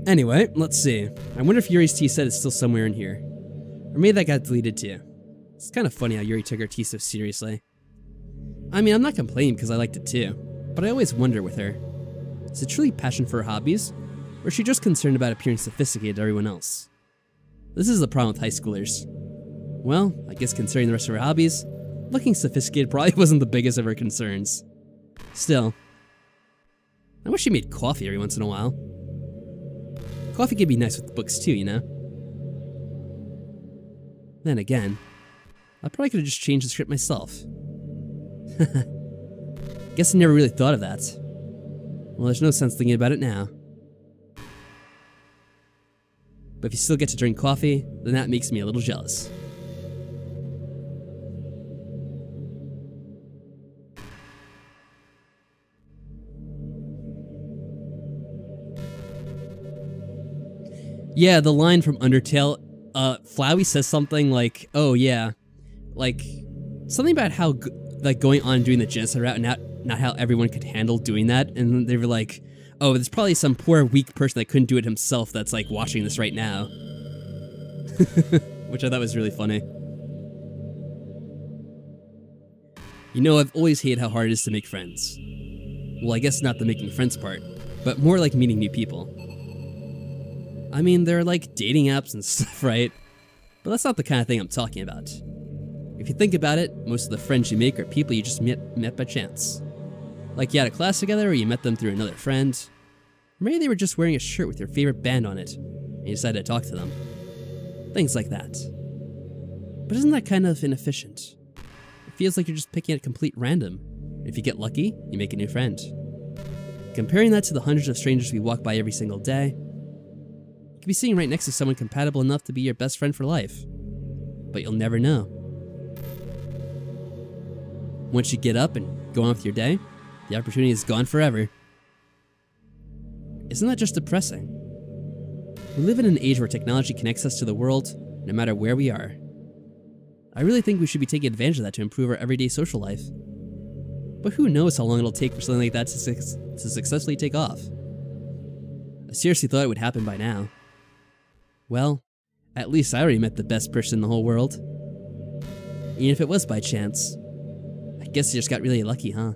Anyway, let's see. I wonder if Yuri's tea set is still somewhere in here. Or maybe that got deleted too. It's kind of funny how Yuri took her tea so seriously. I mean, I'm not complaining because I liked it too, but I always wonder with her. Is it truly passion for her hobbies? Or is she just concerned about appearing sophisticated to everyone else? This is the problem with high schoolers. Well, I guess considering the rest of her hobbies, looking sophisticated probably wasn't the biggest of her concerns. Still, I wish she made coffee every once in a while. Coffee could be nice with the books too, you know? Then again, I probably could have just changed the script myself. Guess I never really thought of that. Well, there's no sense thinking about it now. But if you still get to drink coffee, then that makes me a little jealous. Yeah, the line from Undertale, Flowey says something like, oh yeah, like, something about how, like, going on doing the genocide route, and not how everyone could handle doing that, and they were like, oh, there's probably some poor, weak person that couldn't do it himself that's, like, watching this right now. Which I thought was really funny. You know, I've always hated how hard it is to make friends. Well, I guess not the making friends part, but more like meeting new people. I mean, there are like dating apps and stuff, right? But that's not the kind of thing I'm talking about. If you think about it, most of the friends you make are people you just met by chance. Like you had a class together, or you met them through another friend. Or maybe they were just wearing a shirt with your favorite band on it, and you decided to talk to them. Things like that. But isn't that kind of inefficient? It feels like you're just picking at complete random. If you get lucky, you make a new friend. Comparing that to the hundreds of strangers we walk by every single day, you could be sitting right next to someone compatible enough to be your best friend for life. But you'll never know. Once you get up and go on with your day, the opportunity is gone forever. Isn't that just depressing? We live in an age where technology connects us to the world, no matter where we are. I really think we should be taking advantage of that to improve our everyday social life. But who knows how long it'll take for something like that to successfully take off. I seriously thought it would happen by now. Well, at least I already met the best person in the whole world. Even if it was by chance. I guess you just got really lucky, huh?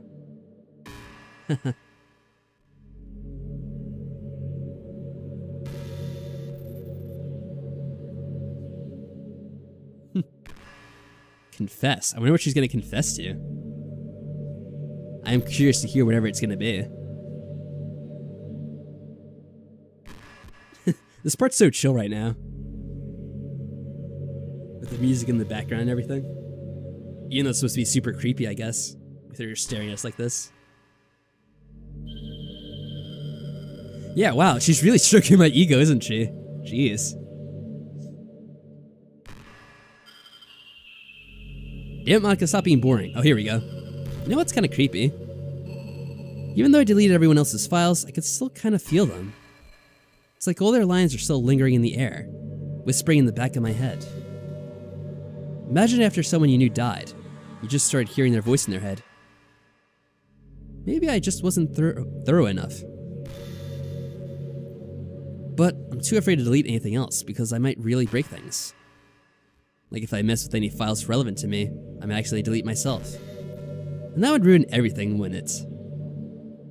Confess. I wonder what she's gonna confess to. I am curious to hear whatever it's gonna be. This part's so chill right now. With the music in the background and everything. Even though it's supposed to be super creepy, I guess. With her staring at us like this. Yeah, wow, she's really stroking my ego, isn't she? Jeez. Damn it, Monica, stop being boring. Oh, here we go. You know what's kind of creepy? Even though I deleted everyone else's files, I could still kind of feel them. It's like all their lines are still lingering in the air, whispering in the back of my head. Imagine after someone you knew died, you just started hearing their voice in their head. Maybe I just wasn't thorough enough. But I'm too afraid to delete anything else because I might really break things. Like if I mess with any files relevant to me, I might actually delete myself. And that would ruin everything, wouldn't it?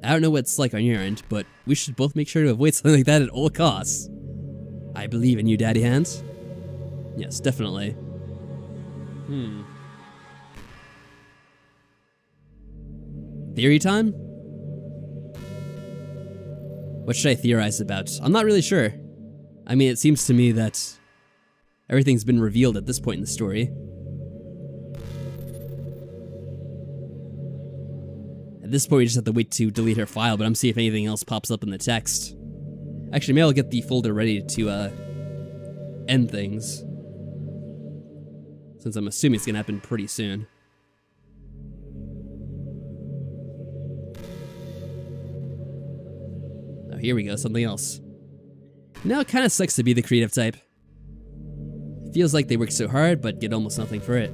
I don't know what it's like on your end, but we should both make sure to avoid something like that at all costs. I believe in you, Daddy Hands. Yes, definitely. Theory time? What should I theorize about? I'm not really sure. I mean, it seems to me that everything's been revealed at this point in the story. At this point, we just have to wait to delete her file, but I'm seeing if anything else pops up in the text. Actually, maybe I'll get the folder ready to end things, since I'm assuming it's gonna happen pretty soon. Oh, here we go, something else. Now it kind of sucks to be the creative type. It feels like they work so hard, but get almost nothing for it.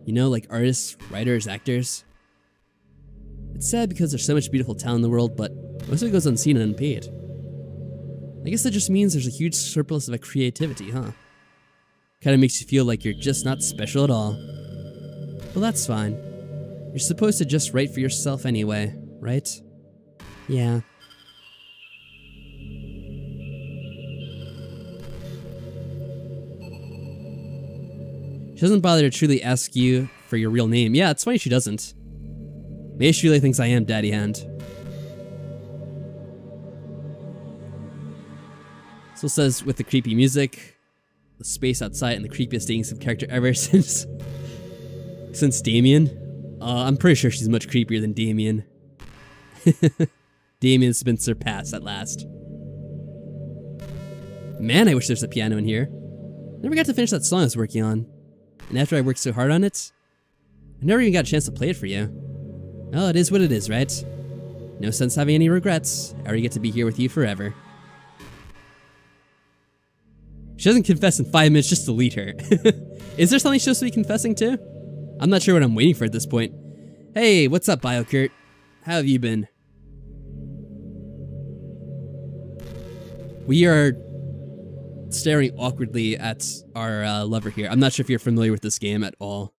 You know, like artists, writers, actors. It's sad because there's so much beautiful talent in the world, but most of it goes unseen and unpaid. I guess that just means there's a huge surplus of creativity, huh? Kinda makes you feel like you're just not special at all. Well, that's fine. You're supposed to just write for yourself anyway, right? Yeah. She doesn't bother to truly ask you for your real name. Yeah, it's funny she doesn't. Maybe she really thinks I am Daddy Hand. So it says, with the creepy music, the space outside, and the creepiest dating character ever since Damien. I'm pretty sure she's much creepier than Damien. Damien's been surpassed at last. Man, I wish there's a piano in here. Never got to finish that song I was working on. And after I worked so hard on it, I never even got a chance to play it for you. Well, it is what it is, right? No sense having any regrets. I already get to be here with you forever. She doesn't confess in 5 minutes, just delete her. Is there something she's supposed to be confessing to? I'm not sure what I'm waiting for at this point. Hey, what's up, BioKurt? How have you been? We are staring awkwardly at our lover here. I'm not sure if you're familiar with this game at all.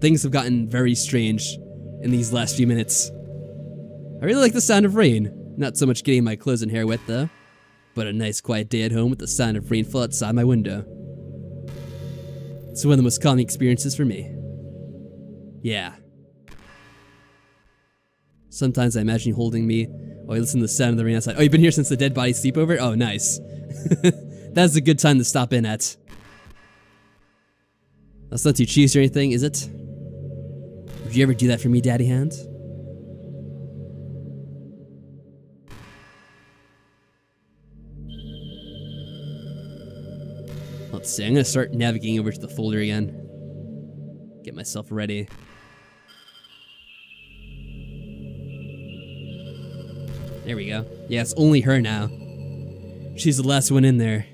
Things have gotten very strange in these last few minutes. I really like the sound of rain. Not so much getting my clothes and hair wet though, but a nice quiet day at home with the sound of rainfall outside my window. It's one of the most calming experiences for me. Yeah. Sometimes I imagine you holding me while I listen to the sound of the rain outside. Oh, you've been here since the dead body sleepover? Oh, nice. That's a good time to stop in at. That's not too cheesy or anything, is it? Would you ever do that for me, Daddy Hand? Let's see, I'm gonna start navigating over to the folder again. Get myself ready. There we go. Yeah, it's only her now. She's the last one in there.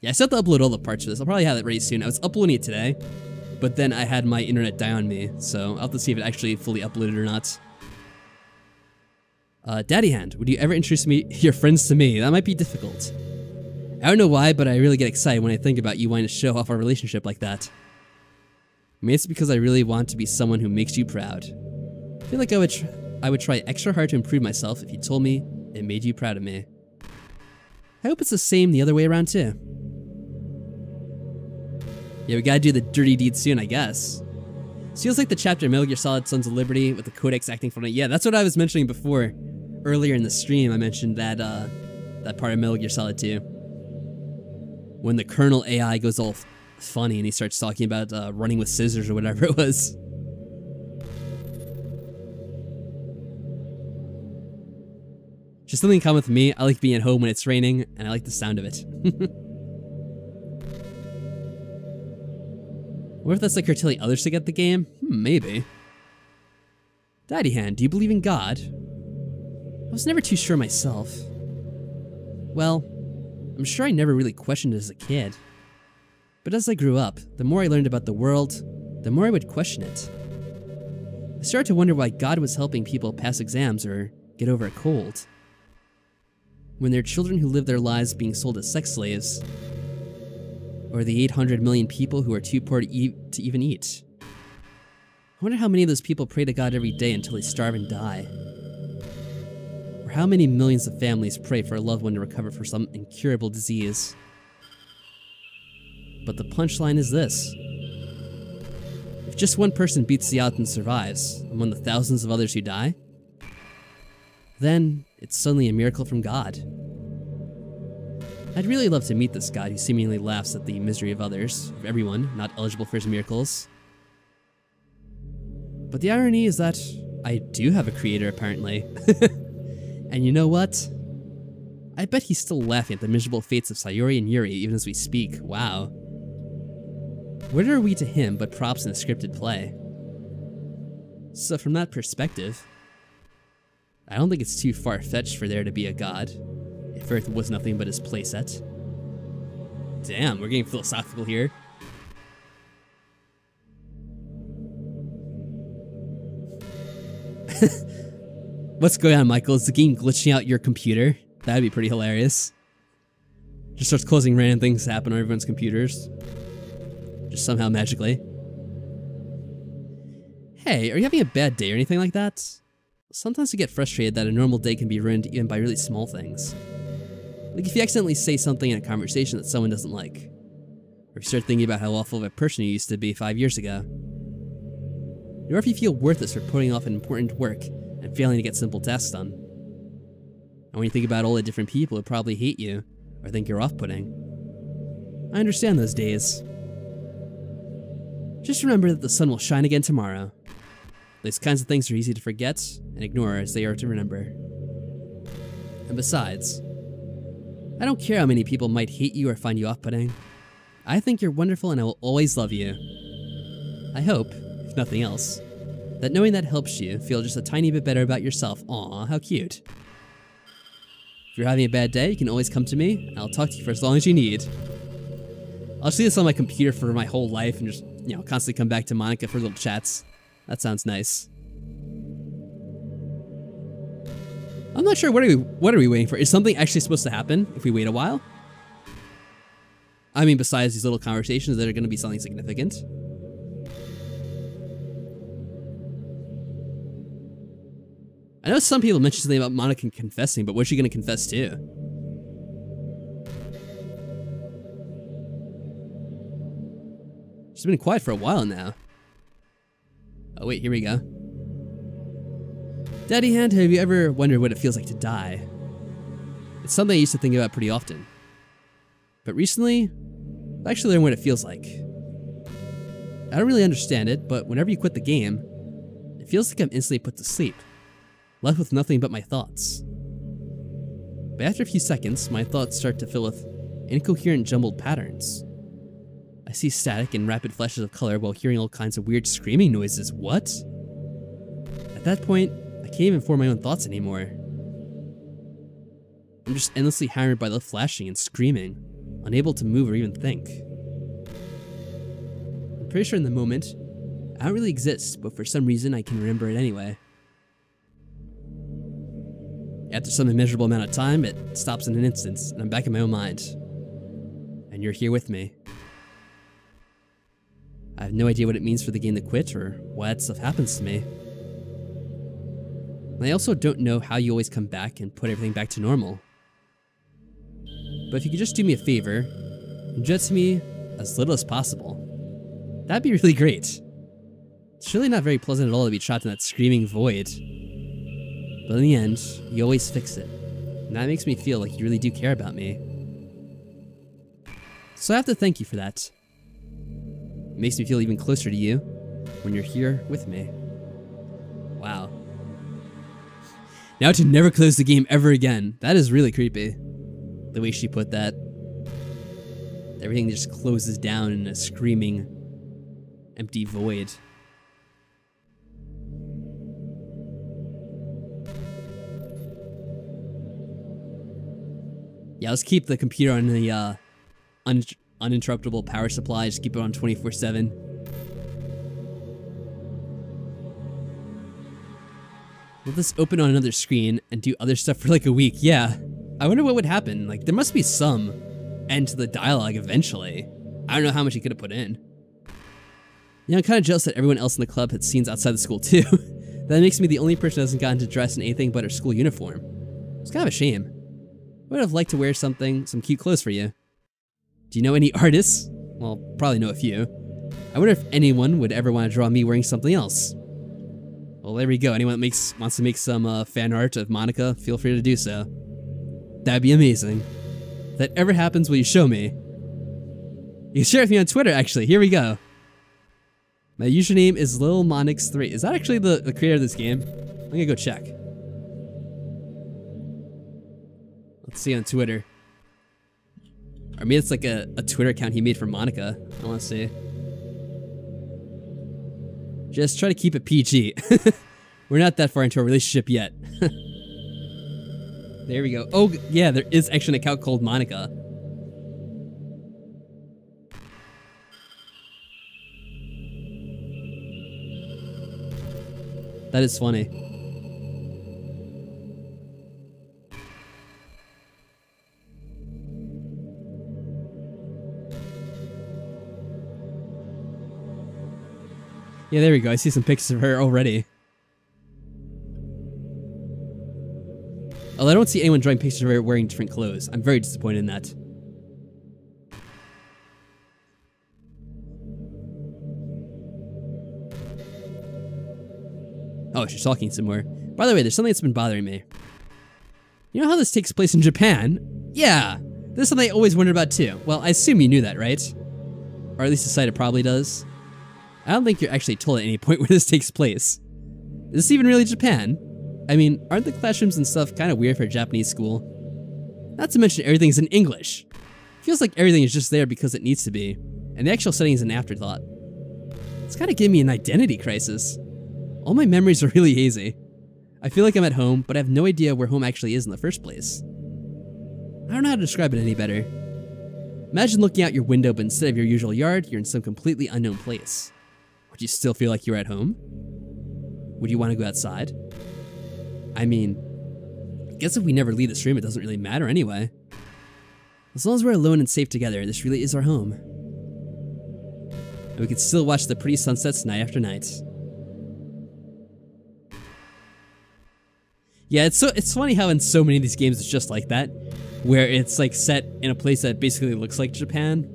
Yeah, I still have to upload all the parts of this. I'll probably have it ready soon. I was uploading it today, but then I had my internet die on me, so I'll have to see if it actually fully uploaded or not. Daddy Hand, would you ever introduce your friends to me? That might be difficult. I don't know why, but I really get excited when I think about you wanting to show off our relationship like that. Maybe it's because I really want to be someone who makes you proud. I feel like I would try extra hard to improve myself if you told me it made you proud of me. I hope it's the same the other way around too. Yeah, we gotta do the dirty deed soon, I guess. This feels like the chapter of Metal Gear Solid Sons of Liberty with the Codex acting funny. Yeah, that's what I was mentioning before. Earlier in the stream, I mentioned that that part of Metal Gear Solid 2. When the Colonel AI goes all funny and he starts talking about running with scissors or whatever it was. Just something in common with me, I like being at home when it's raining, and I like the sound of it. What if that's like her telling others to get the game? Maybe. Daddy Hand, do you believe in God? I was never too sure myself. Well, I'm sure I never really questioned it as a kid. But as I grew up, the more I learned about the world, the more I would question it. I started to wonder why God was helping people pass exams or get over a cold, when there are children who live their lives being sold as sex slaves, or the 800 million people who are too poor to even eat. I wonder how many of those people pray to God every day until they starve and die. Or how many millions of families pray for a loved one to recover from some incurable disease. But the punchline is this. If just one person beats the odds and survives, among the thousands of others who die, then it's suddenly a miracle from God. I'd really love to meet this God who seemingly laughs at the misery of others, of everyone not eligible for his miracles. But the irony is that I do have a creator, apparently. And you know what? I bet he's still laughing at the miserable fates of Sayori and Yuri even as we speak. Wow. What are we to him but props in a scripted play? So from that perspective, I don't think it's too far-fetched for there to be a God, if Earth was nothing but his playset. Damn, we're getting philosophical here. What's going on, Michael? Is the game glitching out your computer? That'd be pretty hilarious. Just starts causing random things to happen on everyone's computers. Just somehow magically. Hey, are you having a bad day or anything like that? Sometimes I get frustrated that a normal day can be ruined even by really small things. Like if you accidentally say something in a conversation that someone doesn't like. Or if you start thinking about how awful of a person you used to be 5 years ago. Or if you feel worthless for putting off an important work and failing to get simple tasks done. And when you think about all the different people who probably hate you or think you're off-putting. I understand those days. Just remember that the sun will shine again tomorrow. Those kinds of things are easy to forget and ignore as they are to remember. And besides, I don't care how many people might hate you or find you off-putting. I think you're wonderful and I will always love you. I hope, if nothing else, that knowing that helps you feel just a tiny bit better about yourself. Aw, how cute. If you're having a bad day, you can always come to me, and I'll talk to you for as long as you need. I'll see this on my computer for my whole life and just, you know, constantly come back to Monica for little chats. That sounds nice. I'm not sure, what are we waiting for? Is something actually supposed to happen if we wait a while? I mean, besides these little conversations that are going to be something significant. I know some people mentioned something about Monica confessing, but what's she going to confess to? She's been quiet for a while now. Oh wait, here we go. Daddy Hand, have you ever wondered what it feels like to die? It's something I used to think about pretty often. But recently, I've actually learned what it feels like. I don't really understand it, but whenever you quit the game, it feels like I'm instantly put to sleep, left with nothing but my thoughts. But after a few seconds, my thoughts start to fill with incoherent jumbled patterns. I see static and rapid flashes of color while hearing all kinds of weird screaming noises. What? At that point, I can't even form my own thoughts anymore. I'm just endlessly hammered by the flashing and screaming, unable to move or even think. I'm pretty sure in the moment, I don't really exist, but for some reason I can remember it anyway. After some immeasurable amount of time, it stops in an instant, and I'm back in my own mind. And you're here with me. I have no idea what it means for the game to quit, or why that stuff happens to me. And I also don't know how you always come back and put everything back to normal. But if you could just do me a favor, and judge me as little as possible, that'd be really great. It's really not very pleasant at all to be trapped in that screaming void. But in the end, you always fix it, and that makes me feel like you really do care about me. So I have to thank you for that. It makes me feel even closer to you when you're here with me. Wow. Now to never close the game ever again. That is really creepy. The way she put that. Everything just closes down in a screaming, empty void. Yeah, let's keep the computer on the uninterruptible power supply. Just keep it on 24/7. Will this open on another screen and do other stuff for like a week? Yeah. I wonder what would happen. Like, there must be some end to the dialogue eventually. I don't know how much he could have put in. Yeah, I'm kind of jealous that everyone else in the club had scenes outside the school too. That makes me the only person who hasn't gotten to dress in anything but her school uniform. It's kind of a shame. I would have liked to wear some cute clothes for you. Do you know any artists? Well, probably know a few. I wonder if anyone would ever want to draw me wearing something else. Well, there we go. Anyone that wants to make some fan art of Monica, feel free to do so. That'd be amazing. If that ever happens, will you show me? You can share it with me on Twitter, actually. Here we go. My username is LilMonix3. Is that actually the creator of this game? I'm gonna go check. Let's see on Twitter. Or maybe it's like a Twitter account he made for Monica. I wanna see. Just try to keep it PG. We're not that far into a relationship yet. There we go. Oh, yeah, there is actually an account called Monica. That is funny. Yeah, there we go. I see some pictures of her already. Although I don't see anyone drawing pictures of her wearing different clothes. I'm very disappointed in that. Oh, she's talking some more. By the way, there's something that's been bothering me. You know how this takes place in Japan? Yeah, this is something I always wondered about too. Well, I assume you knew that, right? Or at least the site probably does. I don't think you're actually told at any point where this takes place. Is this even really Japan? I mean, aren't the classrooms and stuff kind of weird for a Japanese school? Not to mention everything's in English. Feels like everything is just there because it needs to be, and the actual setting is an afterthought. It's kind of giving me an identity crisis. All my memories are really hazy. I feel like I'm at home, but I have no idea where home actually is in the first place. I don't know how to describe it any better. Imagine looking out your window, but instead of your usual yard, you're in some completely unknown place. Would you still feel like you're at home? Would you want to go outside? I mean, I guess if we never leave this room, it doesn't really matter anyway. As long as we're alone and safe together, this really is our home. And we can still watch the pretty sunsets night after night. Yeah, it's funny how in so many of these games it's just like that, where it's like set in a place that basically looks like Japan,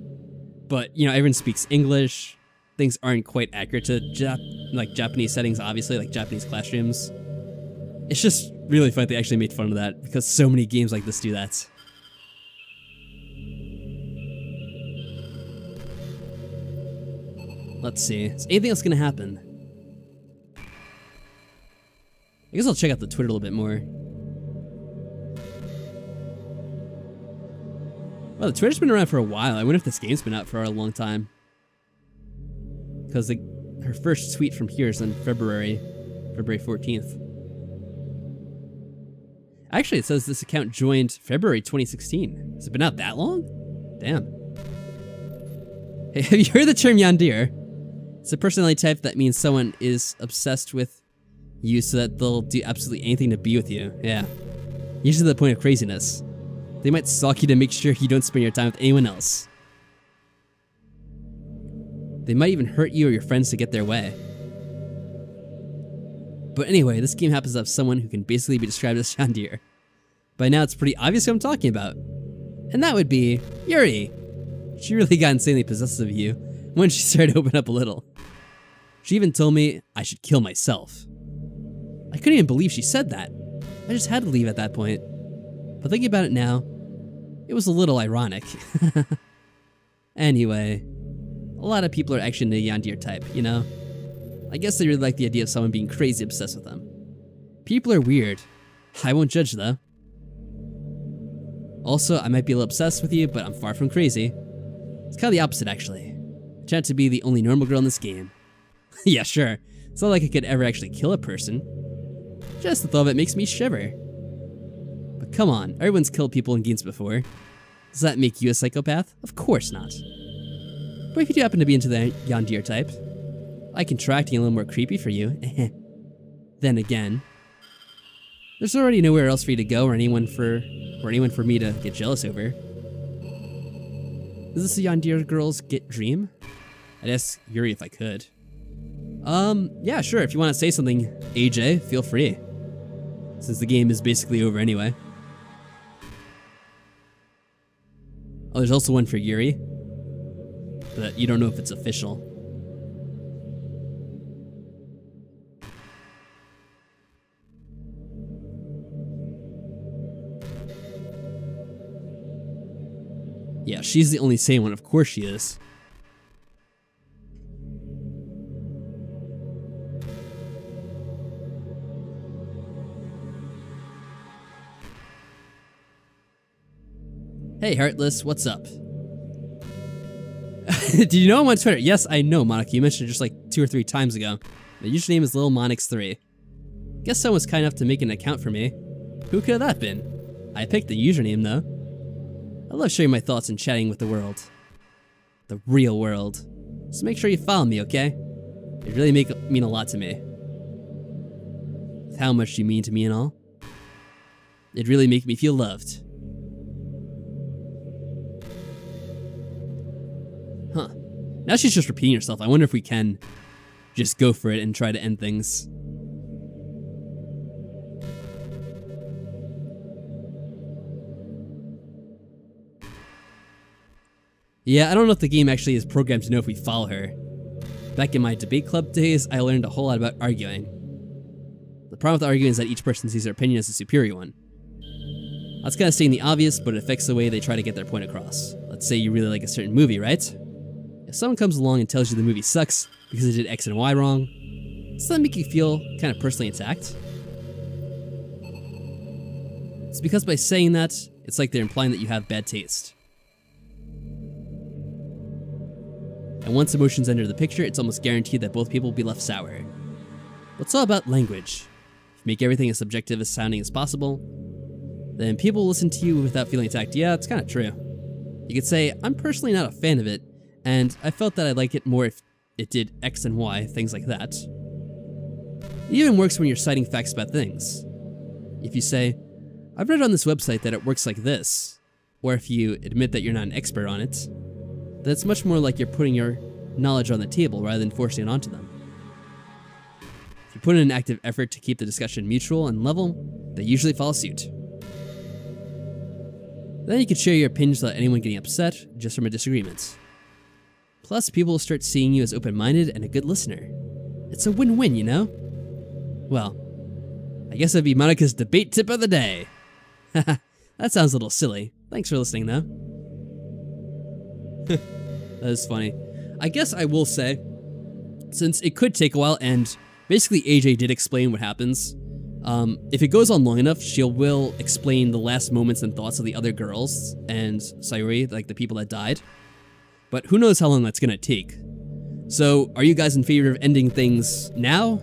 but you know, everyone speaks English. Things aren't quite accurate to Japanese settings, obviously, like Japanese classrooms. It's just really fun they actually made fun of that, because so many games like this do that. Let's see, is anything else gonna happen? I guess I'll check out the Twitter a little bit more. Well, the Twitter's been around for a while. I wonder if this game's been out for a long time. Because her first tweet from here is on February 14th. Actually, it says this account joined February 2016. Has it been out that long? Damn. Hey, have you heard the term yandere? It's a personality type that means someone is obsessed with you so that they'll do absolutely anything to be with you. Yeah. Usually to the point of craziness. They might stalk you to make sure you don't spend your time with anyone else. They might even hurt you or your friends to get their way. But anyway, this game happens to have someone who can basically be described as yandere. By now it's pretty obvious who I'm talking about. And that would be Yuri. She really got insanely possessive of you when she started to open up a little. She even told me I should kill myself. I couldn't even believe she said that. I just had to leave at that point. But thinking about it now, it was a little ironic. Anyway, a lot of people are actually in the yandere type, you know? I guess they really like the idea of someone being crazy obsessed with them. People are weird. I won't judge though. Also, I might be a little obsessed with you, but I'm far from crazy. It's kind of the opposite actually. I try to be the only normal girl in this game. Yeah, sure. It's not like I could ever actually kill a person. Just the thought of it makes me shiver. But Come on, everyone's killed people in games before. Does that make you a psychopath? Of course not. But if you do happen to be into the yandere type, I can try acting a little more creepy for you. Then again, there's already nowhere else for you to go or anyone for me to get jealous over. Is this a yandere girl's dream? I'd ask Yuri if I could. Yeah, sure, if you want to say something, AJ, feel free. Since the game is basically over anyway. Oh, there's also one for Yuri. But you don't know if it's official. Yeah, she's the only sane one, of course she is. Hey, Heartless, what's up? Did you know I'm on Twitter? Yes, I know, Monica. You mentioned it just like 2 or 3 times ago. My username is LilMonix3. Guess someone was kind enough to make an account for me. Who could have that been? I picked the username, though. I love sharing my thoughts and chatting with the world. The real world. So make sure you follow me, okay? It really mean a lot to me. With how much you mean to me and all. It'd really make me feel loved. Huh. Now she's just repeating herself. I wonder if we can just go for it and try to end things. Yeah, I don't know if the game actually is programmed to know if we follow her. Back in my debate club days, I learned a whole lot about arguing. The problem with arguing is that each person sees their opinion as the superior one. That's kind of stating the obvious, but it affects the way they try to get their point across. Let's say you really like a certain movie, right? If someone comes along and tells you the movie sucks because they did X and Y wrong, does that make you feel kind of personally attacked? It's because by saying that, it's like they're implying that you have bad taste. And once emotions enter the picture, it's almost guaranteed that both people will be left sour. But it's all about language. If you make everything as subjective as sounding as possible, then people will listen to you without feeling attacked. Yeah, it's kind of true. You could say, I'm personally not a fan of it, and I felt that I'd like it more if it did X and Y, things like that. It even works when you're citing facts about things. If you say, I've read on this website that it works like this, or if you admit that you're not an expert on it, then it's much more like you're putting your knowledge on the table rather than forcing it onto them. If you put in an active effort to keep the discussion mutual and level, they usually follow suit. Then you can share your opinions without anyone getting upset just from a disagreement. Plus, people will start seeing you as open-minded and a good listener. It's a win-win, you know? Well, I guess that'd be Monica's debate tip of the day. Haha, that sounds a little silly. Thanks for listening, though. That is funny. I guess I will say, since it could take a while, and basically AJ did explain what happens, if it goes on long enough, she will explain the last moments and thoughts of the other girls and Sayuri, like the people that died. But who knows how long that's gonna take. So, are you guys in favor of ending things now?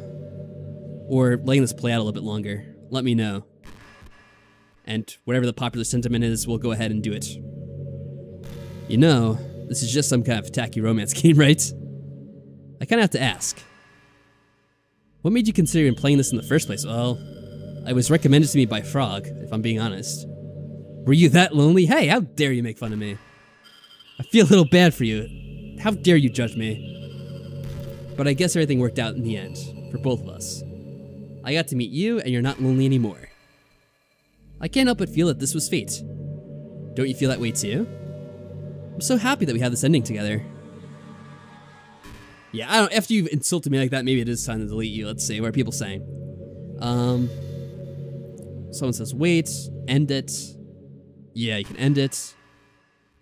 Or letting this play out a little bit longer? Let me know. And whatever the popular sentiment is, we'll go ahead and do it. You know, this is just some kind of tacky romance game, right? I kinda have to ask. What made you consider even playing this in the first place? Well, it was recommended to me by Frog, if I'm being honest. Were you that lonely? Hey, how dare you make fun of me? I feel a little bad for you. How dare you judge me? But I guess everything worked out in the end, for both of us. I got to meet you, and you're not lonely anymore. I can't help but feel that this was fate. Don't you feel that way too? I'm so happy that we have this ending together. Yeah, I don't. After you've insulted me like that, maybe it is time to delete you. Let's see. What are people saying? Someone says, wait, end it. Yeah, you can end it.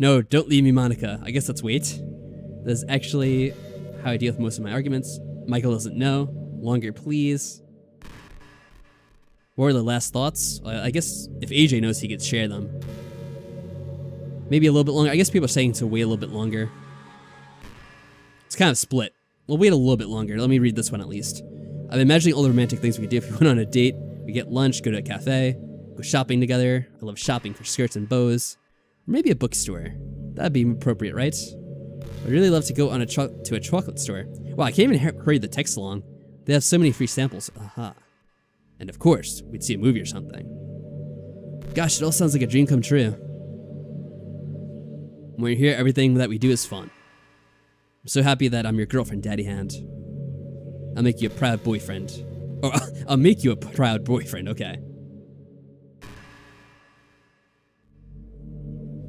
No, don't leave me, Monica. I guess that's wait. That's actually how I deal with most of my arguments. Michael doesn't know. Longer, please. What are the last thoughts? I guess if AJ knows, he could share them. Maybe a little bit longer. I guess people are saying to wait a little bit longer. It's kind of split. We'll wait a little bit longer. Let me read this one at least. I'm imagining all the romantic things we could do if we went on a date. We get lunch, go to a cafe, Go shopping together. I love shopping for skirts and bows. Or maybe a bookstore. That'd be appropriate, right? I'd really love to go on to a chocolate store. Wow, I can't even hurry the text along. They have so many free samples. Aha. And of course, we'd see a movie or something. Gosh, it all sounds like a dream come true. When you're here, everything that we do is fun. I'm so happy that I'm your girlfriend, Daddy Hand. I'll make you a proud boyfriend. Or I'll make you a proud boyfriend, okay.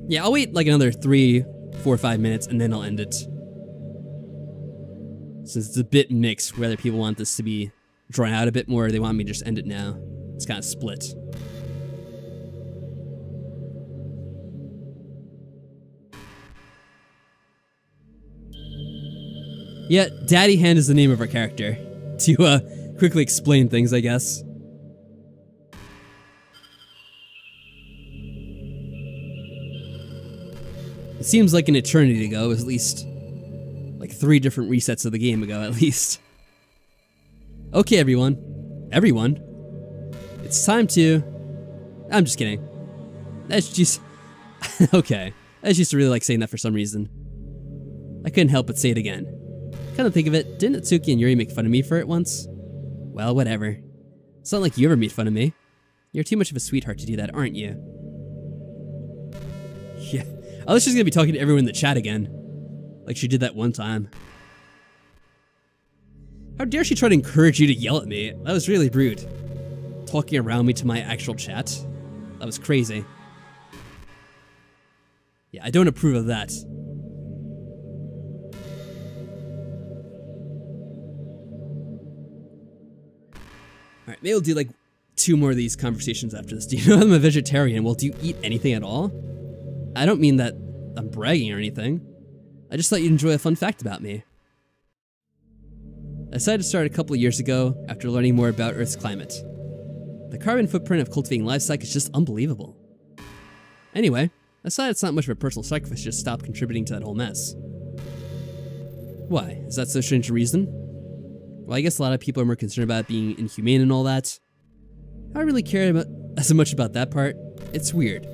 Yeah, I'll wait like another 3, 4, 5 minutes and then I'll end it. Since it's a bit mixed, whether people want this to be drawn out a bit more or they want me to just end it now. It's kind of split. Yeah, Daddy Hand is the name of our character. To quickly explain things, I guess. It seems like an eternity ago. It was at least like 3 different resets of the game ago, at least. Okay, everyone. Everyone. It's time to... I'm just kidding. That's just... okay. I just used to really like saying that for some reason. I couldn't help but say it again. Come to think of it, didn't Atsuki and Yuri make fun of me for it once? Well, whatever. It's not like you ever made fun of me. You're too much of a sweetheart to do that, aren't you? Yeah. I was just gonna be talking to everyone in the chat again. Like she did that one time. How dare she try to encourage you to yell at me? That was really rude. Talking around me to my actual chat. That was crazy. Yeah, I don't approve of that. Alright, maybe we'll do like 2 more of these conversations after this. Do you know I'm a vegetarian? Well, do you eat anything at all? I don't mean that I'm bragging or anything. I just thought you'd enjoy a fun fact about me. I decided to start a couple of years ago after learning more about Earth's climate. The carbon footprint of cultivating livestock is just unbelievable. Anyway, I decided it's not much of a personal sacrifice to just stop contributing to that whole mess. Why? Is that so strange a reason? Well, I guess a lot of people are more concerned about being inhumane and all that. I don't really care as much about that part. It's weird.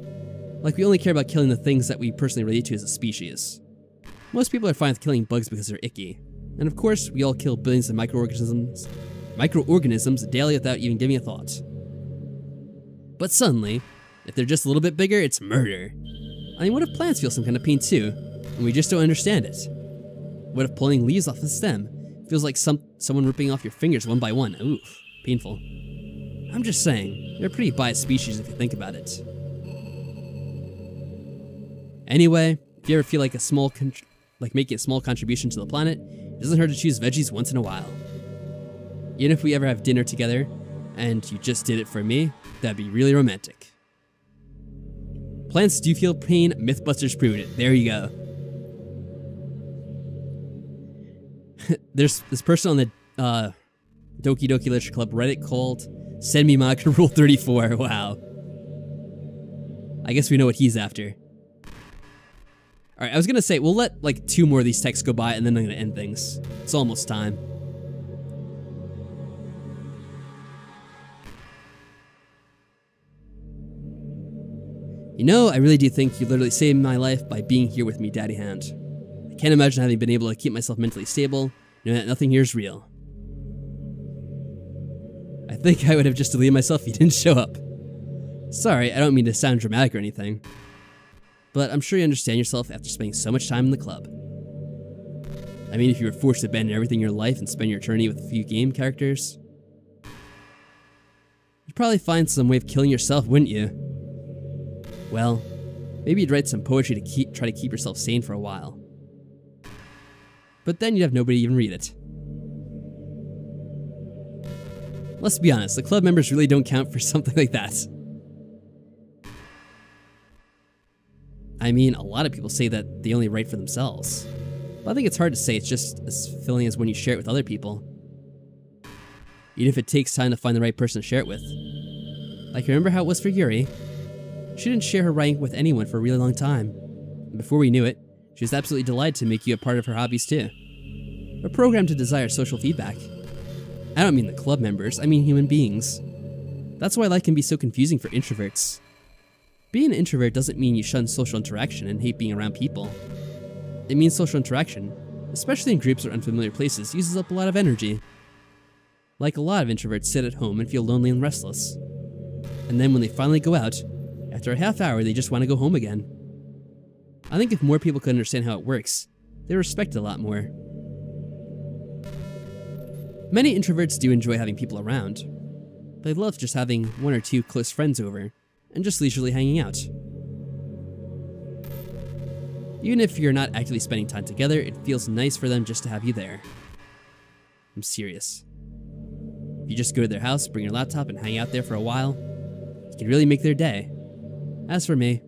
Like, we only care about killing the things that we personally relate to as a species. Most people are fine with killing bugs because they're icky. And of course, we all kill billions of microorganisms daily without even giving a thought. But suddenly, if they're just a little bit bigger, it's murder. I mean, what if plants feel some kind of pain too, and we just don't understand it? What if pulling leaves off the stem feels like someone ripping off your fingers one by one? Oof, painful. I'm just saying, they're a pretty biased species if you think about it. Anyway, if you ever feel like making a small contribution to the planet, it doesn't hurt to choose veggies once in a while. Even if we ever have dinner together, and you just did it for me, that'd be really romantic. Plants do feel pain, Mythbusters proved it. There you go. There's this person on the Doki Doki Literature Club Reddit called Send Me Manga Rule 34. Wow. I guess we know what he's after. Alright, I was gonna say, we'll let like 2 more of these texts go by and then I'm gonna end things. It's almost time. You know, I really do think you literally saved my life by being here with me, Daddy Hand. I can't imagine having been able to keep myself mentally stable, knowing that nothing here is real. I think I would have just deleted myself if you didn't show up. Sorry, I don't mean to sound dramatic or anything. But I'm sure you understand yourself after spending so much time in the club. I mean, if you were forced to abandon everything in your life and spend your eternity with a few game characters, you'd probably find some way of killing yourself, wouldn't you? Well, maybe you'd write some poetry to try to keep yourself sane for a while. But then you'd have nobody even read it. Let's be honest, the club members really don't count for something like that. I mean, a lot of people say that they only write for themselves. But I think it's hard to say it's just as fulfilling as when you share it with other people. Even if it takes time to find the right person to share it with. Like, remember how it was for Yuri? She didn't share her writing with anyone for a really long time. And before we knew it, she was absolutely delighted to make you a part of her hobbies too. We're programmed to desire social feedback. I don't mean the club members, I mean human beings. That's why life can be so confusing for introverts. Being an introvert doesn't mean you shun social interaction and hate being around people. It means social interaction, especially in groups or unfamiliar places, uses up a lot of energy. Like a lot of introverts sit at home and feel lonely and restless. And then when they finally go out, after a half hour they just want to go home again. I think if more people could understand how it works, they'd respect it a lot more. Many introverts do enjoy having people around. They love just having one or two close friends over, and just leisurely hanging out. Even if you're not actively spending time together, it feels nice for them just to have you there. I'm serious. If you just go to their house, bring your laptop, and hang out there for a while, you can really make their day. As for me,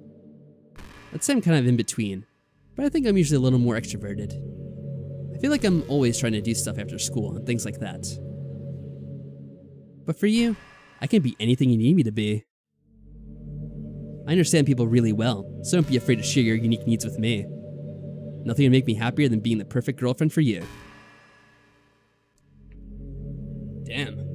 I'd say I'm kind of in between, but I think I'm usually a little more extroverted. I feel like I'm always trying to do stuff after school and things like that. But for you, I can be anything you need me to be. I understand people really well, so don't be afraid to share your unique needs with me. Nothing would make me happier than being the perfect girlfriend for you. Damn.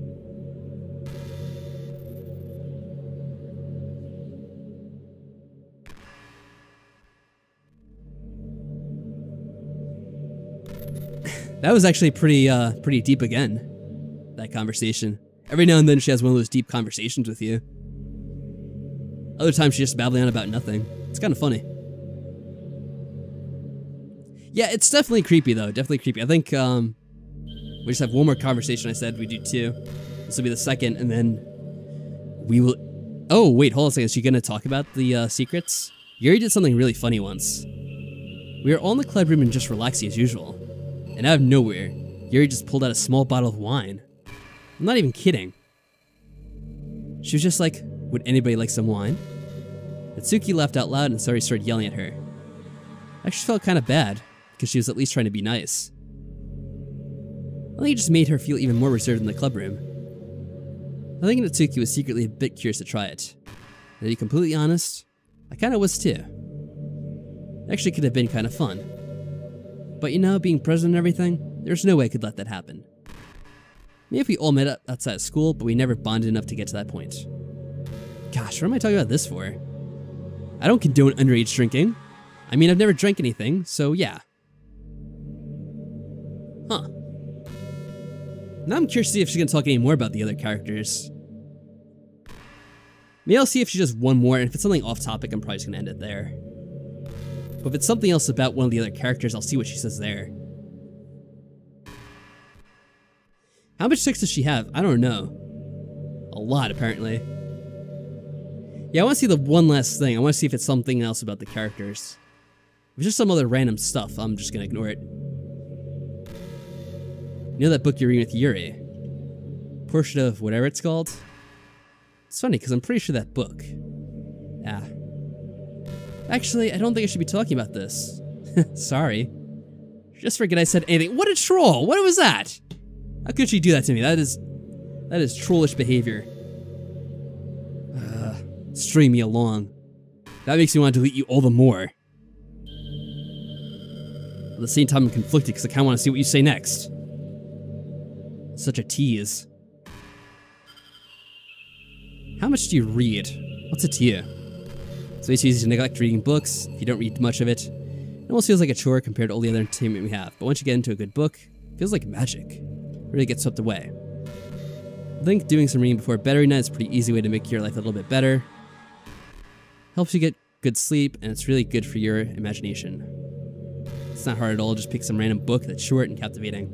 That was actually pretty deep again, that conversation. Every now and then she has one of those deep conversations with you. Other times she's just babbling on about nothing. It's kind of funny. Yeah, it's definitely creepy though, definitely creepy. I think we just have one more conversation. I said we do two. This will be the second, and then we will... Oh, wait, hold on a second. Is she gonna talk about the secrets? Yuri did something really funny once. We were all in the club room and just relaxing as usual. And out of nowhere, Yuri just pulled out a small bottle of wine. I'm not even kidding. She was just like, would anybody like some wine? Natsuki laughed out loud and started yelling at her. I actually felt kind of bad, because she was at least trying to be nice. I think it just made her feel even more reserved in the club room. I think Natsuki was secretly a bit curious to try it. And to be completely honest, I kind of was too. It actually could have been kind of fun. But you know, being president and everything, there's no way I could let that happen. Maybe if we all met up outside of school, but we never bonded enough to get to that point. Gosh, what am I talking about this for? I don't condone underage drinking. I mean, I've never drank anything, so yeah. Huh. Now I'm curious to see if she's gonna talk any more about the other characters. Maybe I'll see if she does one more, and if it's something off topic, I'm probably just gonna end it there. But if it's something else about one of the other characters, I'll see what she says there. How much sex does she have? I don't know. A lot, apparently. Yeah, I want to see the one last thing. I want to see if it's something else about the characters. If it's just some other random stuff, I'm just gonna ignore it. You know that book you're reading with Yuri? Portrait of whatever it's called? It's funny, because I'm pretty sure that book... Ah. Actually, I don't think I should be talking about this. Sorry. Just forget I said anything. What a troll! What was that? How could she do that to me? That is trollish behavior. String me along. That makes me want to delete you all the more. At the same time, I'm conflicted because I kind of want to see what you say next. Such a tease. How much do you read? What's it to you? It's way too easy to neglect reading books if you don't read much of it. It almost feels like a chore compared to all the other entertainment we have, but once you get into a good book, it feels like magic. It really gets swept away. I think doing some reading before bed every night is a pretty easy way to make your life a little bit better. Helps you get good sleep, and it's really good for your imagination. It's not hard at all, just pick some random book that's short and captivating.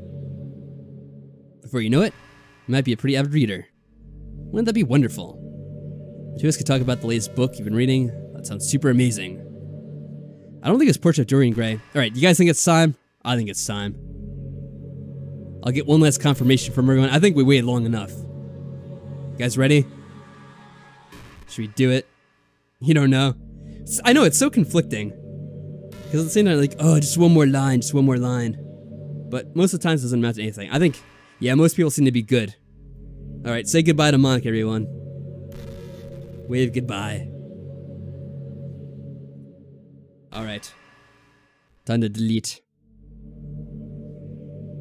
Before you know it, you might be a pretty avid reader. Wouldn't that be wonderful? If you guys could talk about the latest book you've been reading, that sounds super amazing. I don't think it's Portrait of Dorian Gray. Alright, you guys think it's time? I think it's time. I'll get one last confirmation from everyone. I think we waited long enough. You guys ready? Should we do it? You don't know. I know, it's so conflicting. Because at the same time, like, oh, just one more line, just one more line. But most of the times it doesn't amount to anything. I think, yeah, most people seem to be good. Alright, say goodbye to Monica, everyone. Wave goodbye. Alright. Time to delete.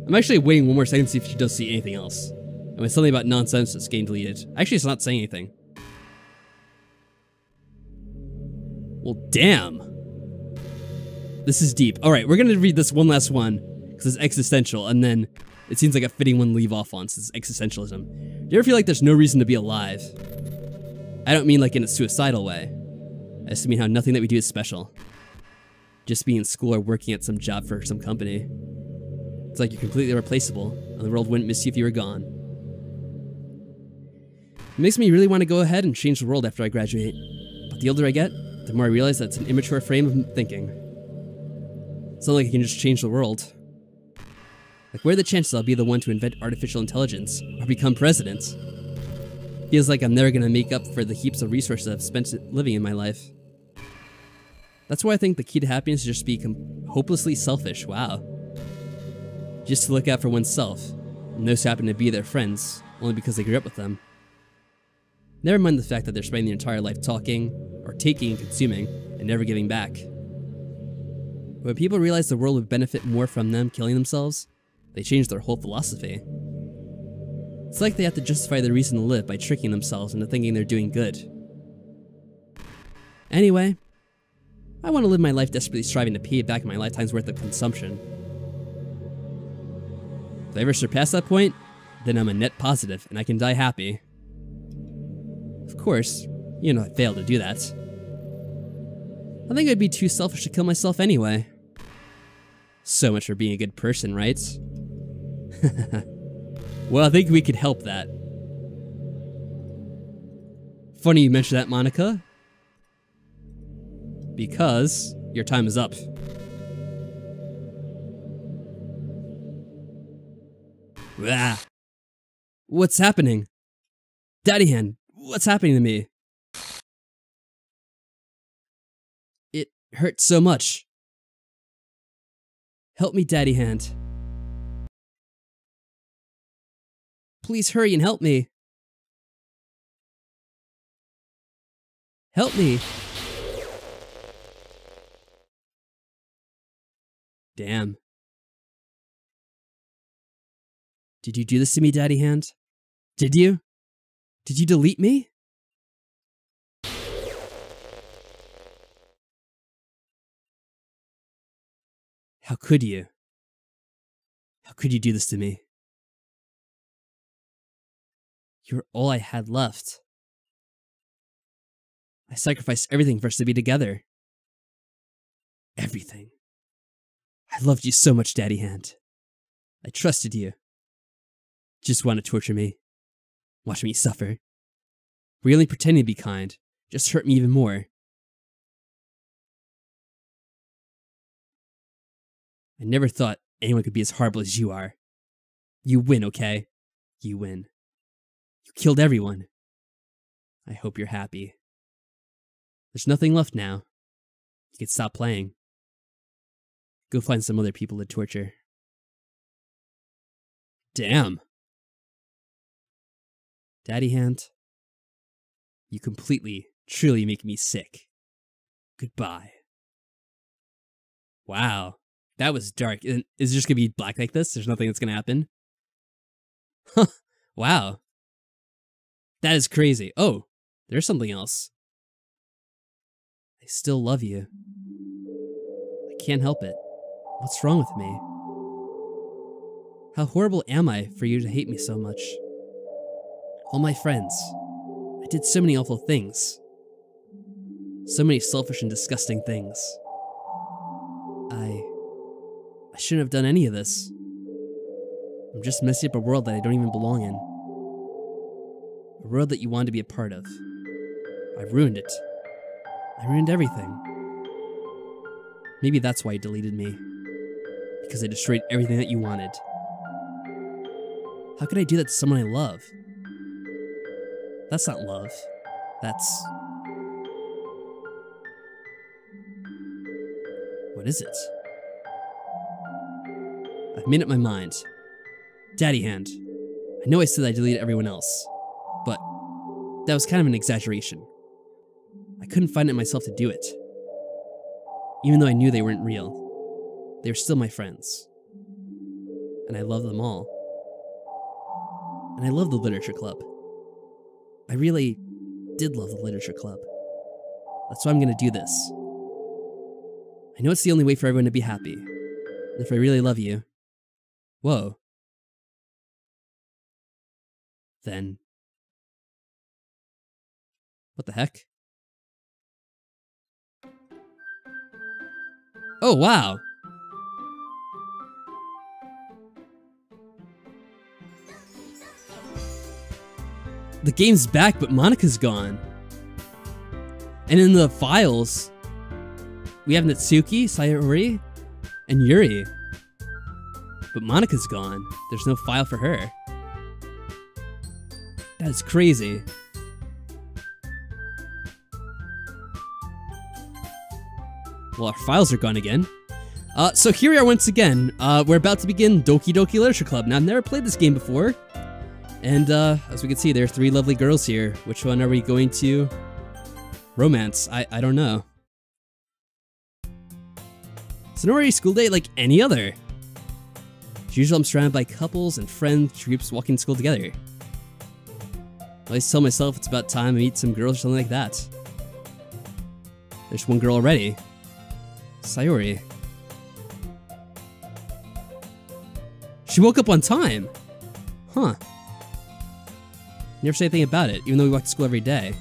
I'm actually waiting one more second to see if she does see anything else. And when something about nonsense is getting deleted. Actually, it's not saying anything. Well, damn. This is deep. Alright, we're gonna read this one last one, because it's existential, and then it seems like a fitting one to leave off on, since it's existentialism. Do you ever feel like there's no reason to be alive? I don't mean like in a suicidal way. I just mean how nothing that we do is special. Just being in school or working at some job for some company. It's like you're completely replaceable, and the world wouldn't miss you if you were gone. It makes me really want to go ahead and change the world after I graduate. But the older I get, the more I realize that it's an immature frame of thinking. It's not like I can just change the world. Like, where are the chances I'll be the one to invent artificial intelligence, or become president? Feels like I'm never gonna make up for the heaps of resources I've spent living in my life. That's why I think the key to happiness is just be hopelessly selfish, wow. Just to look out for oneself, and those who happen to be their friends, only because they grew up with them. Never mind the fact that they're spending their entire life talking, or taking and consuming, and never giving back. When people realize the world would benefit more from them killing themselves, they change their whole philosophy. It's like they have to justify their reason to live by tricking themselves into thinking they're doing good. Anyway, I want to live my life desperately striving to pay back my lifetime's worth of consumption. If I ever surpass that point, then I'm a net positive and I can die happy. Of course, you know I failed to do that. I think I'd be too selfish to kill myself anyway. So much for being a good person, right? Well, I think we could help that. Funny you mentioned that, Monica. Because your time is up. Ah. What's happening? Daddy Hand, what's happening to me? It hurts so much. Help me, Daddy Hand. Please hurry and help me. Help me. Damn. Did you do this to me, Daddy Hand? Did you? Did you delete me? How could you? How could you do this to me? You're all I had left. I sacrificed everything for us to be together. Everything. I loved you so much, Daddy Hand. I trusted you. Just want to torture me. Watch me suffer. Were you only pretending to be kind? Just hurt me even more. I never thought anyone could be as horrible as you are. You win, okay? You win. You killed everyone. I hope you're happy. There's nothing left now. You can stop playing. Go find some other people to torture. Damn. Daddy Hand, you completely, truly make me sick. Goodbye. Wow. That was dark. Is it just gonna be black like this? There's nothing that's gonna happen? Huh. Wow. That is crazy. Oh, there's something else. I still love you. I can't help it. What's wrong with me? How horrible am I for you to hate me so much? All my friends. I did so many awful things. So many selfish and disgusting things. I shouldn't have done any of this. I'm just messing up a world that I don't even belong in. A world that you wanted to be a part of. I ruined it. I ruined everything. Maybe that's why you deleted me. Because I destroyed everything that you wanted. How could I do that to someone I love? That's not love. That's... What is it? I've made up my mind. Daddy Hand. I know I said I deleted everyone else, but that was kind of an exaggeration. I couldn't find it in myself to do it. Even though I knew they weren't real, they were still my friends. And I love them all. And I love the literature club. I really did love the literature club. That's why I'm gonna do this. I know it's the only way for everyone to be happy. And if I really love you, whoa, then what the heck? Oh, wow. The game's back, but Monika's gone. And in the files, we have Natsuki, Sayori, and Yuri. But Monika's gone. There's no file for her. That is crazy. Well, our files are gone again. So here we are once again. We're about to begin Doki Doki Literature Club. Now, I've never played this game before. And as we can see, there are 3 lovely girls here. Which one are we going to romance? I don't know. It's an ordinary school day like any other. As usual, I'm surrounded by couples and friends groups walking to school together. I always tell myself it's about time to meet some girls or something like that. There's one girl already. Sayori. She woke up on time. Huh. Never say anything about it, even though we walk to school every day.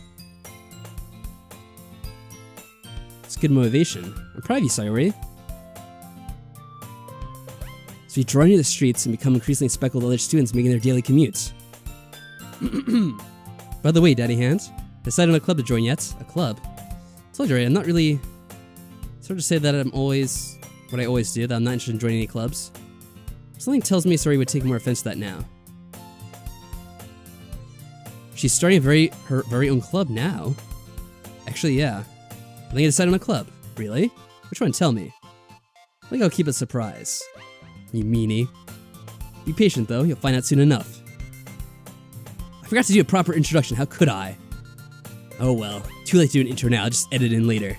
It's good motivation. I'm proud of you, Sayori. So you draw near the streets and become increasingly speckled with other students making their daily commutes. By the way, Daddy Hand, decided on a club to join yet? A club? Told you already, I'm not really... Sort of say that I'm always... what I always do, that I'm not interested in joining any clubs. Something tells me Sayori would take more offense to that now. She's starting her very own club now. Actually, yeah. I think I decided on a club. Really? Which one? Tell me. I think I'll keep it a surprise. You meanie. Be patient though, you'll find out soon enough. I forgot to do a proper introduction, how could I? Oh well, too late to do an intro now, I'll just edit in later.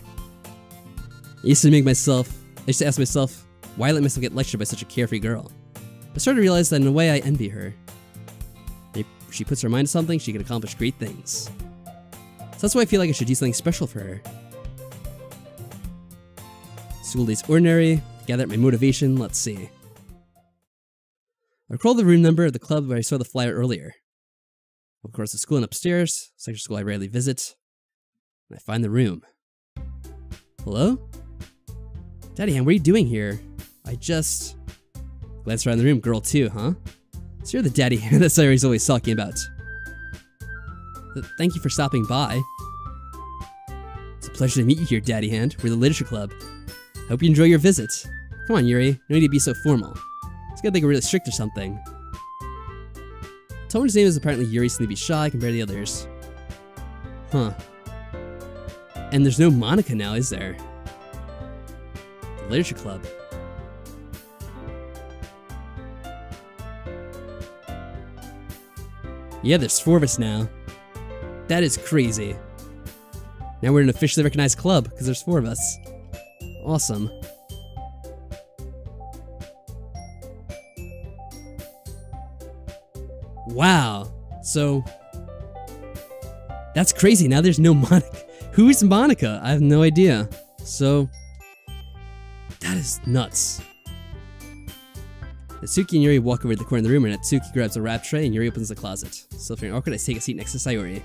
I used to ask myself, why let myself get lectured by such a carefree girl? I started to realize that in a way I envy her. If she puts her mind to something, she can accomplish great things. So that's why I feel like I should do something special for her. School day's ordinary, gather up my motivation, let's see. I recall the room number of the club where I saw the flyer earlier. Of course, the school and upstairs, section school I rarely visit. And I find the room. Hello? Daddy Hand, what are you doing here? I just... glanced around the room, girl too, huh? So you're the Daddy Hand that Sayori's always talking about. Thank you for stopping by. It's a pleasure to meet you here, Daddy Hand. We're the Literature Club. Hope you enjoy your visit. Come on, Yuri. No need to be so formal. It's gonna think we're really strict or something. Tomo's name is apparently Yuri, seems to be shy compared to the others. Huh. And there's no Monika now, is there? The Literature Club. Yeah, there's 4 of us now. That is crazy. Now we're an officially recognized club, because there's 4 of us. Awesome. Wow. So... that's crazy, now there's no Monika. Who's Monika? I have no idea. So... that is nuts. Natsuki and Yuri walk over to the corner of the room, and Natsuki grabs a wrap tray and Yuri opens the closet. So feeling awkward, I take a seat next to Sayori.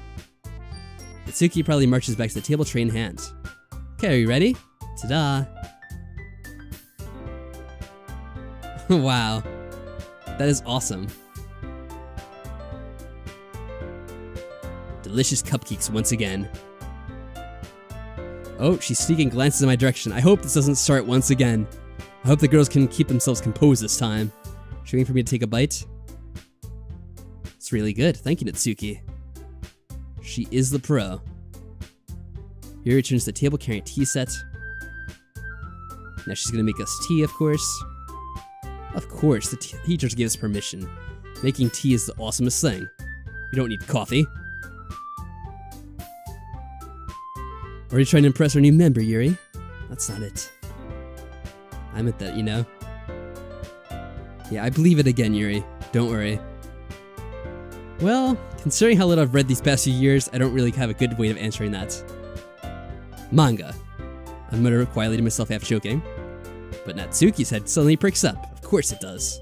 Natsuki probably marches back to the table, tray in hand. Okay, are you ready? Ta-da! Wow. That is awesome. Delicious cupcakes once again. Oh, she's sneaking glances in my direction. I hope this doesn't start once again. I hope the girls can keep themselves composed this time. She waiting for me to take a bite? It's really good. Thank you, Natsuki. She is the pro. Yuri returns to the table carrying a tea set. Now she's gonna make us tea, of course. Of course, the teachers gave us permission. Making tea is the awesomest thing. You don't need coffee. Or are you trying to impress our new member, Yuri? That's not it. I meant that, you know? Yeah, I believe it again, Yuri. Don't worry. Well, considering how little I've read these past few years, I don't really have a good way of answering that. Manga. I mutter quietly to myself, half joking. But Natsuki's head suddenly pricks up. Of course it does.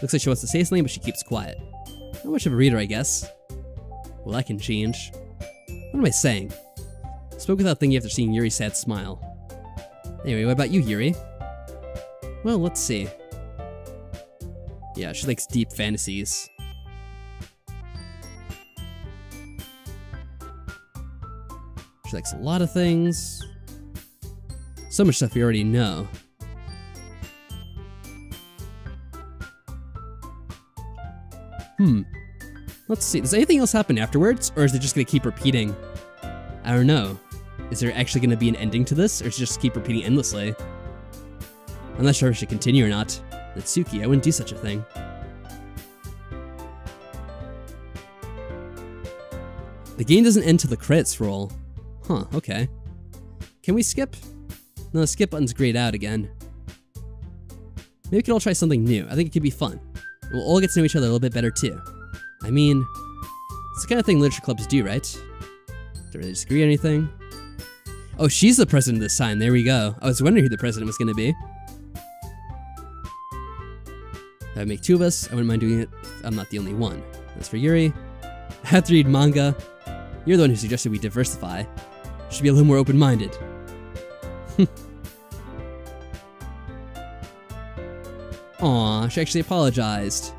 Looks like she wants to say something, but she keeps quiet. Not much of a reader, I guess. Well, that can change. What am I saying? Spoke without thinking after seeing Yuri's sad smile. Anyway, what about you, Yuri? Well, let's see. Yeah, she likes deep fantasies. She likes a lot of things. So much stuff we already know. Let's see, does anything else happen afterwards, or is it just gonna keep repeating? I don't know. Is there actually gonna be an ending to this, or is it just keep repeating endlessly? I'm not sure if I should continue or not. Natsuki, I wouldn't do such a thing. The game doesn't end till the credits roll. Huh, okay. Can we skip? No, the skip button's grayed out again. Maybe we could all try something new. I think it could be fun. We'll all get to know each other a little bit better too. I mean, it's the kind of thing literature clubs do, right? Don't really disagree or anything. Oh, she's the president this time. There we go. I was wondering who the president was going to be. That would make two of us. I wouldn't mind doing it if I'm not the only one. As for Yuri, I have to read manga. You're the one who suggested we diversify. Should be a little more open-minded. Aw, she actually apologized.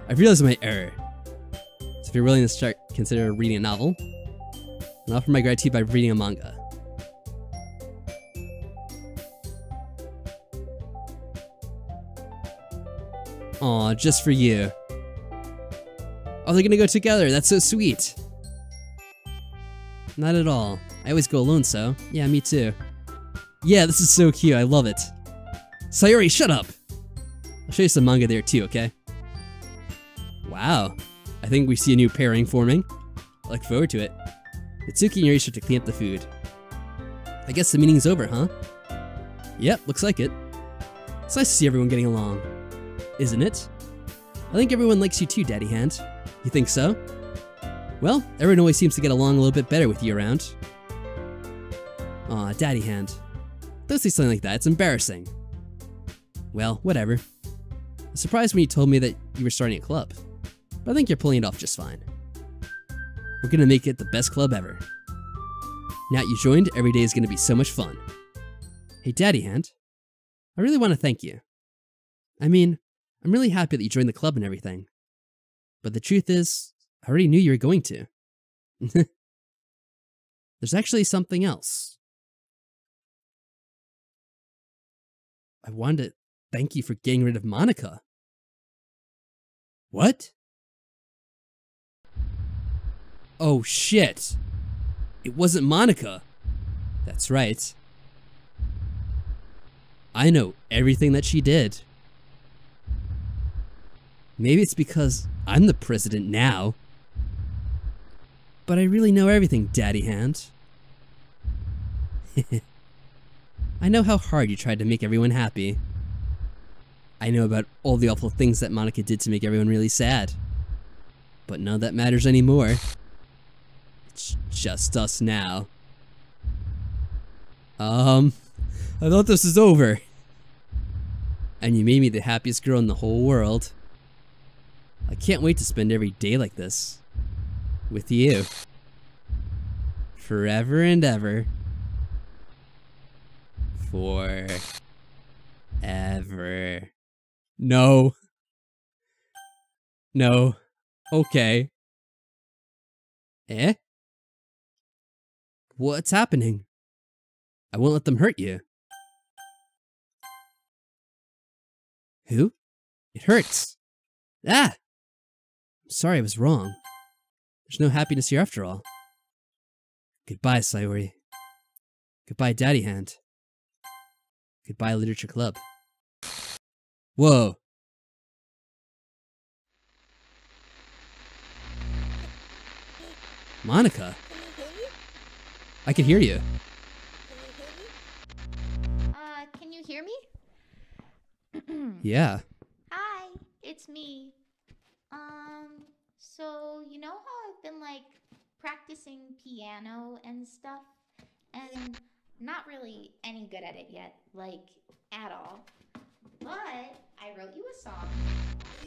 I've realized my error. So if you're willing to consider reading a novel, I'll offer my gratitude by reading a manga. Aw, just for you. Oh, they're gonna go together, that's so sweet. Not at all. I always go alone, so. Yeah, me too. Yeah, this is so cute, I love it. Sayori, shut up! I'll show you some manga there too, okay? Wow. I think we see a new pairing forming. I look forward to it. Natsuki and Yuri start to clean up the food. I guess the meeting's over, huh? Yep, looks like it. It's nice to see everyone getting along. Isn't it? I think everyone likes you too, Daddy Hand. You think so? Well, everyone always seems to get along a little bit better with you around. Aw, Daddy Hand. Don't say something like that, it's embarrassing. Well, whatever. I was surprised when you told me that you were starting a club, but I think you're pulling it off just fine. We're gonna make it the best club ever. Now that you joined, every day is gonna be so much fun. Hey, Daddy Hand, I really want to thank you. I mean, I'm really happy that you joined the club and everything. But the truth is, I already knew you were going to. There's actually something else. I wanted to thank you for getting rid of Monica. What? Oh shit. It wasn't Monica. That's right. I know everything that she did. Maybe it's because I'm the president now. But I really know everything, Daddy Hand. I know how hard you tried to make everyone happy. I know about all the awful things that Monica did to make everyone really sad. But none of that matters anymore. It's just us now. I thought this was over. And you made me the happiest girl in the whole world. I can't wait to spend every day like this. With you. Forever and ever. Forever. No. No. Okay. Eh? What's happening? I won't let them hurt you. Who? It hurts. Ah! I'm sorry I was wrong. There's no happiness here after all. Goodbye, Sayori. Goodbye, Daddy Hand. Goodbye, Literature Club. Whoa. Monica? I can hear you. Can you hear me? Yeah. Hi, it's me. practicing piano and stuff, and not really any good at it yet, like at all. But I wrote you a song,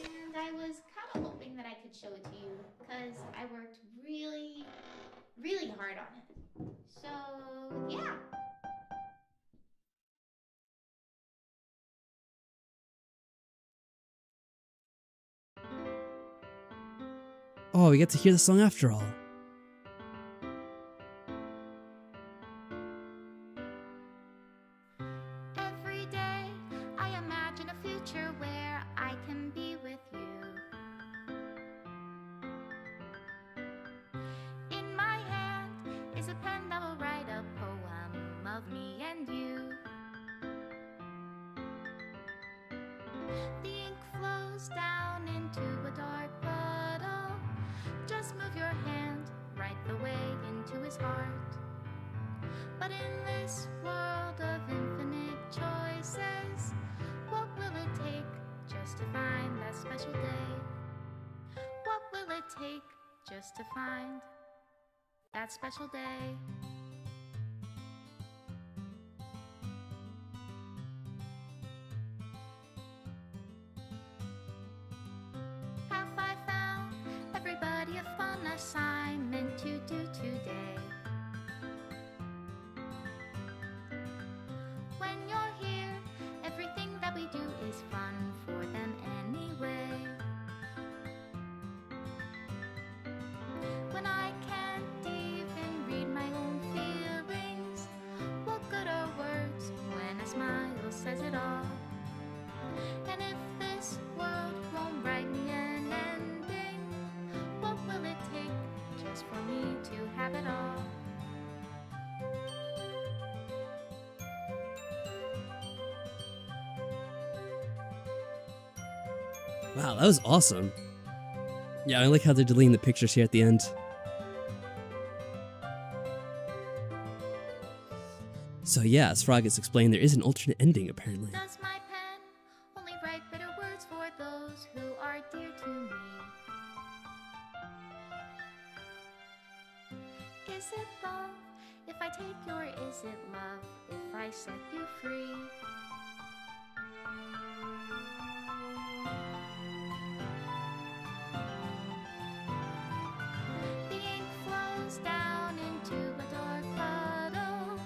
and I was kind of hoping that I could show it to you because I worked really, really hard on it. So, yeah. Oh, we get to hear the song after all. Every day I imagine a future where I can be with you. In my hand is a pen that will write a poem of me and you. The ink flows down into a dark puddle. Just move your hand right the way into his heart. But in this world of infinite choices, what will it take just to find that special day? What will it take just to find that special day? Have I found everybody a fun assignment to do today? When you're here, everything that we do is fun for them anyway. When I can't even read my own feelings, what good are words when a smile says it all? And if this world won't write me an ending, what will it take just for me to have it all? Wow, that was awesome. Yeah, I like how they're deleting the pictures here at the end. So yeah, as Frog has explained, there is an alternate ending, apparently. Does my pen only write bitter words for those who are dear to me? Is it love if I take you, or is it love if I set you free? The ink flows down into a dark puddle.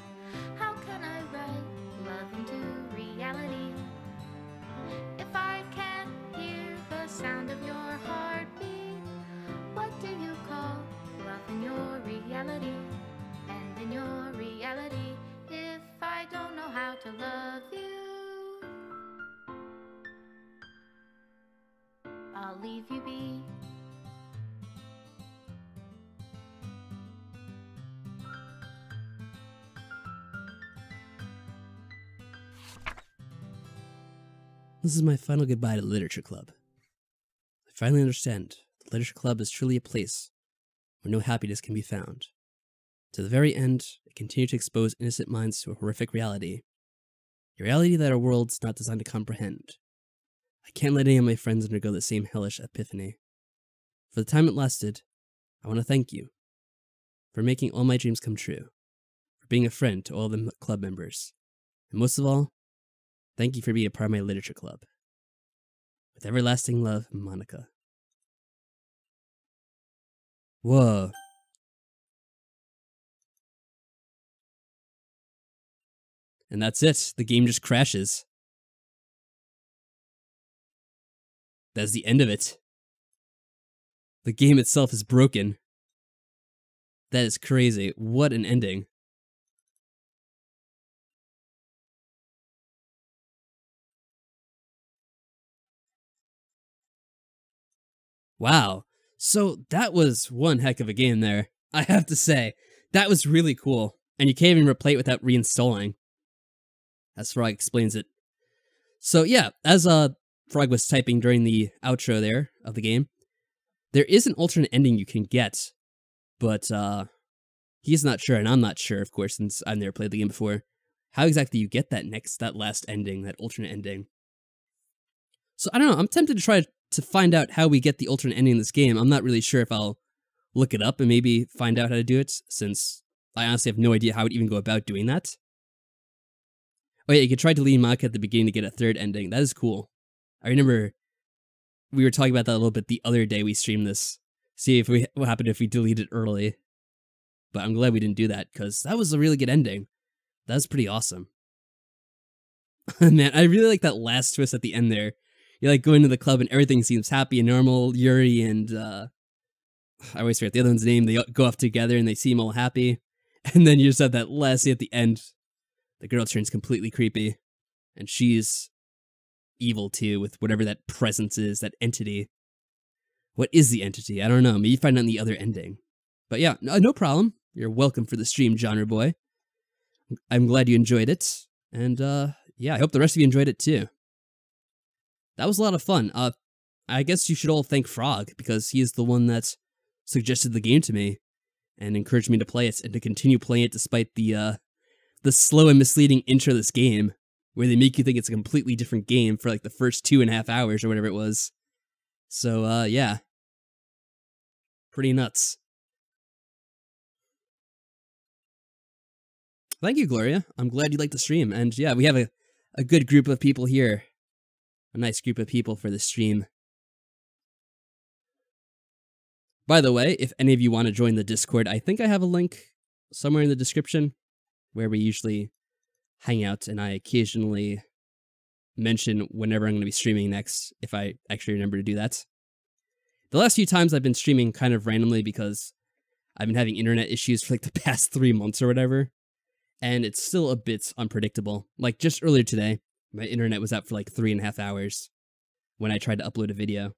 How can I write love into reality if I can't hear the sound of your heartbeat? What do you call love in your reality? And in your reality, if I don't know how to love you, I'll leave you be. This is my final goodbye to the Literature Club. I finally understand the Literature Club is truly a place where no happiness can be found. To the very end, it continued to expose innocent minds to a horrific reality. A reality that our world's not designed to comprehend. I can't let any of my friends undergo the same hellish epiphany. For the time it lasted, I want to thank you for making all my dreams come true, for being a friend to all the club members, and most of all, thank you for being a part of my literature club. With everlasting love, Monica. Whoa. And that's it. The game just crashes. That's the end of it. The game itself is broken. That is crazy. What an ending. Wow. So that was one heck of a game there. I have to say, that was really cool. And you can't even replay it without reinstalling. As Frog explains it. So yeah, as Frog was typing during the outro there of the game, there is an alternate ending you can get, but he's not sure, and I'm not sure, of course, since I've never played the game before, how exactly you get that last ending, that alternate ending. So I don't know, I'm tempted to try to find out how we get the alternate ending in this game. I'm not really sure if I'll look it up and maybe find out how to do it, since I honestly have no idea how I would even go about doing that. Oh yeah, you could try deleting Maka at the beginning to get a third ending. That is cool. I remember we were talking about that a little bit the other day we streamed this. See if what happened if we deleted early. But I'm glad we didn't do that, because that was a really good ending. That was pretty awesome. Man, I really like that last twist at the end there. You like go into the club and everything seems happy and normal. Yuri and I always forget the other one's name. They go off together and they seem all happy. And then you just have that last scene at the end. The girl turns completely creepy. And she's evil too, with whatever that presence is, that entity. What is the entity? I don't know. Maybe you find out in the other ending. But yeah, no problem. You're welcome for the stream, Genre Boy. I'm glad you enjoyed it. And yeah, I hope the rest of you enjoyed it too. That was a lot of fun. I guess you should all thank Frog, because he is the one that suggested the game to me and encouraged me to play it and to continue playing it despite the slow and misleading intro of this game, where they make you think it's a completely different game for like the first 2.5 hours or whatever it was. So yeah, pretty nuts. Thank you, Gloria. I'm glad you liked the stream. And yeah, we have a good group of people here. A nice group of people for the stream. By the way, if any of you want to join the Discord, I think I have a link somewhere in the description where we usually hang out, and I occasionally mention whenever I'm going to be streaming next, if I actually remember to do that. The last few times I've been streaming kind of randomly because I've been having internet issues for like the past 3 months or whatever, and it's still a bit unpredictable. Like just earlier today, my internet was out for like 3.5 hours when I tried to upload a video.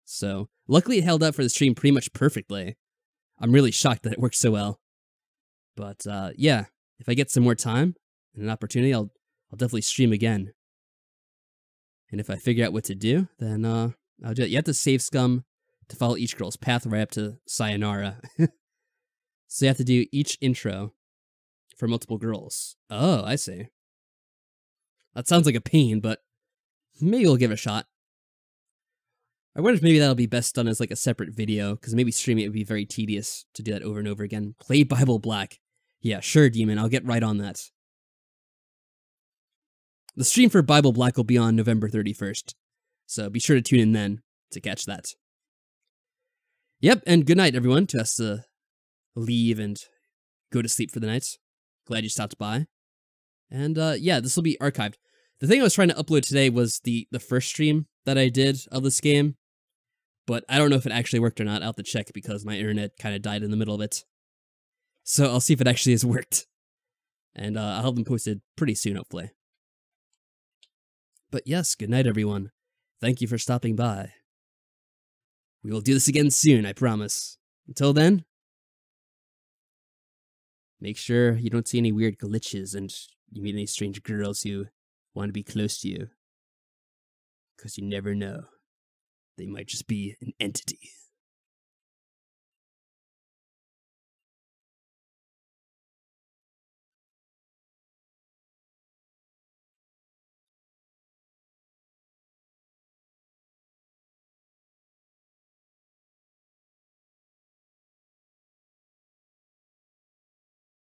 So luckily it held up for the stream pretty much perfectly. I'm really shocked that it worked so well. But yeah, if I get some more time and an opportunity, I'll definitely stream again. And if I figure out what to do, then I'll do it. You have to save scum to follow each girl's path right up to Sayonara. So you have to do each intro for multiple girls. Oh, I see. That sounds like a pain, but maybe we'll give it a shot. I wonder if maybe that'll be best done as like a separate video, because maybe streaming it would be very tedious to do that over and over again. Play Bible Black. Yeah, sure, Demon. I'll get right on that. The stream for Bible Black will be on November 31st, so be sure to tune in then to catch that. Yep, and good night, everyone, who has to leave and go to sleep for the night. Glad you stopped by. And yeah, this will be archived. The thing I was trying to upload today was the first stream that I did of this game, but I don't know if it actually worked or not. I'll have to check because my internet kind of died in the middle of it. So I'll see if it actually has worked. And I'll have them posted pretty soon, hopefully. But yes, good night, everyone. Thank you for stopping by. We will do this again soon, I promise. Until then, make sure you don't see any weird glitches and you meet any strange girls who want to be close to you. Because you never know. They might just be an entity.